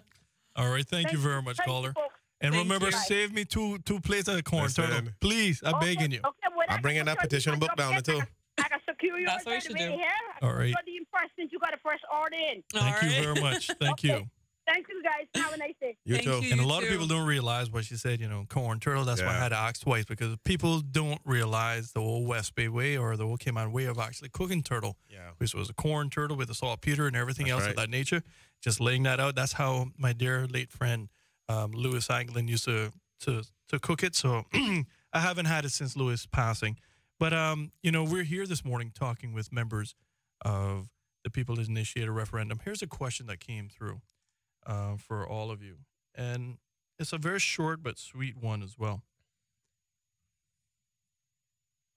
[SPEAKER 9] All right. Thank you very much, caller. And remember, save me two plates of corn turtle, please. I'm begging you.
[SPEAKER 4] Okay, well,
[SPEAKER 10] I'm bringing that petition book down there too.
[SPEAKER 4] I can secure you
[SPEAKER 23] That's what you should do.
[SPEAKER 4] Here.
[SPEAKER 9] All right.
[SPEAKER 4] You got the first order in.
[SPEAKER 9] Thank you very much. Thank you.
[SPEAKER 4] Thank you, guys. guys. Have a nice day.
[SPEAKER 10] You too.
[SPEAKER 9] And a lot of people don't realize what she said, corn turtle. That's why I had to ask twice, because people don't realize the old West Bay way or the old Cayman way of actually cooking turtle. Yeah. Which was a corn turtle with the saltpeter and everything else of that nature. Just laying that out. That's how my dear late friend Louis Anglin used to cook it. So I haven't had it since Louis' passing. But, we're here this morning talking with members of the people that initiated a referendum. Here's a question that came through for all of you. And it's a very short but sweet one as well.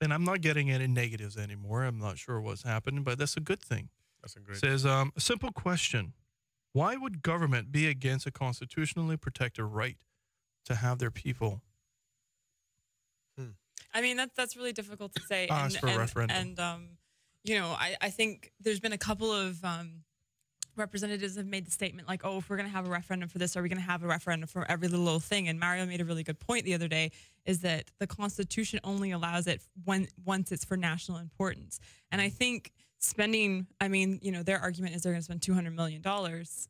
[SPEAKER 9] And I'm not getting any negatives anymore. I'm not sure what's happening, but that's a good thing.
[SPEAKER 10] That's a great
[SPEAKER 9] thing. It says, a simple question. Why would government be against a constitutionally protected right to have their people?
[SPEAKER 23] I mean, that's really difficult to say.
[SPEAKER 9] Ask for a referendum.
[SPEAKER 23] And I think there's been a couple of representatives have made the statement like, oh, if we're going to have a referendum for this, are we going to have a referendum for every little thing? And Mario made a really good point the other day, is that the Constitution only allows it once it's for national importance. And I think their argument is they're going to spend $200 million.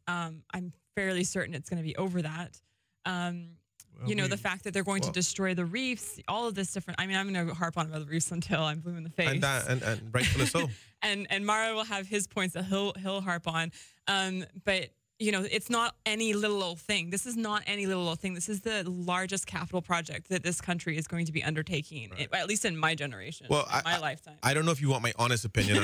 [SPEAKER 23] I'm fairly certain it's going to be over that. The fact that they're going to destroy the reefs, all of this different. I mean, I'm going to harp on about the reefs until I'm blue in the face.
[SPEAKER 10] And rightfully so.
[SPEAKER 23] and Mario will have his points that he'll harp on. But it's not any little old thing. This is not any little old thing. This is the largest capital project that this country is going to be undertaking, at least in my generation, my lifetime.
[SPEAKER 10] I don't know if you want my honest opinion.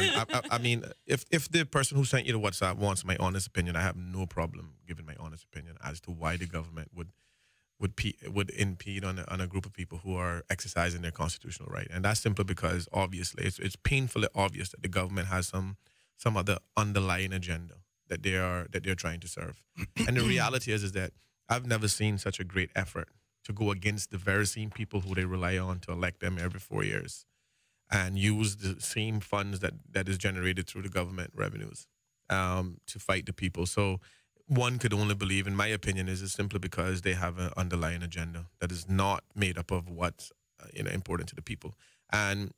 [SPEAKER 10] I mean, if the person who sent you the WhatsApp wants my honest opinion, I have no problem giving my honest opinion as to why the government would impede on a group of people who are exercising their constitutional right. And that's simply because, obviously, it's painfully obvious that the government has some other underlying agenda that they're trying to serve. And the reality is that I've never seen such a great effort to go against the very same people who they rely on to elect them every 4 years and use the same funds that is generated through the government revenues to fight the people. So one could only believe, in my opinion, is it's simply because they have an underlying agenda that is not made up of what's important to the people. And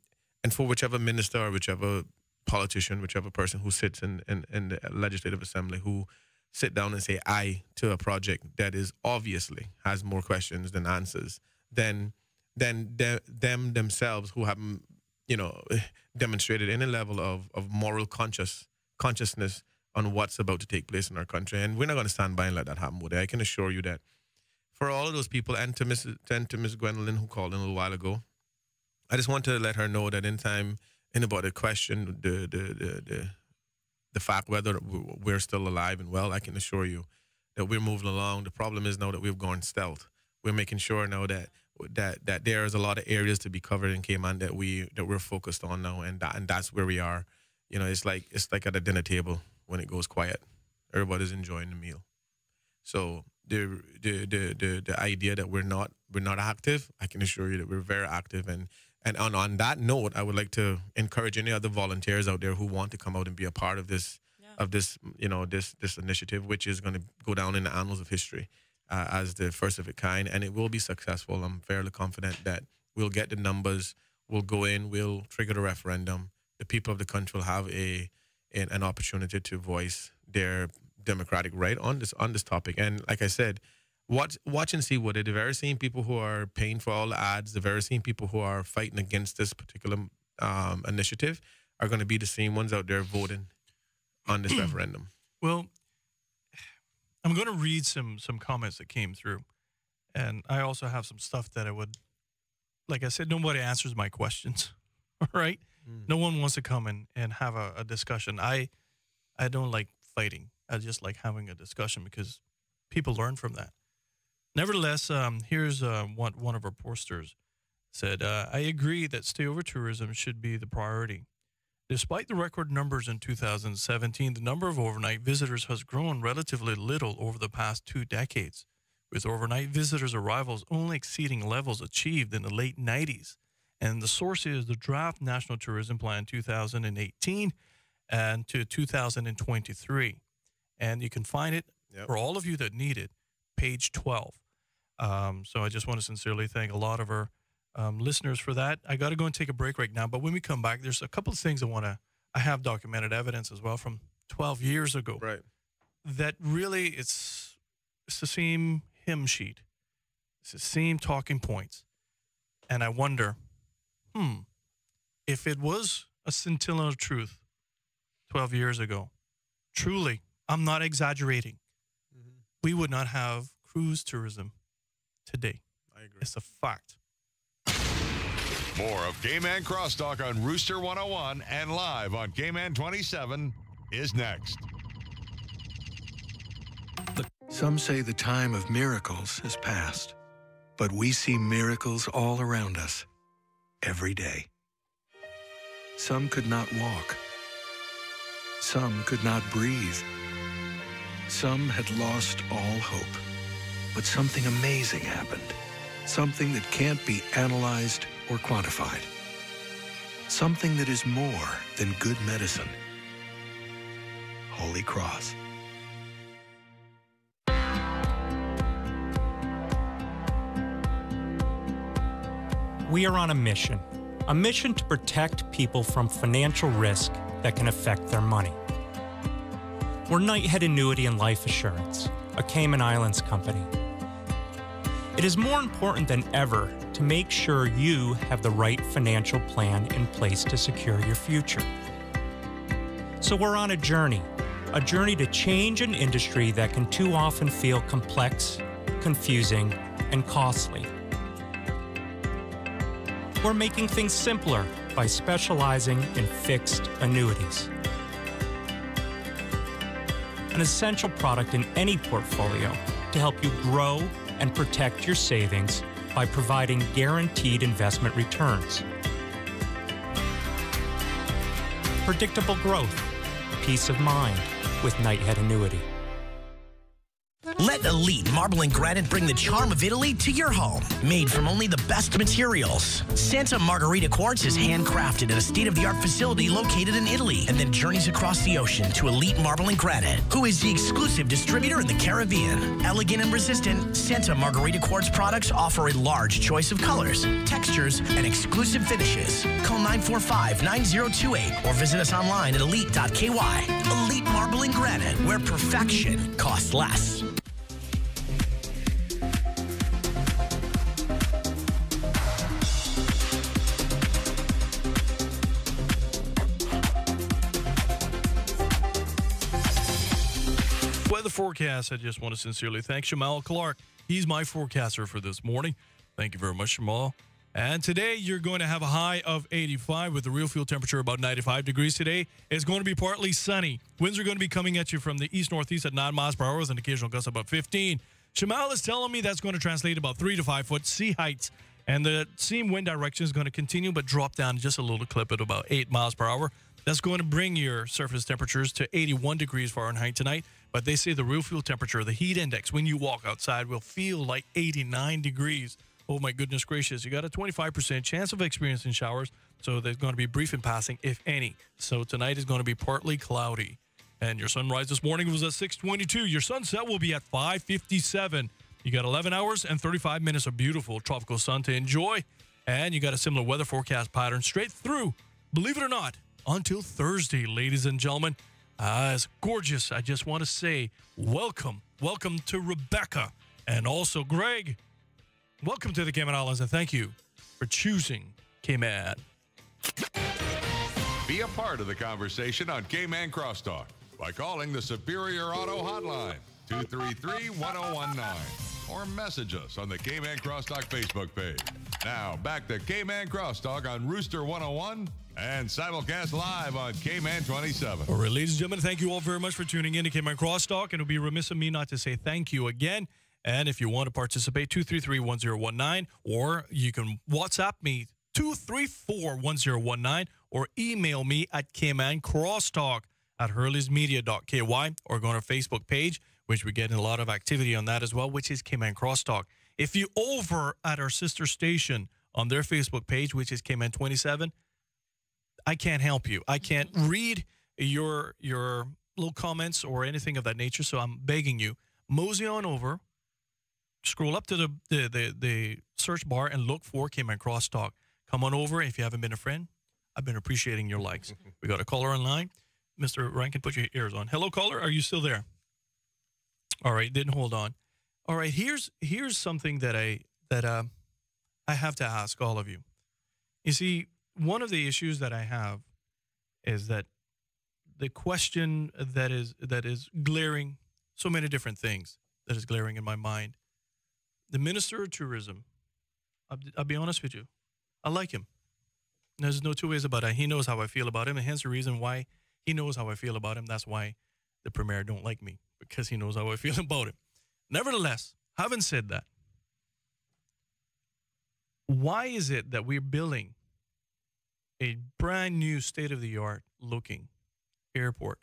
[SPEAKER 10] for whichever minister or whichever politician, whichever person who sits in the legislative assembly who sit down and say aye to a project that is obviously has more questions than answers, then them themselves who haven't demonstrated any level of moral consciousness on what's about to take place in our country. And we're not going to stand by and let that happen, Woody. I can assure you that for all of those people, and to Miss Gwendolyn who called in a little while ago, I just want to let her know that anytime anybody question the fact whether we're still alive and well, I can assure you that we're moving along. The problem is now that we've gone stealth. We're making sure now that there's a lot of areas to be covered in Cayman that we're focused on now, and that's where we are. It's like at a dinner table when it goes quiet. Everybody's enjoying the meal. So the idea that we're not active, I can assure you that we're very active. And on that note, I would like to encourage any other volunteers out there who want to come out and be a part of this this initiative, which is going to go down in the annals of history as the first of its kind, and it will be successful. I'm fairly confident that we'll get the numbers, we'll go in, we'll trigger the referendum. The people of the country will have an opportunity to voice their democratic right on this topic. And like I said, watch and see what the very same people who are paying for all the ads, the very same people who are fighting against this particular initiative are going to be the same ones out there voting on this referendum.
[SPEAKER 9] Well, I'm going to read some comments that came through. And I also have some stuff that I would, like I said, nobody answers my questions, all right? No one wants to come and have a discussion. I don't like fighting. I just like having a discussion because people learn from that. Nevertheless, here's what one of our posters said. I agree that stayover tourism should be the priority. Despite the record numbers in 2017, the number of overnight visitors has grown relatively little over the past 2 decades, with overnight visitors' arrivals only exceeding levels achieved in the late 90s. And the source is the Draft National Tourism Plan 2018 and to 2023. And you can find it for all of you that need it, page 12. So I just want to sincerely thank a lot of our listeners for that. I got to go and take a break right now. But when we come back, there's a couple of things I have documented evidence as well from 12 years ago.
[SPEAKER 10] Right.
[SPEAKER 9] That really it's It's the same hymn sheet. It's the same talking points. And I wonder, if it was a scintilla of truth 12 years ago, truly, I'm not exaggerating, we would not have cruise tourism today.
[SPEAKER 10] I agree.
[SPEAKER 9] It's a fact.
[SPEAKER 5] More of Cayman Crosstalk on Rooster 101 and live on Cayman 27 is next.
[SPEAKER 6] Some say the time of miracles is past, but we see miracles all around us every day. Some could not walk. Some could not breathe. Some had lost all hope. But something amazing happened. Something that can't be analyzed or quantified. Something that is more than good medicine. Holy Cross.
[SPEAKER 11] We are on a mission to protect people from financial risk that can affect their money. We're Knighthead Annuity and Life Assurance, a Cayman Islands company. It is more important than ever to make sure you have the right financial plan in place to secure your future. So we're on a journey to change an industry that can too often feel complex, confusing, and costly. We're making things simpler by specializing in fixed annuities. An essential product in any portfolio to help you grow and protect your savings by providing guaranteed investment returns. Predictable growth, peace of mind with Knighthead Annuity.
[SPEAKER 13] Let Elite Marble and Granite bring the charm of Italy to your home. Made from only the best materials. Santa Margherita Quartz is handcrafted at a state-of-the-art facility located in Italy and then journeys across the ocean to Elite Marble and Granite, who is the exclusive distributor in the Caribbean. Elegant and resistant, Santa Margherita Quartz products offer a large choice of colors, textures, and exclusive finishes. Call 945-9028 or visit us online at elite.ky. Elite Marble and Granite, where perfection costs less.
[SPEAKER 9] Weather forecast, I just want to sincerely thank Shamal Clark. He's my forecaster for this morning. Thank you very much, Shamal. And today you're going to have a high of 85 with the real fuel temperature about 95 degrees today. It's going to be partly sunny. Winds are going to be coming at you from the east-northeast at 9 miles per hour with an occasional gust of about 15. Shamal is telling me that's going to translate about 3 to 5 foot sea heights. And the same wind direction is going to continue but drop down just a little clip at about 8 miles per hour. That's going to bring your surface temperatures to 81 degrees Fahrenheit tonight. But they say the real fuel temperature, the heat index, when you walk outside will feel like 89 degrees. Oh, my goodness gracious. You got a 25% chance of experiencing showers, so there's going to be brief in passing, if any. So tonight is going to be partly cloudy. And your sunrise this morning was at 6:22. Your sunset will be at 5:57. You got 11 hours and 35 minutes of beautiful tropical sun to enjoy. And you got a similar weather forecast pattern straight through, believe it or not, until Thursday, ladies and gentlemen. It's gorgeous. I just want to say welcome. Welcome to Rebecca and also Greg. Welcome to the Cayman Islands, and thank you for choosing Cayman.
[SPEAKER 5] Be a part of the conversation on Cayman Crosstalk by calling the Superior Auto Hotline, 233-1019, or message us on the Cayman Crosstalk Facebook page. Now, back to Cayman Crosstalk on Rooster 101 and simulcast live on Cayman 27.
[SPEAKER 9] All right, ladies and gentlemen, thank you all very much for tuning in to Cayman Crosstalk, and it would be remiss of me not to say thank you again. And if you want to participate, 233-1019, or you can WhatsApp me, 234-1019, or email me at caymancrosstalk@hurleysmedia.ky, or go on our Facebook page, which we're getting a lot of activity on that as well, which is Cayman Crosstalk. If you over at our sister station on their Facebook page, which is Cayman 27, I can't help you. I can't read your little comments or anything of that nature, so I'm begging you, mosey on over, scroll up to the search bar and look for Cayman Crosstalk. Come on over. If you haven't been a friend, I've been appreciating your likes. We got a caller online. Mr. Rankin, put your ears on. Hello, caller. Are you still there? All right. Didn't hold on. All right, here's something that I have to ask all of you. You see, one of the issues that I have is that the question that is glaring, so many different things that is glaring in my mind. The Minister of Tourism, I'll be honest with you, I like him. There's no two ways about it. He knows how I feel about him, and hence the reason why he knows how I feel about him. That's why the Premier don't like me, because he knows how I feel about him. Nevertheless, having said that, why is it that we're building a brand new state-of-the-art looking airport,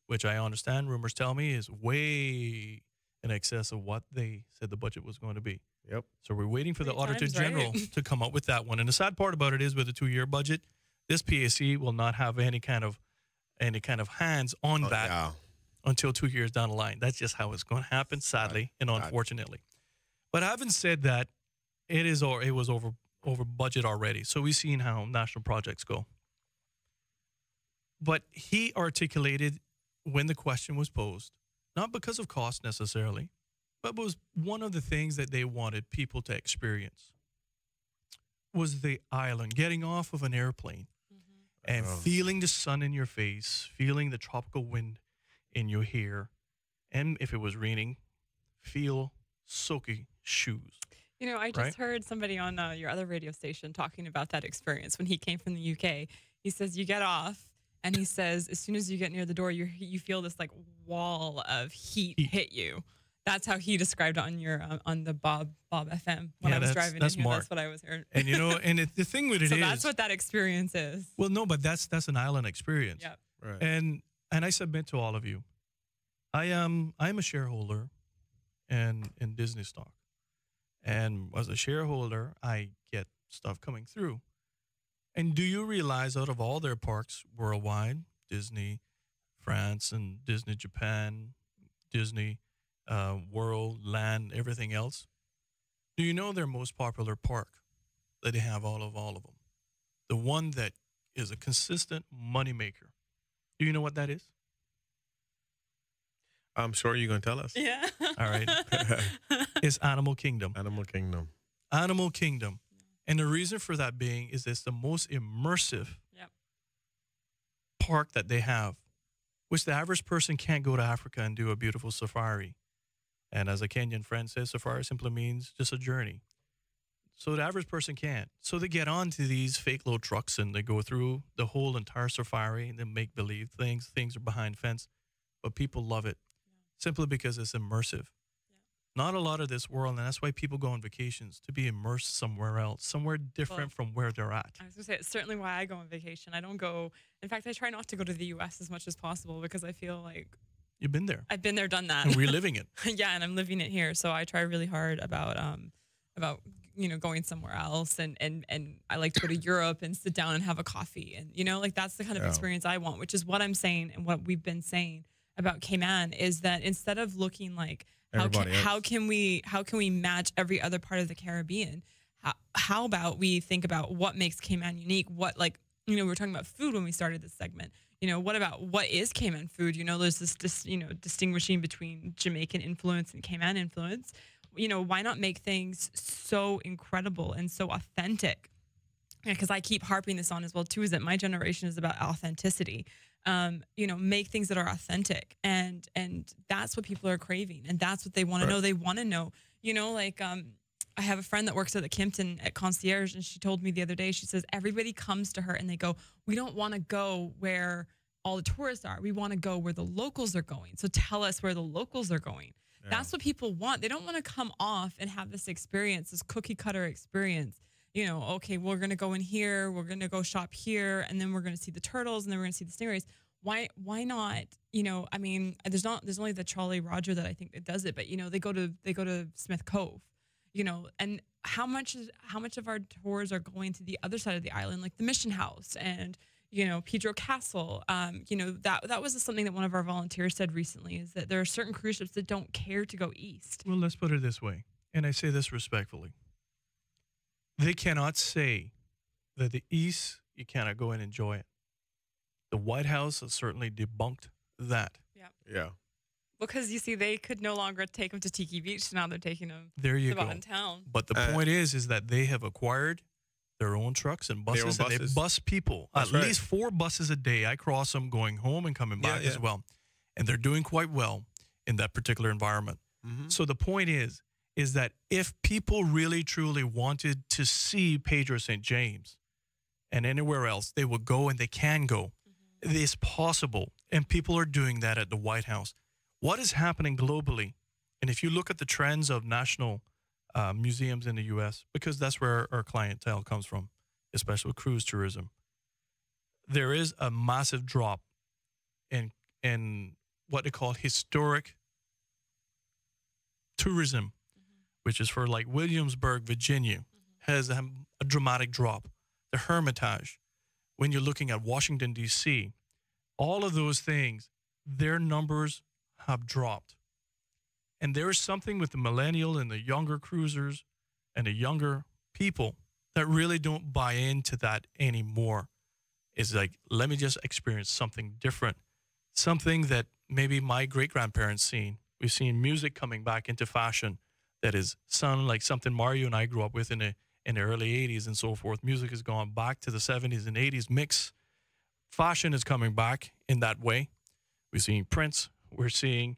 [SPEAKER 9] which I understand, rumors tell me, is way in excess of what they said the budget was going to be?
[SPEAKER 10] Yep.
[SPEAKER 9] So we're waiting for the
[SPEAKER 23] 3
[SPEAKER 9] Auditor
[SPEAKER 23] times,
[SPEAKER 9] General
[SPEAKER 23] right?
[SPEAKER 9] to come up with that one. And the sad part about it is, with a 2-year budget, this PAC will not have any kind of hands on that until 2 years down the line. That's just how it's going to happen, sadly and unfortunately. But having said that, it was over budget already. So we've seen how national projects go. But he articulated, when the question was posed, not because of cost necessarily, but was one of the things that they wanted people to experience was the island, getting off of an airplane and feeling the sun in your face, feeling the tropical wind in your hair, and if it was raining, feel soaky shoes.
[SPEAKER 23] You know, I just heard somebody on your other radio station talking about that experience when he came from the UK. He says you get off, and he says as soon as you get near the door, you feel this like wall of heat hit you. That's how he described it on your on the Bob FM when I was driving in here.
[SPEAKER 9] Mark.
[SPEAKER 23] That's what I was hearing.
[SPEAKER 9] And you know, and the thing with it
[SPEAKER 23] so
[SPEAKER 9] is,
[SPEAKER 23] that's what that experience is.
[SPEAKER 9] Well, no, but that's an island experience.
[SPEAKER 23] Yep.
[SPEAKER 10] Right.
[SPEAKER 9] And I submit to all of you, I'm a shareholder in Disney stock, and as a shareholder, I get stuff coming through. And do you realize, out of all their parks worldwide, Disney France and Disney Japan, Disney World, Land, everything else, do you know their most popular park that they have all of them? The one that is a consistent moneymaker. Do you know what that is?
[SPEAKER 10] I'm sure you're going to tell us.
[SPEAKER 23] Yeah.
[SPEAKER 9] All right. It's Animal Kingdom.
[SPEAKER 10] Animal Kingdom.
[SPEAKER 9] Animal Kingdom. And the reason for that being is it's the most immersive park that they have, which the average person can't go to Africa and do a beautiful safari. And as a Kenyan friend says, safari simply means just a journey. So the average person can't. So they get onto these fake little trucks and they go through the whole entire safari and they make believe things. Things are behind fence. But people love it simply because it's immersive. Not a lot of this world, and that's why people go on vacations, to be immersed somewhere else, somewhere different from where they're at.
[SPEAKER 23] I was going to say, it's certainly why I go on vacation. I don't go, in fact, I try not to go to the U.S. as much as possible because I feel like
[SPEAKER 9] you've been there.
[SPEAKER 23] I've been there, done that.
[SPEAKER 9] And we're living it.
[SPEAKER 23] Yeah, and I'm living it here. So I try really hard about going somewhere else, and I like to go to Europe and sit down and have a coffee, and like that's the kind of experience I want, which is what I'm saying and what we've been saying about Cayman is that instead of looking like how can we match every other part of the Caribbean, how about we think about what makes Cayman unique? What, like, we were talking about food when we started this segment. What is Cayman food? There's this distinguishing between Jamaican influence and Cayman influence. Why not make things so incredible and so authentic? Because I keep harping this on as well too, is that my generation is about authenticity. Make things that are authentic, and that's what people are craving, and that's what they want to know. They want to know, I have a friend that works at the Kimpton at concierge, and she told me the other day, she says everybody comes to her and they go, we don't want to go where all the tourists are. We want to go where the locals are going. So tell us where the locals are going. Yeah. That's what people want. They don't want to come off and have this experience, this cookie cutter experience. Okay, we're going to go in here, we're going to go shop here, and then we're going to see the turtles, and then we're going to see the stingrays. Why not? There's only the Charlie Roger that I think that does it, but they go to Smith Cove, and how much of our tours are going to the other side of the island, like the Mission House and Pedro Castle. That was something that one of our volunteers said recently, is that there are certain cruise ships that don't care to go east.
[SPEAKER 9] Well, let's put it this way, and I say this respectfully. They cannot say that the East, you cannot go and enjoy it. The White House has certainly debunked that.
[SPEAKER 23] Yeah.
[SPEAKER 10] Yeah.
[SPEAKER 23] Because you see, they could no longer take them to Tiki Beach, so now they're taking them
[SPEAKER 9] There you
[SPEAKER 23] to
[SPEAKER 9] go.
[SPEAKER 23] in town.
[SPEAKER 9] But the point is that they have acquired their own trucks and buses, and they bus people.
[SPEAKER 10] That's
[SPEAKER 9] at least 4 buses a day. I cross them going home and coming back as well. And they're doing quite well in that particular environment. So the point is that if people really, truly wanted to see Pedro St. James and anywhere else, they would go, and they can go. It is possible, and people are doing that at the White House. What is happening globally, and if you look at the trends of national museums in the U.S., because that's where our clientele comes from, especially with cruise tourism, there is a massive drop in what they call historic tourism, which is for like Williamsburg, Virginia, has a dramatic drop. The Hermitage, when you're looking at Washington, D.C., all of those things, their numbers have dropped. And there is something with the millennial and the younger cruisers and the younger people that really don't buy into that anymore. It's like, let me just experience something different, something that maybe my great-grandparents seen. We've seen music coming back into fashion that is sound like something Mario and I grew up with in the early 80s and so forth. Music has gone back to the 70s and 80s mix. Fashion is coming back in that way. We're seeing Prince. We're seeing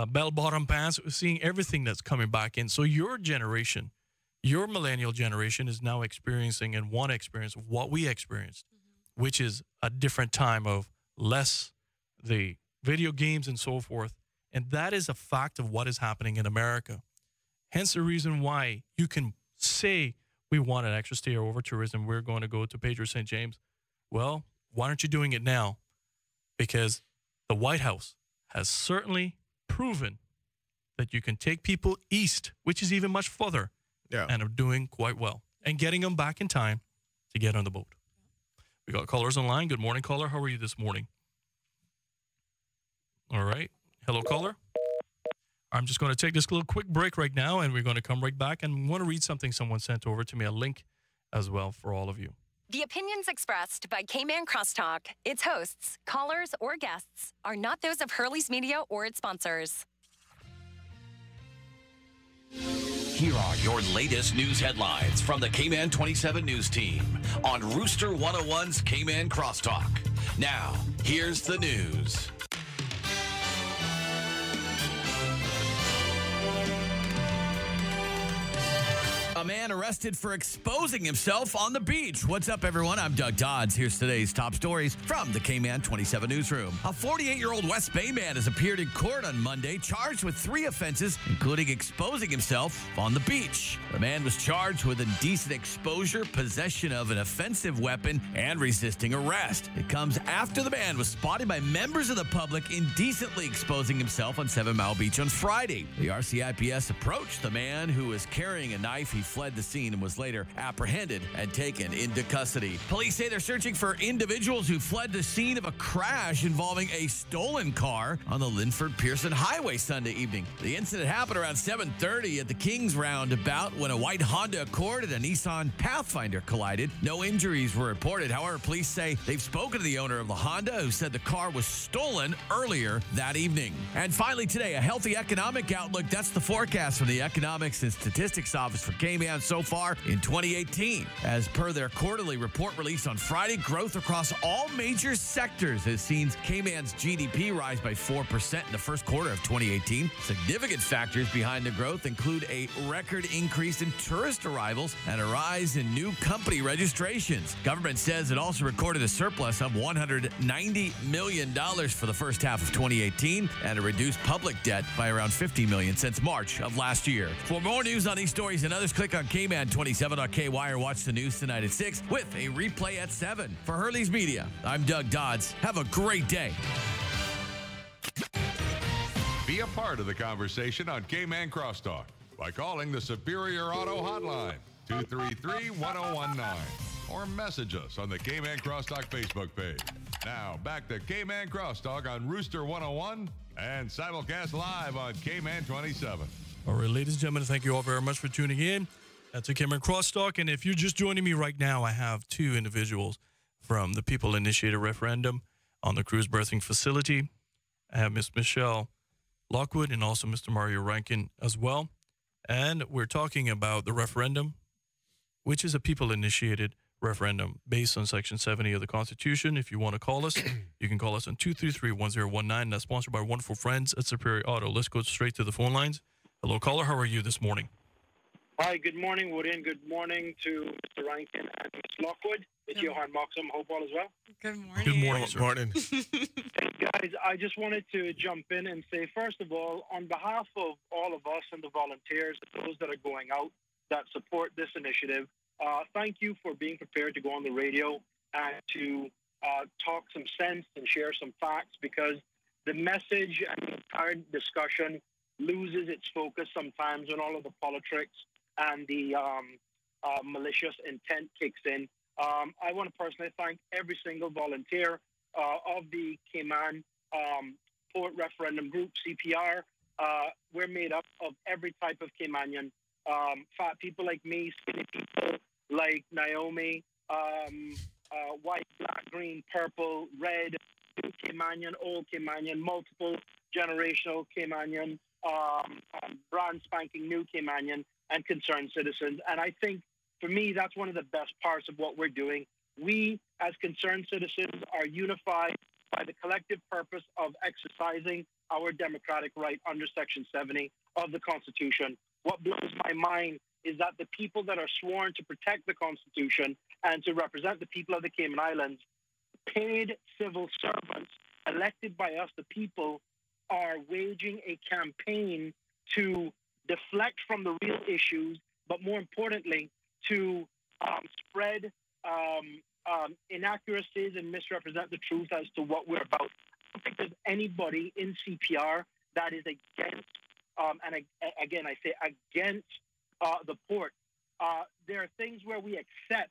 [SPEAKER 9] bell-bottom pants. We're seeing everything that's coming back in. So your generation, your millennial generation, is now experiencing and want to experience what we experienced, which is a different time of less the video games and so forth. And that is a fact of what is happening in America. Hence the reason why you can say we want an extra stay over tourism. We're going to go to Pedro St. James. Well, why aren't you doing it now? Because the White House has certainly proven that you can take people east, which is even much further, and are doing quite well, and getting them back in time to get on the boat. We got callers online. Good morning, caller. How are you this morning? All right. Hello, caller. I'm just going to take this little quick break right now, and we're going to come right back. And I want to read something someone sent over to me, a link as well for all of you.
[SPEAKER 2] The opinions expressed by Cayman Crosstalk, its hosts, callers, or guests are not those of Hurley's Media or its sponsors.
[SPEAKER 1] Here are your latest news headlines from the Cayman 27 News Team on Rooster 101's Cayman Crosstalk. Now, here's the news.
[SPEAKER 8] A man arrested for exposing himself on the beach. What's up, everyone? I'm Doug Dodds. Here's today's top stories from the Cayman 27 newsroom. A 48-year-old West Bay man has appeared in court on Monday, charged with 3 offenses, including exposing himself on the beach. The man was charged with indecent exposure, possession of an offensive weapon, and resisting arrest. It comes after the man was spotted by members of the public indecently exposing himself on 7 Mile Beach on Friday. The RCIPS approached the man who was carrying a knife. He fled the scene and was later apprehended and taken into custody. Police say they're searching for individuals who fled the scene of a crash involving a stolen car on the Linford-Pearson Highway Sunday evening. The incident happened around 7:30 at the Kings roundabout when a white Honda Accord and a Nissan Pathfinder collided. No injuries were reported. However, police say they've spoken to the owner of the Honda, who said the car was stolen earlier that evening. And finally today, a healthy economic outlook. That's the forecast from the Economics and Statistics Office for Cayman so far in 2018. As per their quarterly report released on Friday, growth across all major sectors has seen Cayman's GDP rise by 4% in the first quarter of 2018. Significant factors behind the growth include a record increase in tourist arrivals and a rise in new company registrations. Government says it also recorded a surplus of $190 million for the first half of 2018 and a reduced public debt by around $50 million since March of last year. For more news on these stories and others, click on Cayman27.ky or watch the news tonight at 6 with a replay at 7. For Hurley's Media, I'm Doug Dodds. Have a great day.
[SPEAKER 5] Be a part of the conversation on Cayman Crosstalk by calling the Superior Auto Hotline, 233-1019, or message us on the Cayman Crosstalk Facebook page. Now, back to Cayman Crosstalk on Rooster 101 and simulcast live on Cayman 27.
[SPEAKER 9] All right, ladies and gentlemen, thank you all very much for tuning in. That's a Cayman Crosstalk. And if you're just joining me right now, I have 2 individuals from the People Initiated Referendum on the cruise berthing facility. I have Miss Michelle Lockwood and also Mr. Mario Rankin as well. And we're talking about the referendum, which is a people-initiated referendum based on Section 70 of the Constitution. If you want to call us, you can call us on 233-1019. That's sponsored by Wonderful Friends at Superior Auto. Let's go straight to the phone lines. Hello, caller. How are you this morning?
[SPEAKER 7] Hi, good morning, Woody, and good morning to Mr. Rankin and Ms. Lockwood. It's Johan Moxham. Hope all is well.
[SPEAKER 23] Good morning.
[SPEAKER 9] Good morning, sir.
[SPEAKER 10] Morning.
[SPEAKER 7] Hey, guys, I just wanted to jump in and say, first of all, on behalf of all of us and the volunteers, those that are going out that support this initiative, thank you for being prepared to go on the radio and to talk some sense and share some facts, because the message and the entire discussion loses its focus sometimes when all of the politics and the malicious intent kicks in. I want to personally thank every single volunteer of the Cayman Port Referendum Group, CPR. We're made up of every type of Caymanian. Fat people like me, skinny people like Naomi, white, black, green, purple, red, new Caymanian, old Caymanian, multiple generational Caymanian, brand spanking new Caymanian, and concerned citizens. And I think, for me, that's one of the best parts of what we're doing. We, as concerned citizens, are unified by the collective purpose of exercising our democratic right under Section 70 of the Constitution. What blows my mind is that the people that are sworn to protect the Constitution and to represent the people of the Cayman Islands, paid civil servants elected by us, the people, are waging a campaign to deflect from the real issues, but more importantly, to spread inaccuracies and misrepresent the truth as to what we're about. I don't think there's anybody in CPR that is against, again, I say against the port. There are things where we accept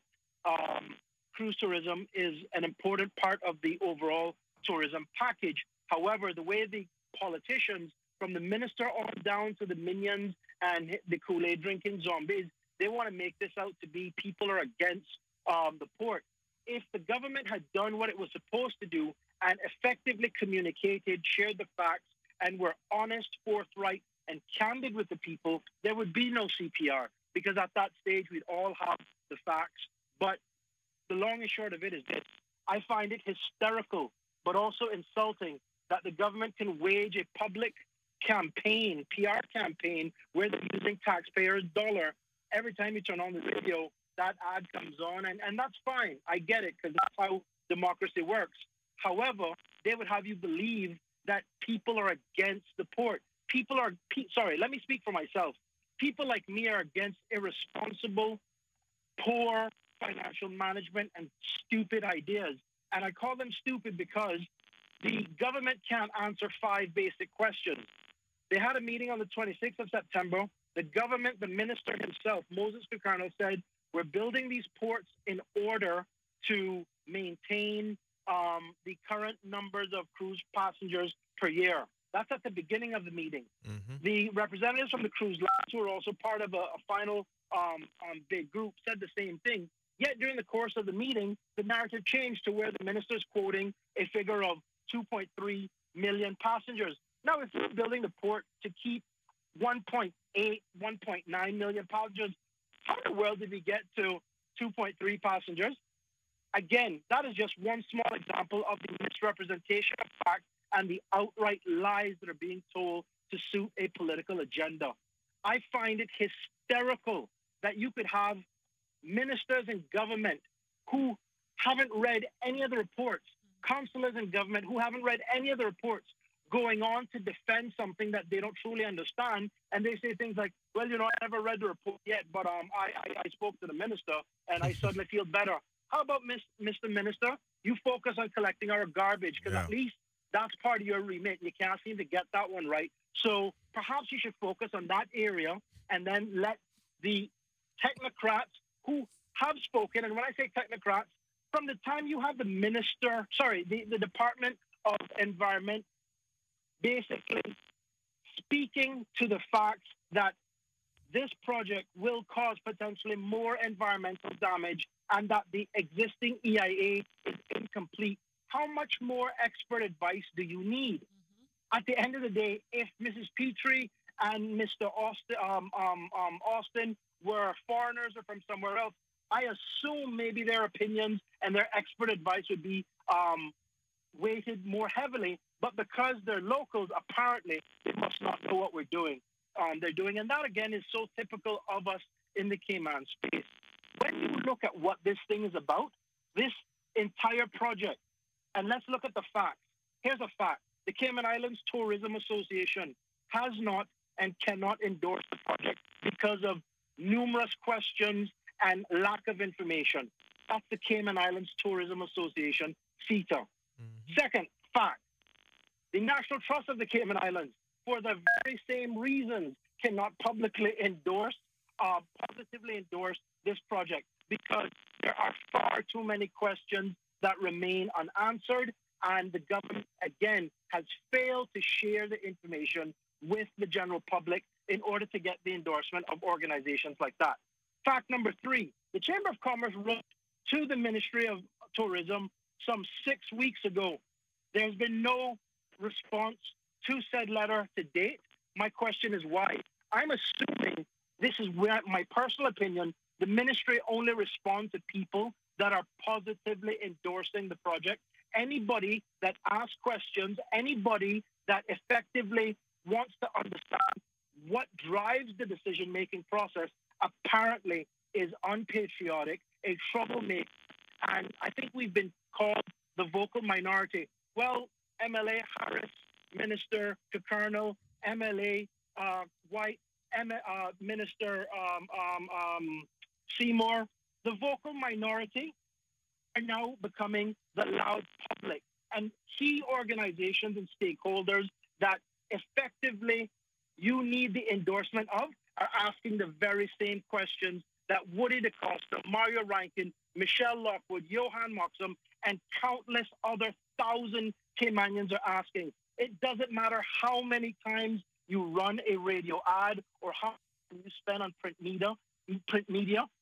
[SPEAKER 7] cruise tourism is an important part of the overall tourism package. However, the way the politicians, from the minister on down to the minions and the Kool-Aid drinking zombies, they want to make this out to be people are against the port. If the government had done what it was supposed to do and effectively communicated, shared the facts, and were honest, forthright, and candid with the people, there would be no CPR, because at that stage we'd all have the facts. But the long and short of it is this: I find it hysterical, but also insulting, that the government can wage a public campaign, PR campaign, where they're using taxpayers' dollar. Every time you turn on the radio, that ad comes on, and that's fine. I get it, because that's how democracy works. However, they would have you believe that people are against the port. Sorry, let me speak for myself. People like me are against irresponsible, poor financial management and stupid ideas. And I call them stupid because the government can't answer 5 basic questions. They had a meeting on the 26th of September. The government, the minister himself, Moses Picano, said, we're building these ports in order to maintain the current numbers of cruise passengers per year. That's at the beginning of the meeting. Mm-hmm. The representatives from the cruise lines, who are also part of a final big group, said the same thing. Yet during the course of the meeting, the narrative changed to where the minister's quoting a figure of 2.3 million passengers. Now, if we're building the port to keep 1.8, 1.9 million passengers, how in the world did we get to 2.3 passengers? Again, that is just one small example of the misrepresentation of fact and the outright lies that are being told to suit a political agenda. I find it hysterical that you could have ministers in government who haven't read any of the reports, councillors in government who haven't read any of the reports, going on to defend something that they don't truly understand. And they say things like, well, I never read the report yet, but I spoke to the minister and I suddenly feel better. How about, Mr. Minister, you focus on collecting our garbage, because at least that's part of your remit. You can't seem to get that one right. So perhaps you should focus on that area and then let the technocrats who have spoken, and when I say technocrats, from the time you have the Department of Environment basically speaking to the fact that this project will cause potentially more environmental damage and that the existing EIA is incomplete. How much more expert advice do you need? At the end of the day, if Mrs. Petrie and Mr. Austin were foreigners or from somewhere else, I assume maybe their opinions and their expert advice would be weighted more heavily. But because they're locals, apparently they must not know what we're doing. They're doing, and that again is so typical of us in the Cayman space. When you look at what this thing is about, this entire project, and let's look at the facts. Here's a fact. The Cayman Islands Tourism Association has not and cannot endorse the project because of numerous questions and lack of information. That's the Cayman Islands Tourism Association, CETA. Second fact, the National Trust of the Cayman Islands, for the very same reasons, cannot publicly endorse, positively endorse this project because there are far too many questions that remain unanswered, and the government, again, has failed to share the information with the general public in order to get the endorsement of organizations like that. Fact number 3, the Chamber of Commerce wrote to the Ministry of Tourism some 6 weeks ago. There's been no response to said letter to date. My question is why? I'm assuming, this is where my personal opinion, the ministry only responds to people that are positively endorsing the project. Anybody that asks questions, anybody that effectively wants to understand what drives the decision-making process, apparently is unpatriotic, a troublemaker, and I think we've been called the vocal minority. Well, MLA Harris, Minister Colonel, MLA White, Minister Seymour, the vocal minority are now becoming the loud public. And key organizations and stakeholders that effectively you need the endorsement of are asking the very same questions that Woody DaCosta, Mario Rankin, Michelle Lockwood, Johan Moxham, and countless other 1,000 Caymanians are asking. It doesn't matter how many times you run a radio ad or how much you spend on print media.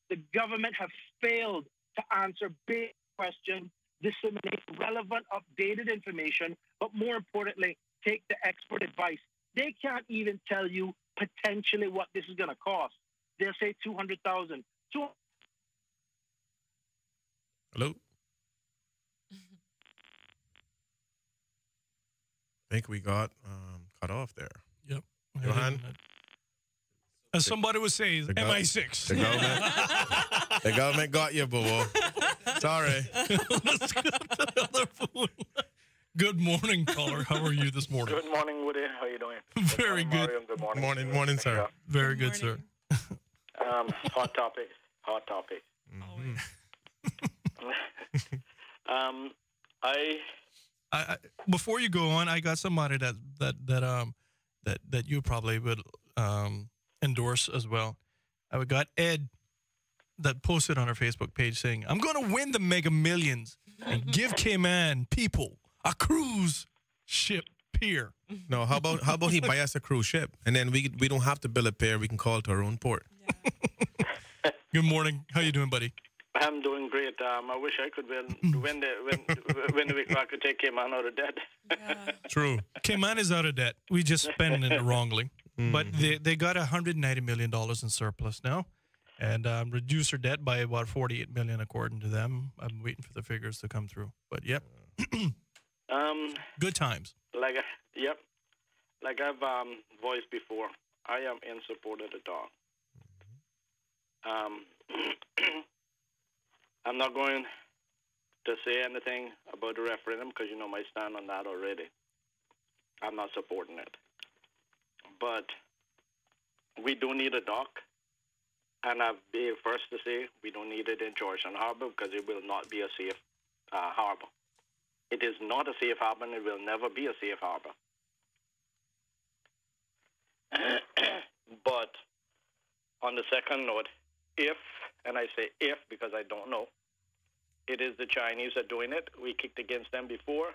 [SPEAKER 7] The government have failed to answer big questions, disseminate relevant, updated information, but more importantly, take the expert advice. They can't even tell you potentially what this is going to cost. They'll say $200,000.
[SPEAKER 10] Hello? I think we got cut off there.
[SPEAKER 9] Yep.
[SPEAKER 10] Johan?
[SPEAKER 9] As somebody would say, MI6.
[SPEAKER 10] The government got you, boo. Sorry.
[SPEAKER 9] Let's go to the other phone. Good morning, caller. How are you this morning?
[SPEAKER 12] Good morning, Woody. How are you doing?
[SPEAKER 9] Very good.
[SPEAKER 12] Mario, good morning.
[SPEAKER 10] Morning, sir.
[SPEAKER 12] Yeah.
[SPEAKER 9] Very good, sir.
[SPEAKER 12] Hot topic.
[SPEAKER 9] I before you go on, I got somebody that you probably would endorse as well. I got Ed that posted on our Facebook page saying, "I'm going to win the Mega Millions and give Cayman people a cruise ship pier."
[SPEAKER 10] No, how about he buy us a cruise ship and then we don't have to build a pier. We can call it our own port.
[SPEAKER 9] Yeah. Good morning. How you doing, buddy?
[SPEAKER 12] I'm doing great. I wish I could win the week. I could take Cayman out of debt.
[SPEAKER 9] Yeah. True. Cayman is out of debt. We just spent it wrongly. But they got $190 million in surplus now, and reduce their debt by about $48 million according to them. I'm waiting for the figures to come through. But yep, good times.
[SPEAKER 12] Like I've voiced before, I am in support of the dog. I'm not going to say anything about the referendum because you know my stand on that already. I'm not supporting it. But we do need a dock, and I'll be first to say we don't need it in Georgetown Harbor because it will not be a safe harbor. It is not a safe harbor, and it will never be a safe harbor. But on the second note, if, and I say if because I don't know, it is the Chinese are doing it. We kicked against them before.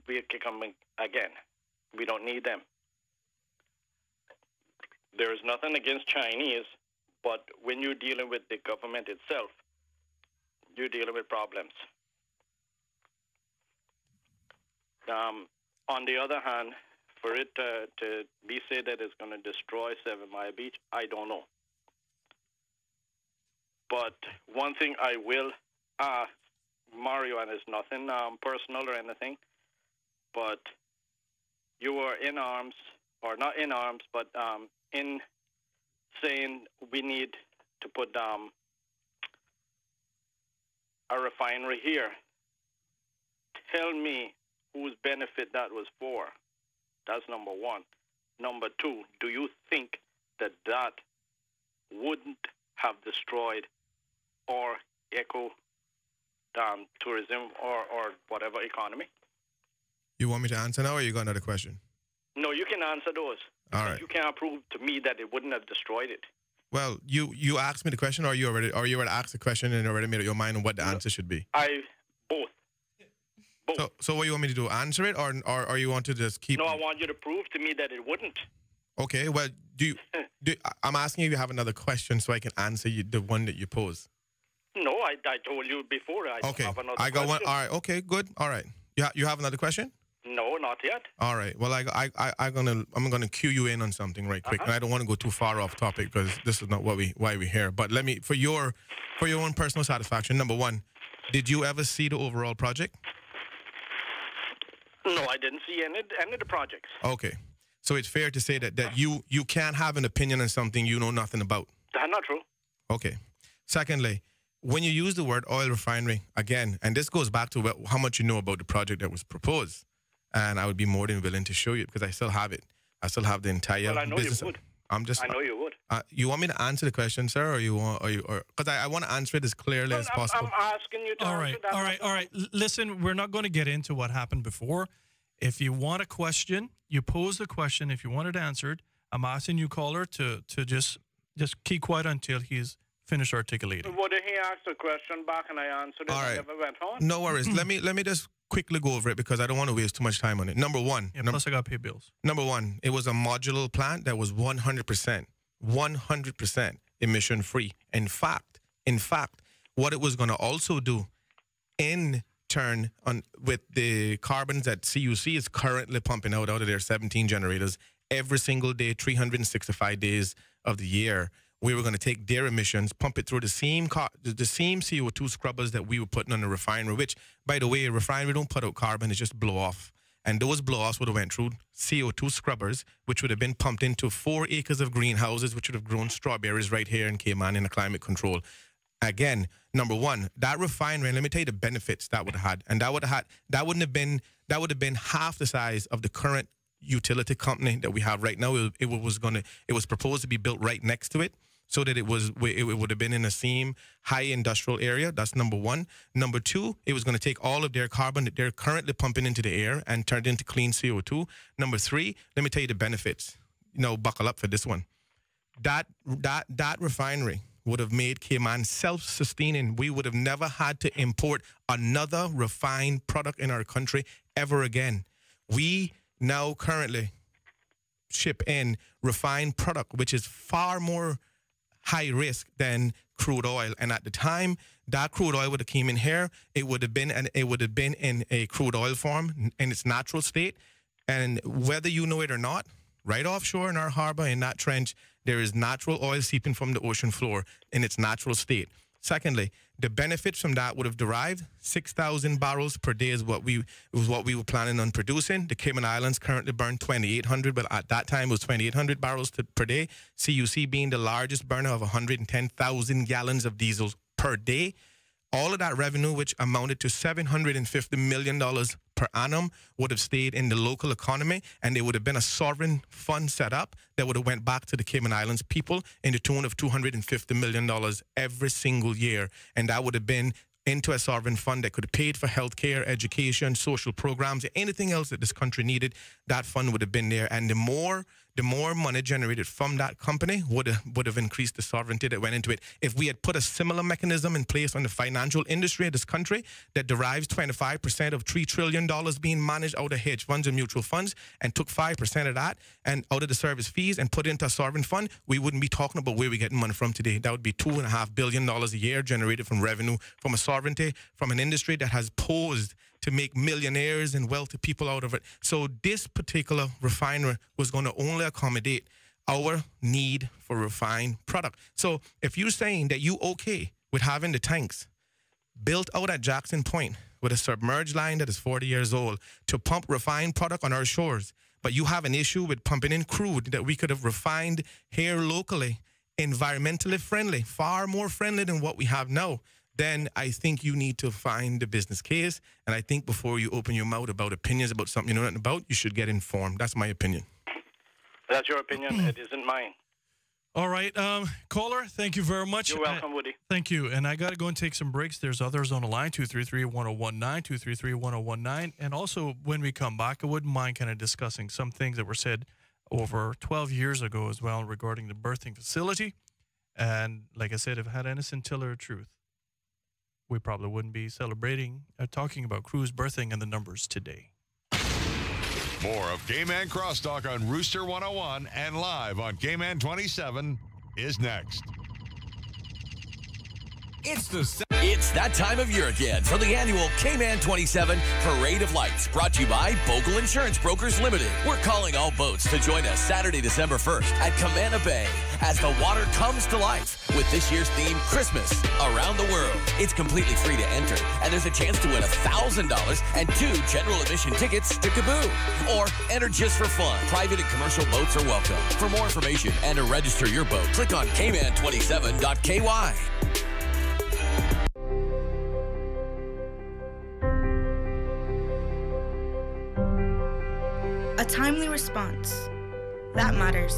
[SPEAKER 12] We'll kick them again. We don't need them. There is nothing against Chinese, but when you're dealing with the government itself, you're dealing with problems. On the other hand, for it to be said that it's going to destroy 7 Mile Beach, I don't know. But one thing I will ask Mario, and it's nothing personal or anything, but you were in arms, or not in arms, but in saying we need to put a refinery here. Tell me whose benefit that was for. That's number one. Number two, do you think that that wouldn't have destroyed or eco tourism or whatever economy?
[SPEAKER 10] You want me to answer now, or you got another question?
[SPEAKER 12] No, you can answer those.
[SPEAKER 10] All right.
[SPEAKER 12] You can't prove to me that it wouldn't have destroyed it.
[SPEAKER 10] Well, you asked me the question, or you already asked the question and already made up your mind on what the answer should be?
[SPEAKER 12] Both.
[SPEAKER 10] So what you want me to do? Answer it, or you want to just keep?
[SPEAKER 12] No, I want you to prove to me that it wouldn't.
[SPEAKER 10] Okay. Well, I'm asking if you have another question so I can answer the one that you pose.
[SPEAKER 12] No, I told you before. I
[SPEAKER 10] Okay.
[SPEAKER 12] have another
[SPEAKER 10] I got one.
[SPEAKER 12] question.
[SPEAKER 10] All right. Okay. Good. All right. You have another question?
[SPEAKER 12] No, not yet.
[SPEAKER 10] All right. Well, I'm gonna cue you in on something right quick, and I don't want to go too far off topic because this is not why we're here. But let me, for your own personal satisfaction, number one, did you ever see the overall project?
[SPEAKER 12] No, I didn't see any of the projects.
[SPEAKER 10] Okay. So it's fair to say that you can't have an opinion on something you know nothing about.
[SPEAKER 12] That's not true.
[SPEAKER 10] Okay. Secondly, when you use the word oil refinery, again, and this goes back to how much you know about the project that was proposed, and I would be more than willing to show you because I still have it. I still have the entire
[SPEAKER 12] Well, I know
[SPEAKER 10] business.
[SPEAKER 12] you would.
[SPEAKER 10] I
[SPEAKER 12] know you would.
[SPEAKER 10] You want me to answer the question, sir, or because I want to answer it as clearly as possible.
[SPEAKER 12] I'm asking you to answer that.
[SPEAKER 9] All right. Listen, we're not going to get into what happened before. If you want a question, you pose the question. If you want it answered, I'm asking you, caller, to just keep quiet until he's finished articulating.
[SPEAKER 12] What if he asked a question back and I answered it and never went on?
[SPEAKER 10] No worries. Let me just quickly go over it because I don't want to waste too much time on it. Number one.
[SPEAKER 9] Yeah, plus I got to pay bills.
[SPEAKER 10] Number one, it was a modular plant that was 100% emission free. In fact, what it was going to also do in turn on with the carbons that CUC is currently pumping out of their 17 generators every single day, 365 days of the year. We were going to take their emissions, pump it through the same CO2 scrubbers that we were putting on the refinery, which, by the way, a refinery don't put out carbon, it's just blow off. And those blow-offs would have went through CO2 scrubbers, which would have been pumped into 4 acres of greenhouses, which would have grown strawberries right here in Cayman in the climate control. Again, number one, that refinery, and let me tell you the benefits that would have had. And that would have been half the size of the current utility company that we have right now. It was proposed to be built right next to it, so that it would have been in the same high industrial area. That's number one. Number two, it was going to take all of their carbon that they're currently pumping into the air and turn it into clean CO2. Number three, let me tell you the benefits. Buckle up for this one. That refinery would have made Cayman self-sustaining. We would have never had to import another refined product in our country ever again. We now currently ship in refined product, which is far more high risk than crude oil. And at the time that crude oil would have came in here, it would have been in a crude oil form in its natural state. And whether you know it or not, right offshore in our harbor in that trench, there is natural oil seeping from the ocean floor in its natural state. Secondly, the benefits from that would have derived 6,000 barrels per day is what we were planning on producing. The Cayman Islands currently burn 2,800, but at that time it was 2,800 barrels per day. CUC being the largest burner of 110,000 gallons of diesel per day. All of that revenue, which amounted to $750 million per annum, would have stayed in the local economy, and there would have been a sovereign fund set up that would have went back to the Cayman Islands people in the tune of $250 million every single year. And that would have been into a sovereign fund that could have paid for healthcare, education, social programs, anything else that this country needed. That fund would have been there. And the more money generated from that company would have increased the sovereignty that went into it. If we had put a similar mechanism in place on the financial industry of this country that derives 25% of $3 trillion being managed out of hedge funds and mutual funds, and took 5% of that and out of the service fees and put it into a sovereign fund, we wouldn't be talking about where we're getting money from today. That would be $2.5 billion a year generated from revenue from a sovereignty, from an industry that has posed to make millionaires and wealthy people out of it. So this particular refinery was going to only accommodate our need for refined product. So if you're saying that you okay with having the tanks built out at Jackson Point with a submerged line that is 40 years old to pump refined product on our shores, but you have an issue with pumping in crude that we could have refined here locally, environmentally friendly, far more friendly than what we have now, then I think you need to find the business case. And I think before you open your mouth about opinions about something you know nothing about, you should get informed. That's my opinion.
[SPEAKER 12] That's your opinion. It isn't mine.
[SPEAKER 9] All right. Caller, thank you very much.
[SPEAKER 12] You're welcome, Woody.
[SPEAKER 9] Thank you. And I got to go and take some breaks. There's others on the line, 233-1019, 233-1019. And also, when we come back, I wouldn't mind kind of discussing some things that were said over 12 years ago as well regarding the birthing facility. And like I said, if I had any scintilla of truth, we probably wouldn't be celebrating, talking about Cruz birthing and the numbers today.
[SPEAKER 5] More of Cayman Crosstalk on Rooster 101 and live on Cayman 27 is next.
[SPEAKER 1] It's that time of year again for the annual Cayman 27 Parade of Lights, brought to you by Bogle Insurance Brokers Limited. We're calling all boats to join us Saturday, December 1st at Camana Bay as the water comes to life with this year's theme, Christmas Around the World. It's completely free to enter, and there's a chance to win $1,000 and 2 general admission tickets to Kaboo. Or enter just for fun. Private and commercial boats are welcome. For more information and to register your boat, click on cayman27.ky.
[SPEAKER 14] A timely response. That matters.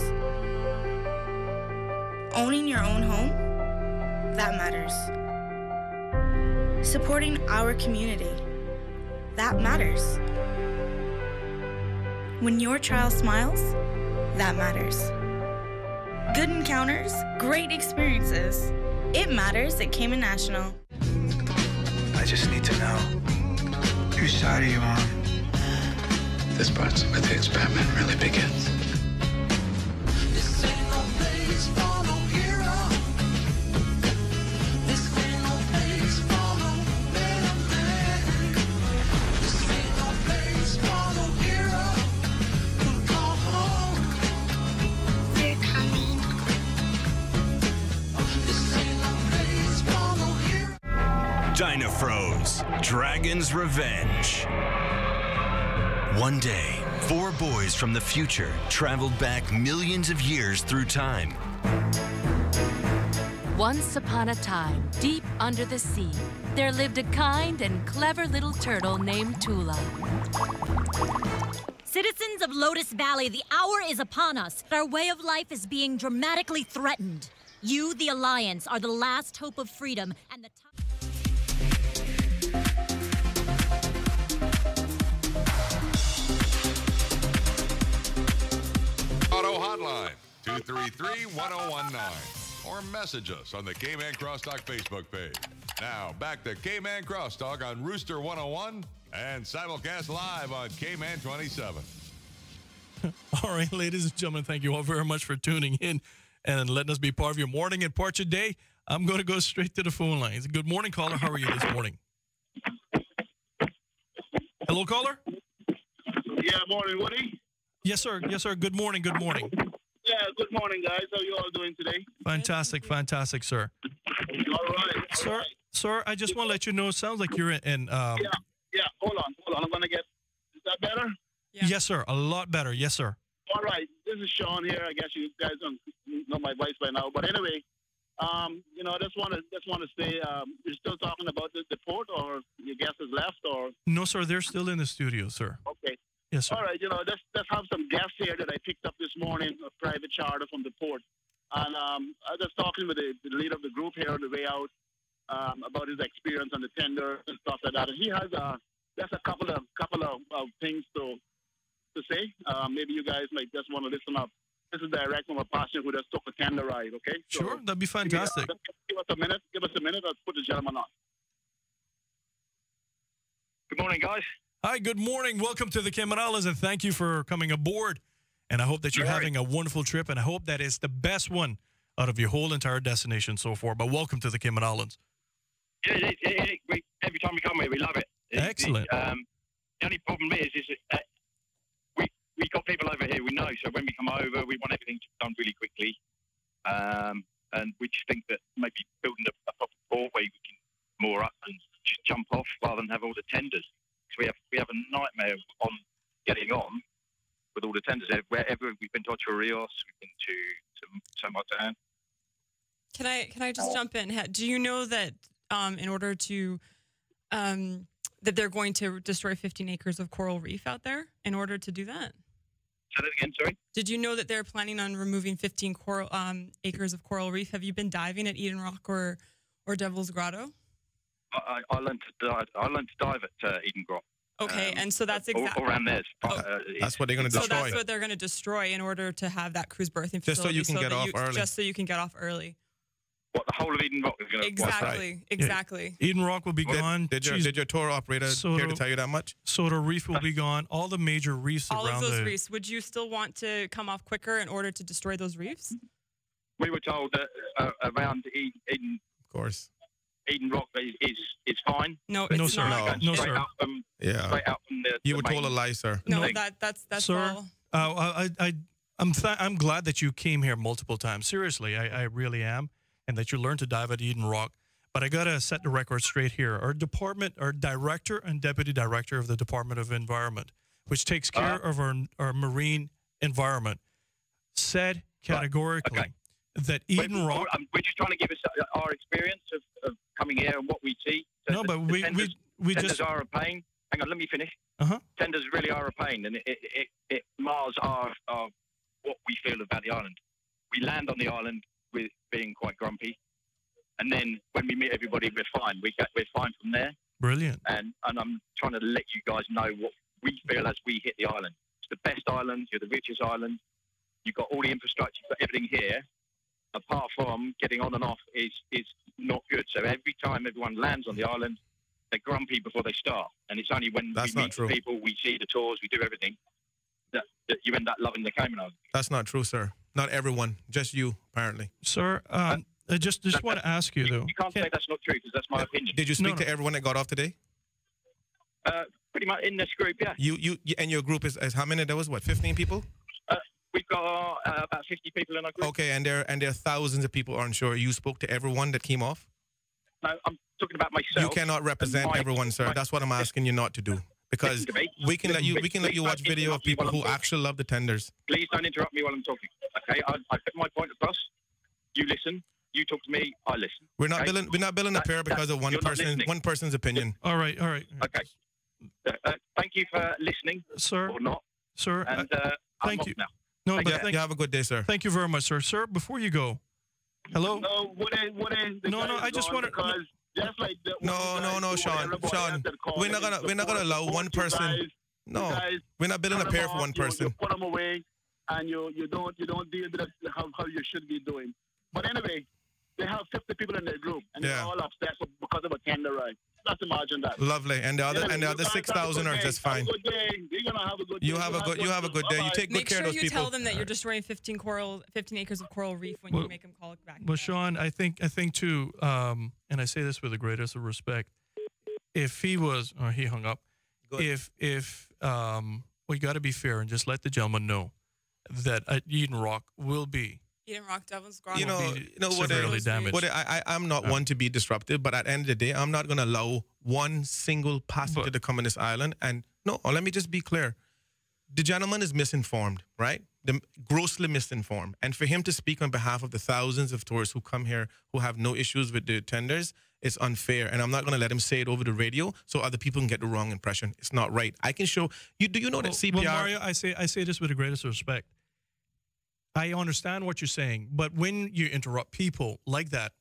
[SPEAKER 14] Owning your own home. That matters. Supporting our community. That matters. When your child smiles, that matters. Good encounters, great experiences. It matters at Cayman National.
[SPEAKER 19] I just need to know, whose side are you on?
[SPEAKER 15] This part's where the experiment really begins.
[SPEAKER 18] Dynafroze, Dragon's Revenge. One day, 4 boys from the future traveled back millions of years through time.
[SPEAKER 21] Once upon a time, deep under the sea, there lived a kind and clever little turtle named Tula.
[SPEAKER 24] Citizens of Lotus Valley, the hour is upon us. Our way of life is being dramatically threatened. You, the Alliance, are the last hope of freedom and the
[SPEAKER 5] Auto Hotline, 233-1019. Or message us on the Cayman Crosstalk Facebook page. Now, back to Cayman Crosstalk on Rooster 101 and simulcast live on Cayman 27.
[SPEAKER 9] All right, ladies and gentlemen, thank you all very much for tuning in and letting us be part of your morning and part of your day. I'm going to go straight to the phone lines. Good morning, caller. How are you this morning? Hello, caller?
[SPEAKER 25] Yeah, morning, Woody.
[SPEAKER 9] Yes, sir. Yes, sir. Good morning. Good morning.
[SPEAKER 25] Yeah, good morning, guys. How are you all doing today?
[SPEAKER 9] Fantastic. Fantastic, sir.
[SPEAKER 25] All right.
[SPEAKER 9] Sir, sir, I just want to let you know, it sounds like you're in
[SPEAKER 25] Yeah, hold on. I'm going to get... Is that better?
[SPEAKER 9] Yes, sir. A lot better. Yes, sir.
[SPEAKER 25] All right. This is Sean here. I guess you guys don't know my voice by now. But anyway, I just want to say, you're still talking about the port, or your guest has left, or...
[SPEAKER 9] No, sir. They're still in the studio, sir.
[SPEAKER 25] Okay.
[SPEAKER 9] Yes, sir.
[SPEAKER 25] All right, let's have some guests here that I picked up this morning, a private charter from the port. And I was just talking with the leader of the group here on the way out about his experience on the tender and stuff like that. And he has just a couple of things to say. Maybe you guys might just want to listen up. This is direct from a passenger who just took a tender ride, okay? So
[SPEAKER 9] sure, that'd be fantastic.
[SPEAKER 25] Give us a minute. I'll put the gentleman on. Good morning, guys.
[SPEAKER 9] Hi, good morning. Welcome to the Cayman Islands, and thank you for coming aboard. And I hope that you're having a wonderful trip, and I hope that it's the best one out of your whole entire destination so far. But welcome to the Cayman Islands.
[SPEAKER 27] Yeah, every time we come here, we love it.
[SPEAKER 9] Excellent.
[SPEAKER 3] The only problem is that we got people over here we know, so when we come over, we want everything done really quickly. And we just think that maybe building a proper port where we can moor up and just jump off rather than have all the tenders. Because we have a nightmare on getting on with all the tenders. Wherever we've been to Rios, we've been to San Martin.
[SPEAKER 23] Can I just jump in? Do you know that in order to that they're going to destroy 15 acres of coral reef out there in order to do that?
[SPEAKER 3] Say that again, sorry?
[SPEAKER 23] Did you know that they're planning on removing 15 acres of coral reef? Have you been diving at Eden Rock or Devil's Grotto?
[SPEAKER 3] I learned to dive at Eden Grotto.
[SPEAKER 23] Okay, and so that's exactly
[SPEAKER 3] around there.
[SPEAKER 10] That's what they're going to destroy.
[SPEAKER 23] So that's what they're going to destroy in order to have that cruise birthing facility.
[SPEAKER 10] Just so you can get off early.
[SPEAKER 23] Just so you can get off early.
[SPEAKER 3] What, the whole of Eden Rock is going to...
[SPEAKER 23] Exactly.
[SPEAKER 9] Yeah. Eden Rock will be gone.
[SPEAKER 10] Did your tour operator care to tell you that much?
[SPEAKER 9] Soda Reef will be gone. All the major reefs
[SPEAKER 23] all
[SPEAKER 9] around
[SPEAKER 23] of those reefs. Would you still want to come off quicker in order to destroy those reefs?
[SPEAKER 3] We were told that around Eden...
[SPEAKER 10] Of course.
[SPEAKER 3] Eden Rock is fine.
[SPEAKER 23] No,
[SPEAKER 9] no,
[SPEAKER 23] it's
[SPEAKER 9] sir.
[SPEAKER 23] not.
[SPEAKER 9] No, sir.
[SPEAKER 3] Straight out from
[SPEAKER 10] you were told a lie, sir.
[SPEAKER 23] No, that's
[SPEAKER 9] sir,
[SPEAKER 23] all.
[SPEAKER 9] I'm glad that you came here multiple times. Seriously, I really am. And that you learned to dive at Eden Rock. But I got to set the record straight here. Our director and deputy director of the Department of Environment, which takes care of our marine environment, said categorically that Eden Rock...
[SPEAKER 3] We're just trying to give us our experience of coming here and what we see. So
[SPEAKER 9] no, but we
[SPEAKER 3] tenders
[SPEAKER 9] just...
[SPEAKER 3] are a pain. Hang on, let me finish. Tenders really are a pain, and it mars what we feel about the island. We land on the island with being quite grumpy, and then when we meet everybody, we're fine. We're fine from there.
[SPEAKER 9] Brilliant.
[SPEAKER 3] And I'm trying to let you guys know what we feel as we hit the island. It's the best island. You're the richest island. You've got all the infrastructure. You've got everything here. Apart from getting on and off is not good. So every time everyone lands on the island, they're grumpy before they start. And it's only when we meet the people, we see the tours, we do everything, that you end up loving the Cayman Islands.
[SPEAKER 10] That's not true, sir. Not everyone, just you, apparently.
[SPEAKER 9] Sir, I just want to ask you, though.
[SPEAKER 3] You can't say that's not true, because that's my opinion.
[SPEAKER 10] Did you speak to everyone that got off today?
[SPEAKER 3] Pretty much in this group, yeah.
[SPEAKER 10] You and your group is how many? There was, 15 people?
[SPEAKER 3] We've got about 50 people in our group.
[SPEAKER 10] Okay, and there are thousands of people on shore. You spoke to everyone that came off?
[SPEAKER 3] No, I'm talking about myself.
[SPEAKER 10] You cannot represent everyone, sir. That's what I'm asking you not to do. Because we can let you watch video of people who actually love the tenders.
[SPEAKER 3] Please don't interrupt me while I'm talking. Okay, I put my point across. You listen. You talk to me. I listen.
[SPEAKER 10] We're not building a pair because of one person's opinion.
[SPEAKER 9] All right.
[SPEAKER 3] Okay. Thank you for listening,
[SPEAKER 9] sir.
[SPEAKER 3] Or not,
[SPEAKER 9] sir.
[SPEAKER 3] And
[SPEAKER 9] thank you.
[SPEAKER 3] Now.
[SPEAKER 9] No,
[SPEAKER 10] but you have a good day, sir.
[SPEAKER 9] Thank you very much, sir. Sir, before you go, hello.
[SPEAKER 25] No,
[SPEAKER 9] I just want to.
[SPEAKER 25] Just like the,
[SPEAKER 10] no, Sean. We're not gonna allow one person. No, we're not building a pair for one person.
[SPEAKER 25] You put them away, and you don't deal with it how you should be doing. But anyway, they have 50 people in their group, and they're all upset because of a tender ride. Let's imagine that.
[SPEAKER 10] Lovely, and the other 6,000 are just fine.
[SPEAKER 25] You're gonna have a good day.
[SPEAKER 10] You have a good day. You take good care of those people.
[SPEAKER 23] Make sure you tell them that you're destroying 15 acres of coral reef when you make them call it back.
[SPEAKER 9] Well, Sean, I think too, and I say this with the greatest of respect. If he was, or he hung up. If we got to be fair and just let the gentleman know that Eden Rock will be.
[SPEAKER 23] Eden Rock, Devil's Grotto.
[SPEAKER 10] You know what?
[SPEAKER 9] Damaged.
[SPEAKER 10] I'm not one to be disruptive, but at the end of the day, I'm not going to allow one single passenger to come on this island. And no, let me just be clear. The gentleman is misinformed, right? Grossly misinformed. And for him to speak on behalf of the thousands of tourists who come here who have no issues with the tenders, it's unfair. And I'm not going to let him say it over the radio so other people can get the wrong impression. It's not right. I can show you. Do you know that CPR?
[SPEAKER 9] Well, Mario, I say this with the greatest respect. I understand what you're saying, but when you interrupt people like that,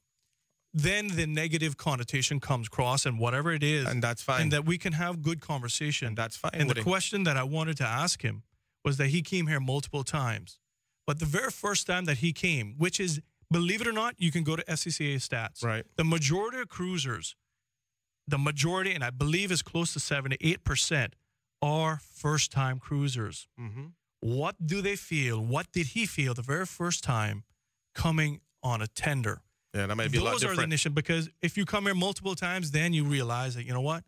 [SPEAKER 9] then the negative connotation comes across, and whatever it is,
[SPEAKER 10] and that's fine,
[SPEAKER 9] and that we can have good conversation.
[SPEAKER 10] And that's fine.
[SPEAKER 9] And the question that I wanted to ask him was that he came here multiple times, but the very first time that he came, which is, believe it or not, you can go to SCCA stats.
[SPEAKER 10] Right.
[SPEAKER 9] The majority of cruisers, and I believe is close to 78%, are first-time cruisers.
[SPEAKER 10] Mm-hmm.
[SPEAKER 9] What do they feel? What did he feel the very first time coming on a tender?
[SPEAKER 10] Yeah, that might be a lot different.
[SPEAKER 9] Those are the initial, because if you come here multiple times, then you realize that, you know what?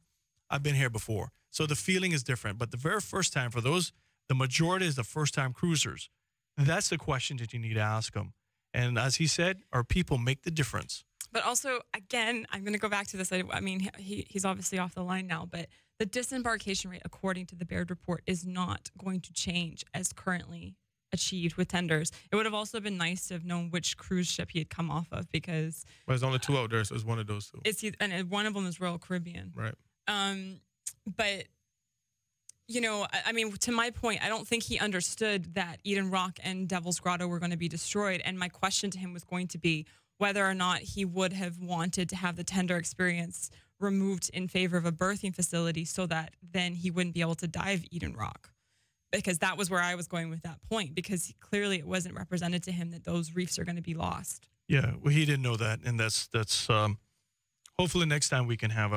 [SPEAKER 9] I've been here before. So the feeling is different. But the very first time, for those, the majority is the first-time cruisers. That's the question that you need to ask them. And as he said, our people make the difference.
[SPEAKER 23] But also, again, I'm going to go back to this. I mean, he's obviously off the line now, but the disembarkation rate, according to the Baird report, is not going to change as currently achieved with tenders. It would have also been nice to have known which cruise ship he had come off of, because...
[SPEAKER 10] Well, there's only 2 out there, so it's one of those 2.
[SPEAKER 23] And one of them is Royal Caribbean.
[SPEAKER 10] Right.
[SPEAKER 23] But... You know, I mean, to my point, I don't think he understood that Eden Rock and Devil's Grotto were going to be destroyed. And my question to him was going to be whether or not he would have wanted to have the tender experience removed in favor of a berthing facility so that then he wouldn't be able to dive Eden Rock. Because that was where I was going with that point, because clearly it wasn't represented to him that those reefs are going to be lost.
[SPEAKER 9] Yeah, well, he didn't know that. And that's hopefully next time we can have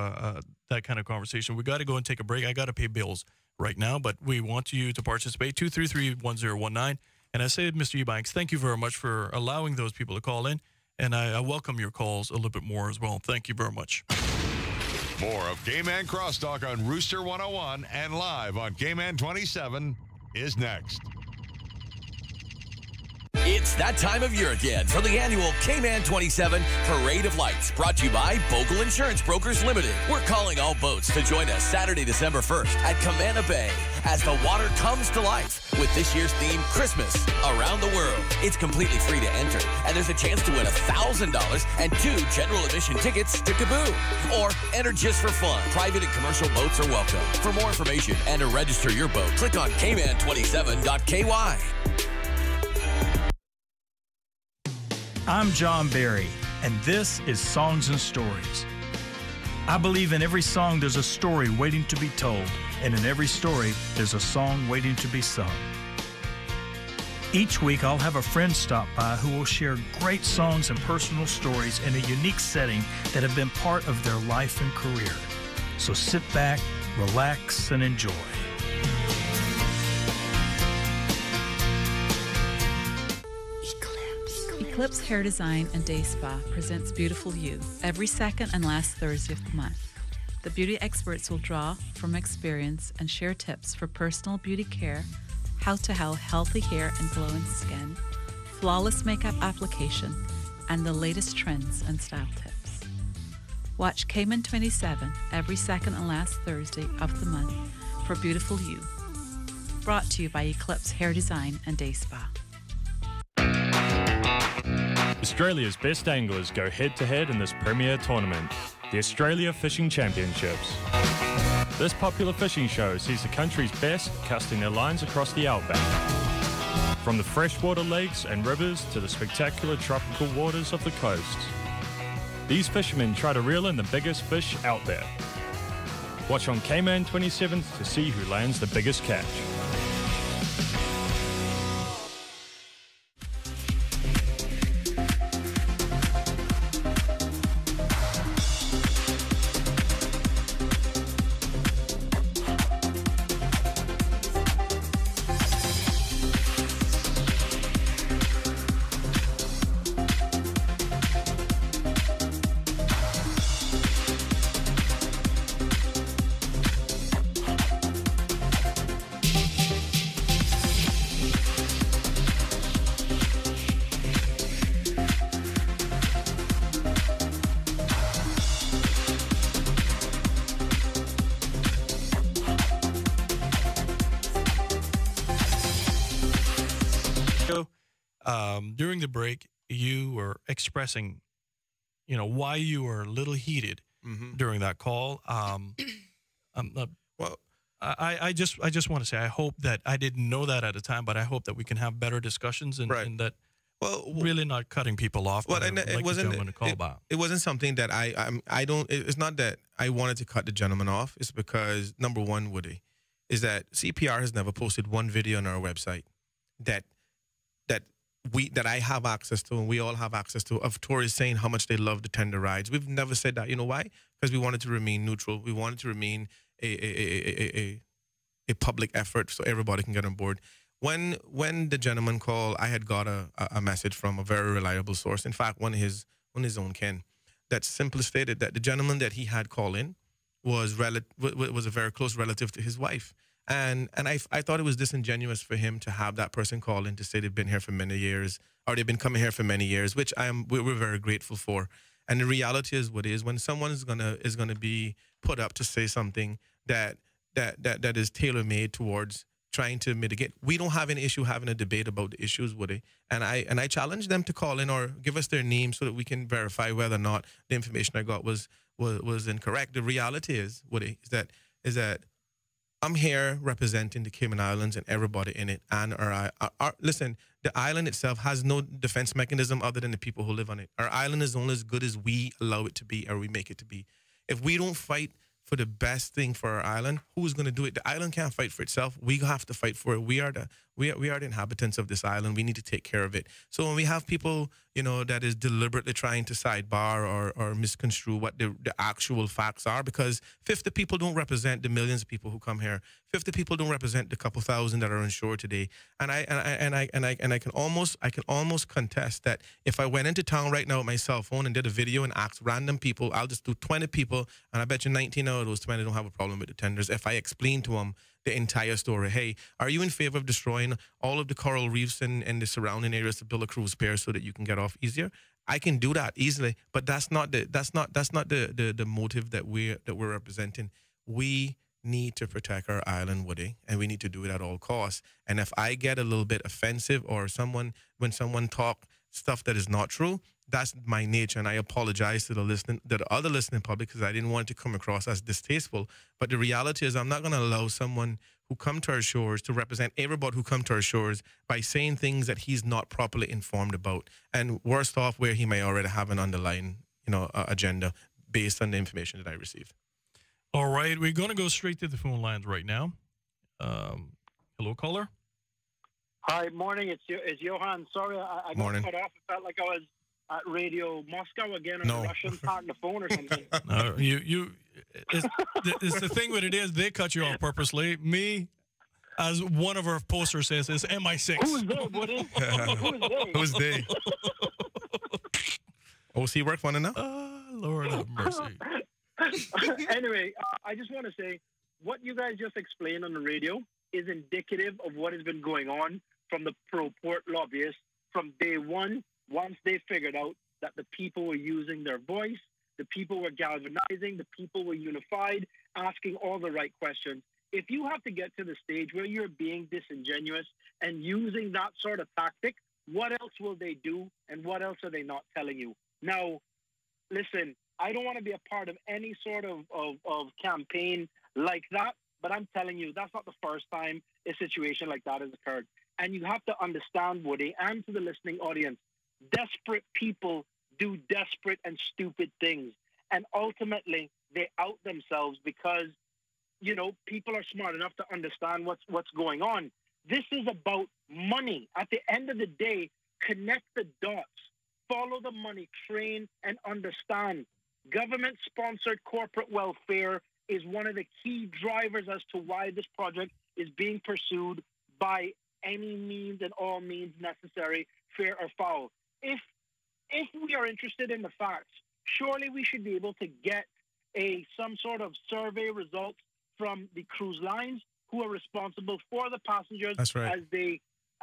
[SPEAKER 9] that kind of conversation. We got to go and take a break. I got to pay bills right now, but we want you to participate. 233-1019. And I say, Mr. Eubanks, thank you very much for allowing those people to call in, and I welcome your calls a little bit more as well. Thank you very much.
[SPEAKER 5] More of Cayman Crosstalk on Rooster 101 and live on Cayman 27 is next.
[SPEAKER 1] It's that time of year again for the annual Cayman 27 Parade of Lights, brought to you by Bogle Insurance Brokers Limited. We're calling all boats to join us Saturday, December 1st at Camana Bay as the water comes to life with this year's theme, Christmas Around the World. It's completely free to enter, and there's a chance to win $1,000 and 2 general admission tickets to Kaboo. Or enter just for fun. Private and commercial boats are welcome. For more information and to register your boat, click on cayman27.ky.
[SPEAKER 4] I'm John Barry, and this is Songs and Stories. I believe in every song there's a story waiting to be told, and in every story there's a song waiting to be sung. Each week I'll have a friend stop by who will share great songs and personal stories in a unique setting that have been part of their life and career. So sit back, relax, and enjoy.
[SPEAKER 16] Eclipse Hair Design and Day Spa presents Beautiful You every second and last Thursday of the month. The beauty experts will draw from experience and share tips for personal beauty care, how to have healthy hair and glowing skin, flawless makeup application, and the latest trends and style tips. Watch Cayman 27 every second and last Thursday of the month for Beautiful You. Brought to you by Eclipse Hair Design and Day Spa.
[SPEAKER 17] Australia's best anglers go head-to-head in this premier tournament, the Australia Fishing Championships. This popular fishing show sees the country's best casting their lines across the outback. From the freshwater lakes and rivers to the spectacular tropical waters of the coasts. These fishermen try to reel in the biggest fish out there. Watch on Cayman 27 to see who lands the biggest catch.
[SPEAKER 9] During the break, you were expressing, why you were a little heated during that call. Well, I just want to say I hope that I didn't know that at the time, but I hope that we can have better discussions and that. Well, really not cutting people off.
[SPEAKER 10] Well, and it wasn't. It wasn't something that I don't. It's not that I wanted to cut the gentleman off. It's because number one, Woody, is that CPR has never posted one video on our website that I have access to and we all have access to of tourists saying how much they love the tender rides. We've never said that. You know why? Because we wanted to remain neutral. We wanted to remain a public effort so everybody can get on board. When the gentleman called, I had got a message from a very reliable source. In fact, one of his own kin, that simply stated that the gentleman that he had called in was a very close relative to his wife. And I thought it was disingenuous for him to have that person call in to say they've been here for many years, or they've been coming here for many years, which we're very grateful for. And the reality is what is, when someone is gonna be put up to say something that is tailor-made towards trying to mitigate. We don't have any issue having a debate about the issues, Woody. And I challenge them to call in or give us their name so that we can verify whether or not the information I got was incorrect. The reality is, Woody, is that I'm here representing the Cayman Islands and everybody in it. And listen, the island itself has no defense mechanism other than the people who live on it. Our island is only as good as we allow it to be or we make it to be. If we don't fight for the best thing for our island, who is going to do it? The island can't fight for itself. We have to fight for it. We are the inhabitants of this island. We need to take care of it. So when we have people, that is deliberately trying to sidebar or misconstrue what the actual facts are, because 50 people don't represent the millions of people who come here. 50 people don't represent the couple thousand that are insured today. And I can almost contest that if I went into town right now with my cell phone and did a video and asked random people, I'll just do 20 people, and I bet you 19 out of those 20 don't have a problem with the tenders. If I explain to them the entire story, hey, are you in favor of destroying all of the coral reefs and the surrounding areas to build a cruise pier so that you can get off easier? I can do that easily, but that's not the motive that we're representing. We need to protect our island, Woody, and we need to do it at all costs. And if I get a little bit offensive or when someone talk stuff that is not true, that's my nature, and I apologize to the other listening public, because I didn't want it to come across as distasteful. But the reality is, I'm not going to allow someone who come to our shores to represent everybody who come to our shores by saying things that he's not properly informed about, and worst off, where he may already have an underlying, agenda based on the information that I received.
[SPEAKER 9] All right, we're going to go straight to the phone lines right now. Hello, caller.
[SPEAKER 7] Hi, morning. It's Johan. Sorry, I got cut off. It felt like I was at Radio Moscow again, and the Russians talking the phone or something.
[SPEAKER 9] No, it's the thing with it is they cut you off purposely. Me, as one of our posters says, is MI6.
[SPEAKER 7] Who's they? What is?
[SPEAKER 10] Who's they? OC work one enough?
[SPEAKER 9] Lord have mercy.
[SPEAKER 7] Anyway, I just want to say what you guys just explained on the radio is indicative of what has been going on from the pro-port lobbyists from day one. Once they figured out that the people were using their voice, the people were galvanizing, the people were unified, asking all the right questions. If you have to get to the stage where you're being disingenuous and using that sort of tactic, what else will they do, and what else are they not telling you? Now, listen, I don't want to be a part of any sort of campaign like that, but I'm telling you, that's not the first time a situation like that has occurred. And you have to understand, Woody, and to the listening audience, desperate people do desperate and stupid things. And ultimately, they out themselves because, people are smart enough to understand what's going on. This is about money. At the end of the day, connect the dots, follow the money, train and understand. Government-sponsored corporate welfare is one of the key drivers as to why this project is being pursued by any means and all means necessary, fair or foul. If we are interested in the facts, surely we should be able to get some sort of survey results from the cruise lines who are responsible for the passengers.
[SPEAKER 10] That's right.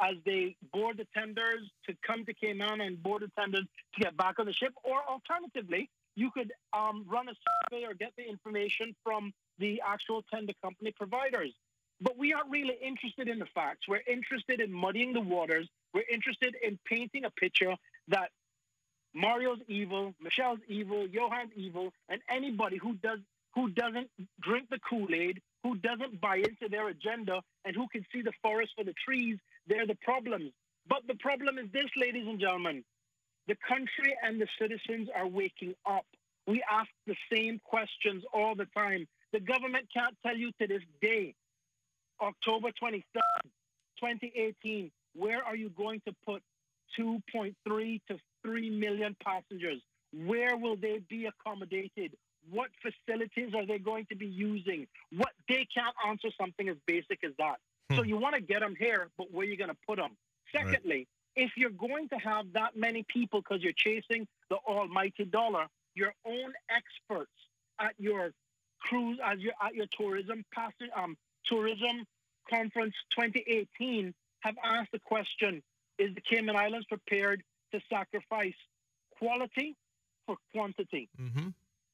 [SPEAKER 7] as they board the tenders to come to Cayman and board the tenders to get back on the ship. Or alternatively, you could run a survey or get the information from the actual tender company providers. But we aren't really interested in the facts. We're interested in muddying the waters. We're interested in painting a picture that Mario's evil, Michelle's evil, Johan's evil, and anybody who doesn't drink the Kool-Aid, who doesn't buy into their agenda, and who can see the forest for the trees, they're the problems. But the problem is this, ladies and gentlemen. The country and the citizens are waking up. We ask the same questions all the time. The government can't tell you to this day, October 23rd, 2018, where are you going to put 2.3 to 3 million passengers? Where will they be accommodated? What facilities are they going to be using? What they can't answer something as basic as that. So you want to get them here, but where are you going to put them? Secondly, if you're going to have that many people because you're chasing the almighty dollar, your own experts at your cruise as you're at your tourism conference 2018 have asked the question: is the Cayman Islands prepared to sacrifice quality for quantity?
[SPEAKER 10] Mm-hmm.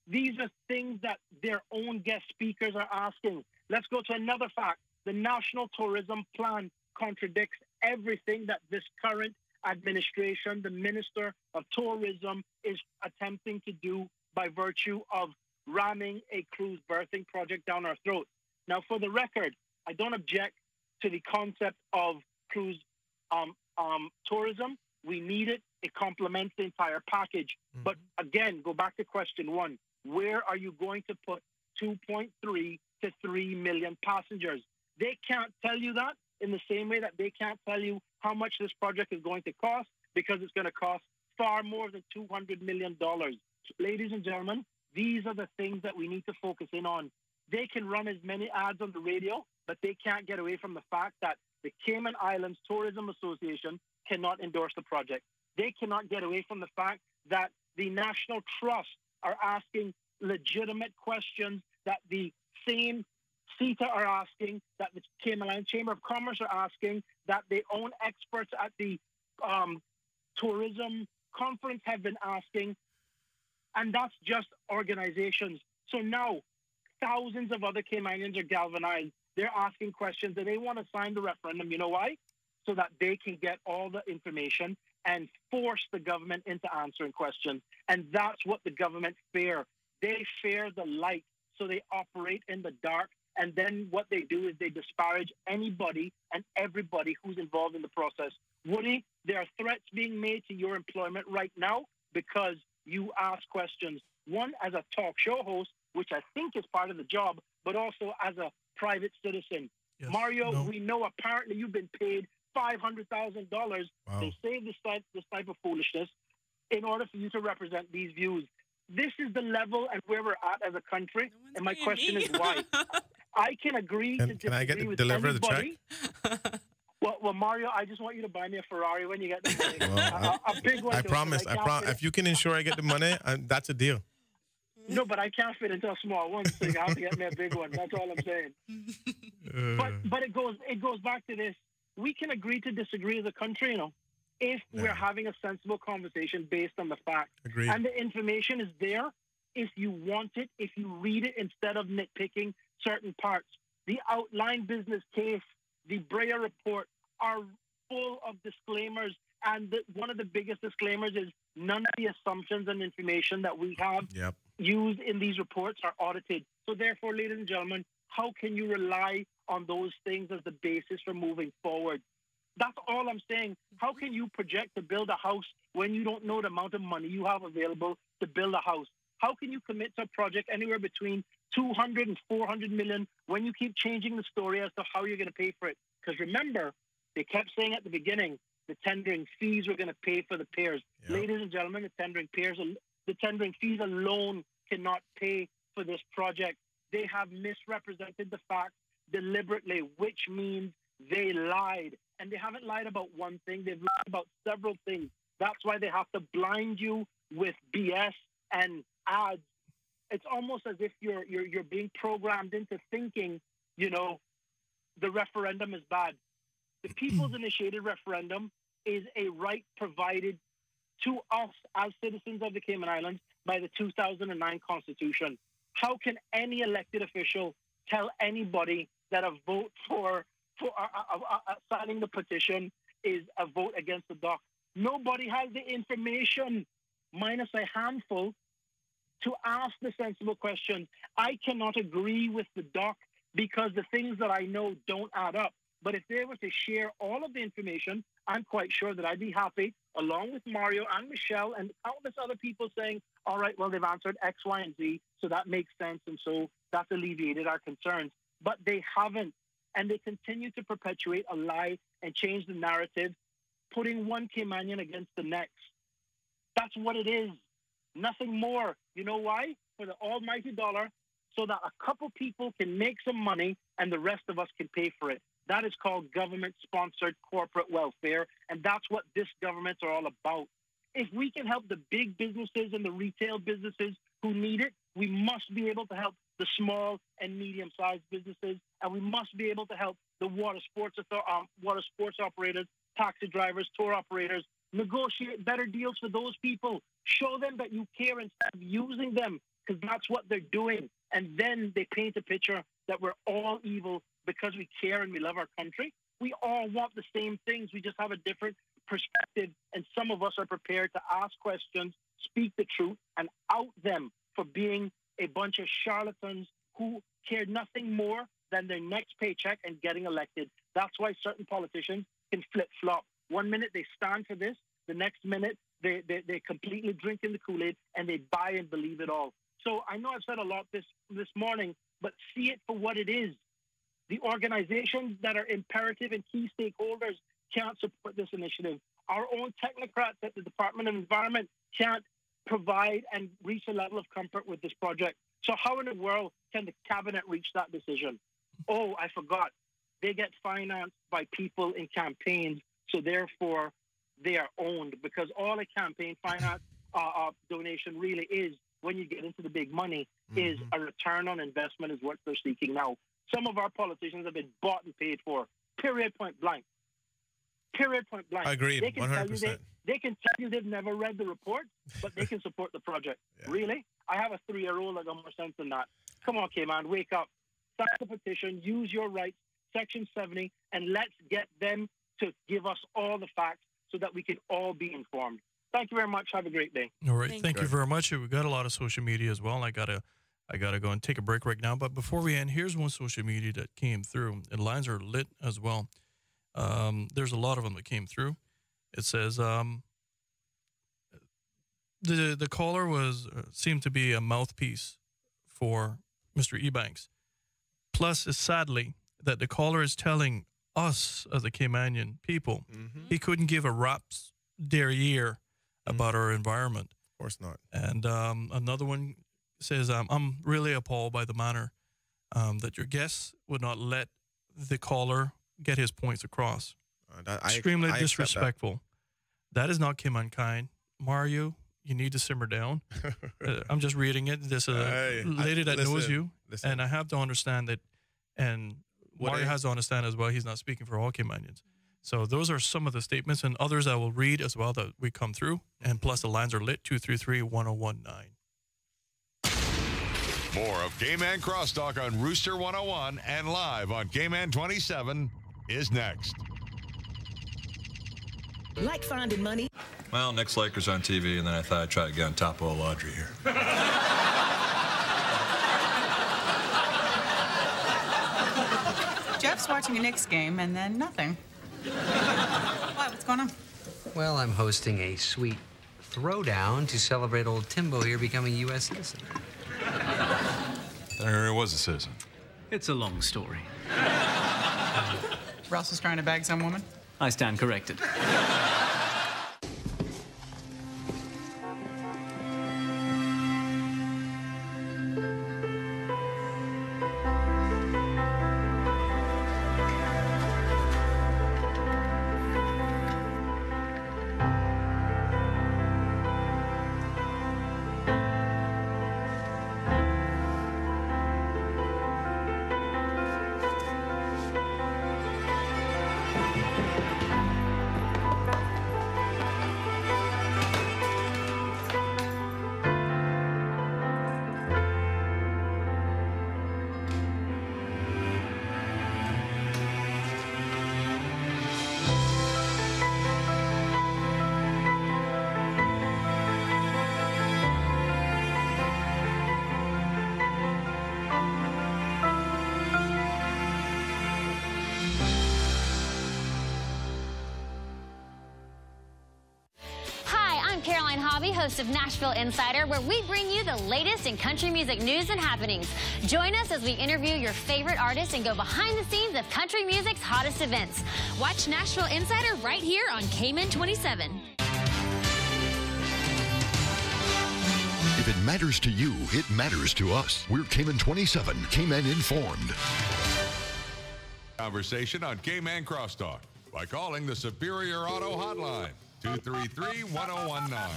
[SPEAKER 7] These are things that their own guest speakers are asking. Let's go to another fact. The National Tourism Plan contradicts everything that this current administration, the Minister of Tourism, is attempting to do by virtue of ramming a cruise berthing project down our throat. Now, for the record, I don't object to the concept of cruise tourism. We need it. It complements the entire package. Mm-hmm. But again, go back to question one. Where are you going to put 2.3 to 3 million passengers? They can't tell you that in the same way that they can't tell you how much this project is going to cost, because it's going to cost far more than $200 million. Ladies and gentlemen, these are the things that we need to focus in on. They can run as many ads on the radio, but they can't get away from the fact that the Cayman Islands Tourism Association cannot endorse the project. They cannot get away from the fact that the National Trust are asking legitimate questions that the same CETA are asking, that the Cayman Islands Chamber of Commerce are asking, that their own experts at the tourism conference have been asking, and that's just organizations. So now thousands of other Caymanians are galvanized. They're asking questions, and they want to sign the referendum. You know why? So that they can get all the information and force the government into answering questions. And that's what the government fear. They fear the light, so they operate in the dark. And then what they do is they disparage anybody and everybody who's involved in the process. Woody, there are threats being made to your employment right now because you ask questions. One, as a talk show host, which I think is part of the job, but also as a private citizen. Yes, Mario, we know apparently you've been paid $500,000. Wow. They say this type of foolishness in order for you to represent these views. This is the level and where we're at as a country. And my question is why? I can agree to disagree. Can I get to deliver anybody. The check? Well, Mario, I just want you to buy me a Ferrari when you get the money. Well, a big one. I promise.
[SPEAKER 10] If you can ensure I get the money, that's a deal.
[SPEAKER 7] No, but I can't fit into a small one, so you have to get me a big one. That's all I'm saying. But it goes back to this. We can agree to disagree as a country, if we're having a sensible conversation based on the facts.
[SPEAKER 10] Agreed.
[SPEAKER 7] And the information is there if you want it, if you read it instead of nitpicking certain parts. The outline business case, the Brea report are full of disclaimers. And one of the biggest disclaimers is none of the assumptions and information that we have used in these reports are audited. So therefore, ladies and gentlemen, how can you rely on those things as the basis for moving forward? That's all I'm saying. How can you project to build a house when you don't know the amount of money you have available to build a house? How can you commit to a project anywhere between 200 and 400 million when you keep changing the story as to how you're going to pay for it? Because remember, they kept saying at the beginning, the tendering fees were going to pay for the pairs. Yep. Ladies and gentlemen, the tendering fees alone cannot pay for this project. They have misrepresented the facts deliberately, which means they lied. And they haven't lied about one thing. They've lied about several things. That's why they have to blind you with BS and ads. It's almost as if you're being programmed into thinking, the referendum is bad. The People's Initiated Referendum is a right provided to us as citizens of the Cayman Islands by the 2009 Constitution. How can any elected official tell anybody that a vote for signing the petition is a vote against the doc? Nobody has the information, minus a handful, to ask the sensible questions. I cannot agree with the doc because the things that I know don't add up. But if they were to share all of the information, I'm quite sure that I'd be happy, along with Mario and Michelle and countless other people saying, all right, well, they've answered X, Y, and Z, so that makes sense, and so that's alleviated our concerns. But they haven't, and they continue to perpetuate a lie and change the narrative, putting one Caymanian against the next. That's what it is. Nothing more. You know why? For the almighty dollar, so that a couple people can make some money and the rest of us can pay for it. That is called government-sponsored corporate welfare, and that's what this governments are all about. If we can help the big businesses and the retail businesses who need it, we must be able to help the small and medium-sized businesses, and we must be able to help the water sports operators, taxi drivers, tour operators, negotiate better deals for those people. Show them that you care instead of using them, because that's what they're doing. And then they paint a picture that we're all evil because we care and we love our country. We all want the same things. We just have a different perspective, and some of us are prepared to ask questions, speak the truth, and out them for being a bunch of charlatans who care nothing more than their next paycheck and getting elected. That's why certain politicians can flip-flop. 1 minute they stand for this, the next minute they completely drink in the Kool-Aid and they buy and believe it all. So I know I've said a lot this morning, but see it for what it is. The organizations that are imperative and key stakeholders can't support this initiative. Our own technocrats at the Department of Environment can't provide and reach a level of comfort with this project. So how in the world can the cabinet reach that decision? Oh, I forgot. They get financed by people in campaigns, so therefore they are owned, because all a campaign finance donation really is, when you get into the big money, is a return on investment is what they're seeking now. Some of our politicians have been bought and paid for, period, point blank. Period, point blank.
[SPEAKER 10] Agreed, 100%.
[SPEAKER 7] They can tell you they've never read the report, but they can support the project. Yeah. Really? I have a 3-year-old that got more sense than that. Come on, Cayman, wake up. Sign the petition, use your rights, Section 70, and let's get them to give us all the facts so that we can all be informed. Thank you very much. Have a great day.
[SPEAKER 9] All right. Thank you very much. We've got a lot of social media as well. I gotta go and take a break right now. But before we end, here's one social media that came through, and lines are lit as well. There's a lot of them that came through. It says the caller seemed to be a mouthpiece for Mr. Ebanks. Plus, sadly, that the caller is telling us as the Caymanian people he couldn't give a rap's derriere about our environment.
[SPEAKER 10] Of course not.
[SPEAKER 9] And another one says, I'm really appalled by the manner that your guests would not let the caller get his points across. Extremely disrespectful. That is not Cayman. Mario, you need to simmer down. I'm just reading it. This lady that knows you, and I have to understand that, and Mario has to understand as well, he's not speaking for all Caymanians. So those are some of the statements, and others I will read as well that we come through. And plus the lines are lit, 233-1019.
[SPEAKER 5] More of Cayman Crosstalk on Rooster 101 and live on Cayman 27 is next.
[SPEAKER 6] Like finding money?
[SPEAKER 11] Well, next Lakers on TV, and then I thought I'd try to get on top of all Audrey here.
[SPEAKER 13] Jeff's watching a Knicks game, and then nothing. What's going on?
[SPEAKER 20] Well, I'm hosting a sweet throwdown to celebrate old Timbo here becoming a U.S. citizen.
[SPEAKER 11] There was a citizen.
[SPEAKER 6] It's a long story.
[SPEAKER 13] Russ is trying to bag some woman?
[SPEAKER 6] I stand corrected.
[SPEAKER 22] Host of Nashville Insider, where we bring you the latest in country music news and happenings. Join us as we interview your favorite artists and go behind the scenes of country music's hottest events. Watch Nashville Insider right here on Cayman 27.
[SPEAKER 26] If it matters to you, it matters to us. We're Cayman 27, Cayman Informed.
[SPEAKER 5] Conversation on Cayman Crosstalk by calling the Superior Auto Hotline, 233-1019.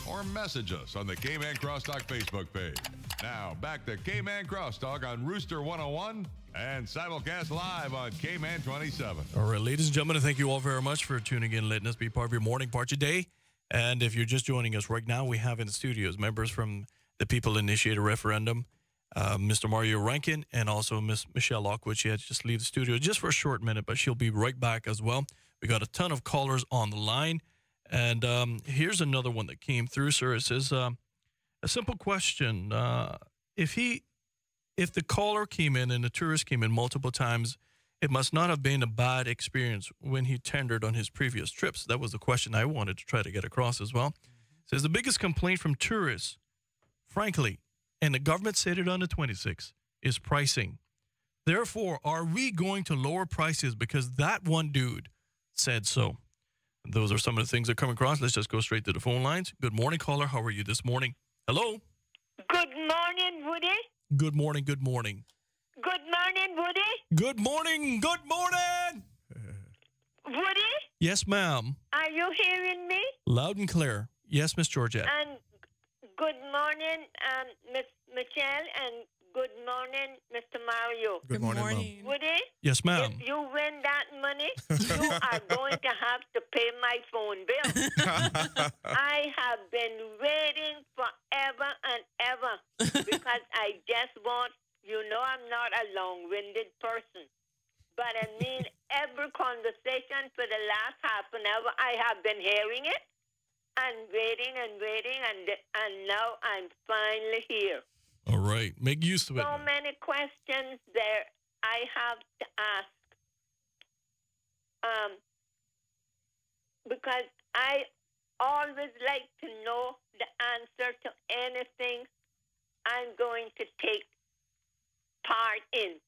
[SPEAKER 5] Or message us on the Cayman Crosstalk Facebook page. Now, back to Cayman Crosstalk on Rooster 101 and simulcast live on Cayman 27.
[SPEAKER 9] All right, ladies and gentlemen, thank you all very much for tuning in, letting us be part of your morning, part of your day. And if you're just joining us right now, we have in the studios members from the People Initiated Referendum, Mr. Mario Rankin, and also Miss Michelle Lockwood. She had to just leave the studio just for a short minute, but she'll be right back as well. We got a ton of callers on the line. And here's another one that came through, sir. It says, a simple question. If the caller came in and the tourist came in multiple times, it must not have been a bad experience when he tendered on his previous trips. That was the question I wanted to try to get across as well. It says, the biggest complaint from tourists, frankly, and the government said it on the 26th, is pricing. Therefore, are we going to lower prices because that one dude said so? Those are some of the things that come across. Let's just go straight to the phone lines. Good morning, caller. How are you this morning? Hello?
[SPEAKER 2] Good morning, Woody.
[SPEAKER 9] Good morning, good morning.
[SPEAKER 2] Good morning, Woody.
[SPEAKER 9] Good morning, good morning.
[SPEAKER 2] Woody?
[SPEAKER 9] Yes, ma'am.
[SPEAKER 2] Are you hearing me?
[SPEAKER 9] Loud and clear. Yes, Miss Georgette.
[SPEAKER 2] And good morning, Miss Michelle, and good morning, Mr. Mario.
[SPEAKER 10] Good morning, Mom.
[SPEAKER 2] Woody?
[SPEAKER 9] Yes, ma'am.
[SPEAKER 2] If you win that money, you are going to have to pay my phone bill. I have been waiting forever and ever because I just want, I'm not a long-winded person. But I mean, every conversation for the last half an hour, I have been hearing it and waiting, and now I'm finally here.
[SPEAKER 9] All right. Make use of it.
[SPEAKER 2] So many questions there I have to ask. Because I always like to know the answer to anything I'm going to take part in.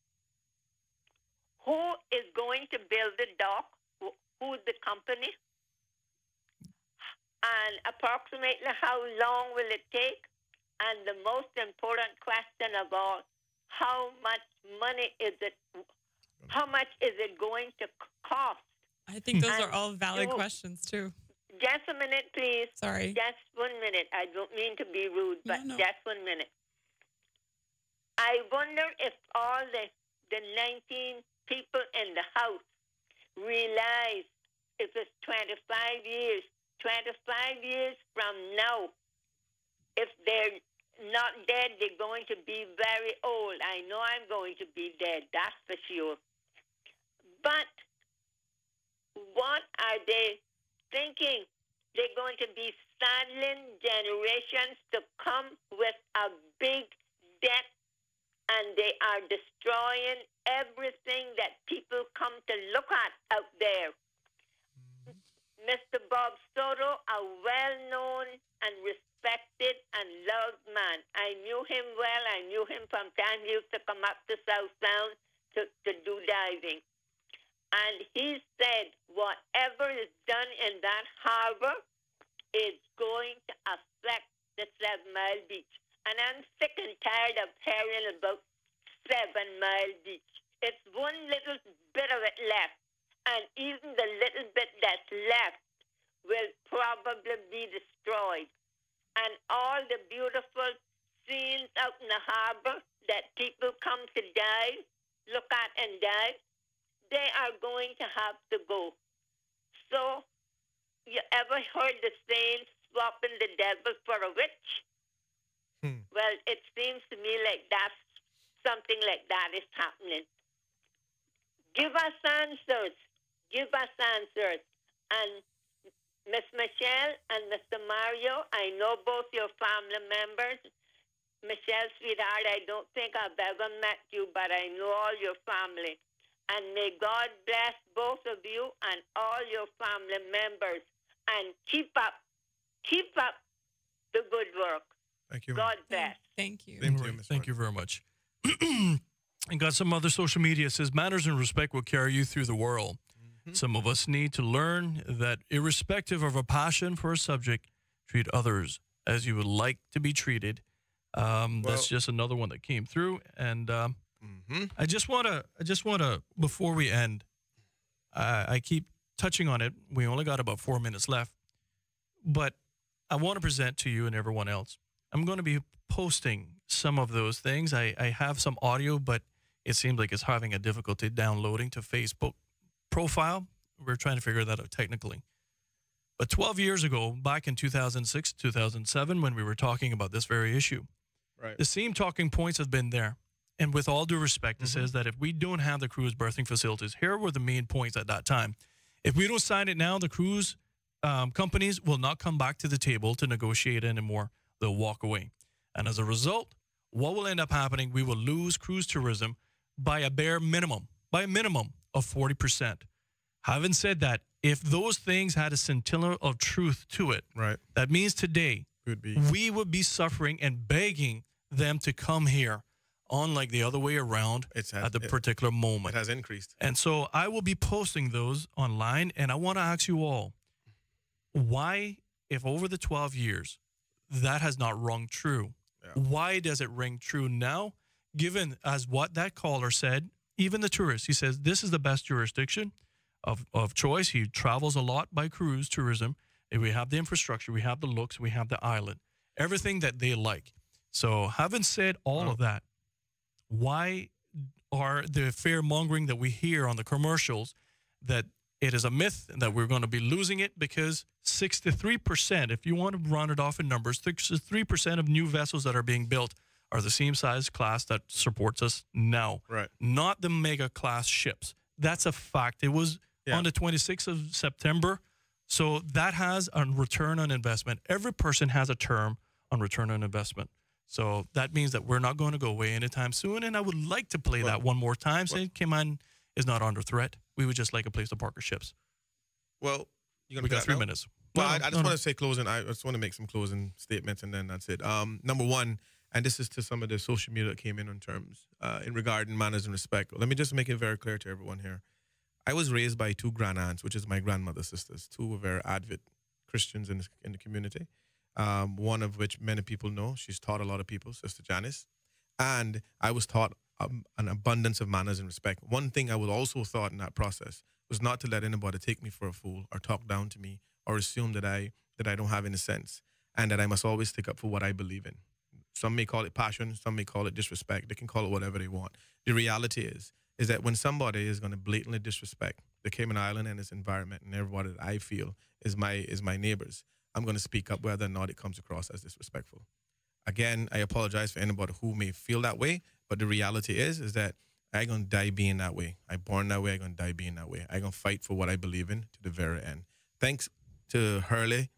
[SPEAKER 2] Who is going to build the dock? Who's the company? And approximately how long will it take? And the most important question of all, how much money is it? How much is it going to cost?
[SPEAKER 23] I think those are all valid questions too.
[SPEAKER 2] Just a minute, please.
[SPEAKER 23] Sorry.
[SPEAKER 2] Just 1 minute. I don't mean to be rude, but just 1 minute. I wonder if all the 19 people in the house realize if it's 25 years from now, if they're not dead, they're going to be very old. I know I'm going to be dead, that's for sure. But what are they thinking? They're going to be saddling generations to come with a big debt, and they are destroying everything that people come to look at out there. Mr. Bob Soto, a well-known and respected and loved man. I knew him well. I knew him from time he used to come up to South Sound to do diving. And he said whatever is done in that harbor is going to affect the 7 Mile Beach. And I'm sick and tired of hearing about 7 Mile Beach. It's one little bit of it left. And even the little bit that's left will probably be destroyed. And all the beautiful scenes out in the harbor that people come to dive, look at and dive, they are going to have to go. So, you ever heard the saying, swapping the devil for a witch? Well, it seems to me like something like that is happening. Give us answers. Give us answers. And Miss Michelle and Mr. Mario, I know both your family members. Michelle, sweetheart, I don't think I've ever met you, but I know all your family. And may God bless both of you and all your family members. And keep up the good work.
[SPEAKER 10] Thank you.
[SPEAKER 2] God bless.
[SPEAKER 23] Thank you.
[SPEAKER 9] Thank you very much. And got some other social media. It says, manners and respect will carry you through the world. Some of us need to learn that irrespective of a passion for a subject, treat others as you would like to be treated. That's just another one that came through. And I just want to, before we end, I keep touching on it. We only got about 4 minutes left. But I want to present to you and everyone else. I'm going to be posting some of those things. I have some audio, but it seems like it's having a difficulty downloading to Facebook profile. We're trying to figure that out technically. But 12 years ago, back in 2006, 2007, when we were talking about this very issue,
[SPEAKER 10] right,
[SPEAKER 9] the same talking points have been there. And with all due respect, it says that if we don't have the cruise berthing facilities, here were the main points at that time. If we don't sign it now, the cruise companies will not come back to the table to negotiate anymore. They'll walk away. And as a result, what will end up happening, we will lose cruise tourism by a bare minimum, of 40%. Having said that, if those things had a scintilla of truth to it,
[SPEAKER 10] right,
[SPEAKER 9] that means today we would be suffering and begging them to come here, unlike the other way around at the particular moment.
[SPEAKER 10] It has increased.
[SPEAKER 9] And so I will be posting those online, and I want to ask you all, why, if over the 12 years, that has not rung true, why does it ring true now, given as what that caller said, even the tourist, he says, this is the best jurisdiction of choice. He travels a lot by cruise tourism. And we have the infrastructure, we have the looks, we have the island, everything that they like. So having said all of that, why are the fear-mongering that we hear on the commercials that it is a myth and that we're going to be losing it? Because 63%, if you want to run it off in numbers, 63% of new vessels that are being built are the same size class that supports us now.
[SPEAKER 10] Right.
[SPEAKER 9] Not the mega class ships. That's a fact. It was on the 26th of September. So that has a return on investment. Every person has a term on return on investment. So that means that we're not going to go away anytime soon. And I would like to play that one more time, saying Cayman is not under threat. We would just like a place to park our ships.
[SPEAKER 10] Well,
[SPEAKER 9] we got 3 minutes.
[SPEAKER 10] Well, I just want to say closing. I just want to make some closing statements, and then that's it. Number one, and this is to some of the social media that came in on terms in regarding manners and respect. Let me just make it very clear to everyone here. I was raised by two grand-aunts, which is my grandmother's sisters. Two were very avid Christians in the community. One of which many people know. She's taught a lot of people, Sister Janice. And I was taught an abundance of manners and respect. One thing I was also taught in that process was not to let anybody take me for a fool or talk down to me or assume that I don't have any sense, and that I must always stick up for what I believe in. Some may call it passion, some may call it disrespect. They can call it whatever they want. The reality is that when somebody is going to blatantly disrespect the Cayman Island and its environment and everybody that I feel is my neighbors, I'm going to speak up whether or not it comes across as disrespectful. Again, I apologize for anybody who may feel that way, but the reality is that I'm going to die being that way. I'm born that way, I'm going to die being that way. I'm going to fight for what I believe in to the very end. Thanks to Hurley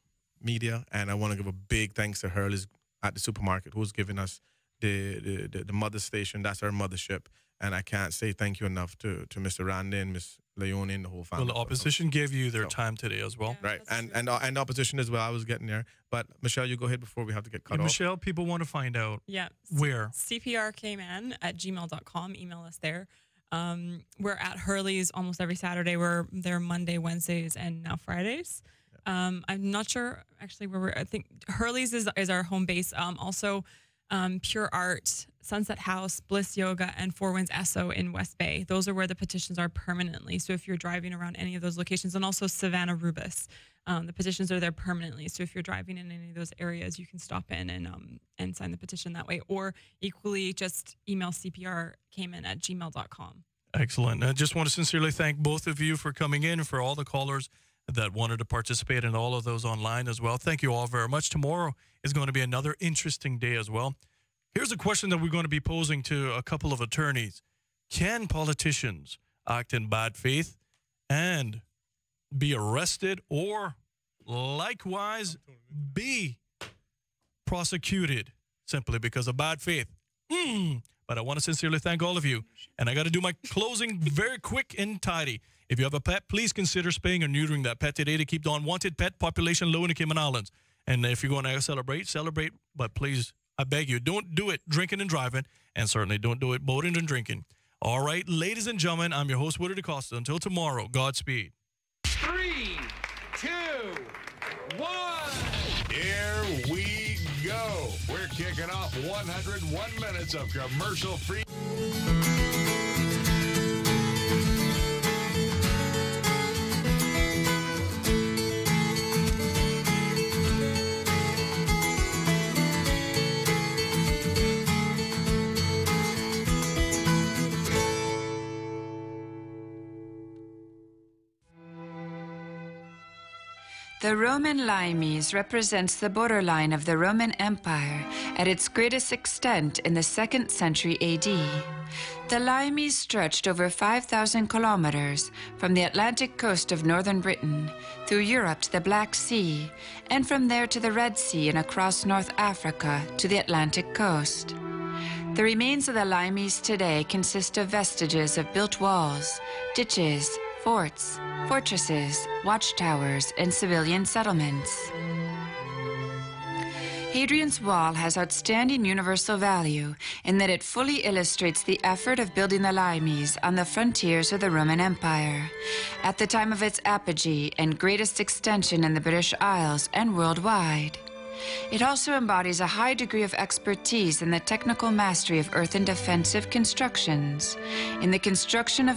[SPEAKER 10] Media, and I want to give a big thanks to Hurley's at the supermarket, who's giving us the mother station. That's our mothership. And I can't say thank you enough to Mr. Randy and Miss Leone and the whole family.
[SPEAKER 9] Well, the opposition gave you their time today as well.
[SPEAKER 10] Right, and opposition as well. I was getting there. But, Michelle, you go ahead before we have to get cut off.
[SPEAKER 9] Michelle, people want to find out where.
[SPEAKER 23] CPRKman@gmail.com. Email us there. We're at Hurley's almost every Saturday. We're there Monday, Wednesdays, and now Fridays. I'm not sure actually where I think Hurley's is our home base. Also, Pure Art, Sunset House, Bliss Yoga, and Four Winds Esso in West Bay. Those are where the petitions are permanently. So if you're driving around any of those locations, and also Savannah Rubis, the petitions are there permanently. So if you're driving in any of those areas, you can stop in and sign the petition that way. Or equally, just email cprcayman@gmail.com.
[SPEAKER 9] Excellent. I just want to sincerely thank both of you for coming in and for all the callers that wanted to participate in all of those online as well. Thank you all very much. Tomorrow is going to be another interesting day as well. Here's a question that we're going to be posing to a couple of attorneys. Can politicians act in bad faith and be arrested or likewise be prosecuted simply because of bad faith? But I want to sincerely thank all of you. And I got to do my closing very quick and tidy. If you have a pet, please consider spaying or neutering that pet today to keep the unwanted pet population low in the Cayman Islands. And if you're going to celebrate, but please, I beg you, don't do it drinking and driving, and certainly don't do it boating and drinking. All right, ladies and gentlemen, I'm your host, Woody DeCosta. Until tomorrow, Godspeed.
[SPEAKER 5] 3, 2, 1. Here we go. We're kicking off 101 minutes of commercial-free.
[SPEAKER 8] The Roman limes represents the borderline of the Roman Empire at its greatest extent in the 2nd century AD. The limes stretched over 5,000 kilometers from the Atlantic coast of northern Britain through Europe to the Black Sea, and from there to the Red Sea and across North Africa to the Atlantic coast. The remains of the limes today consist of vestiges of built walls, ditches, forts, fortresses, watchtowers, and civilian settlements. Hadrian's Wall has outstanding universal value in that it fully illustrates the effort of building the limes on the frontiers of the Roman Empire, at the time of its apogee and greatest extension in the British Isles and worldwide. It also embodies a high degree of expertise in the technical mastery of earthen defensive constructions, in the construction of a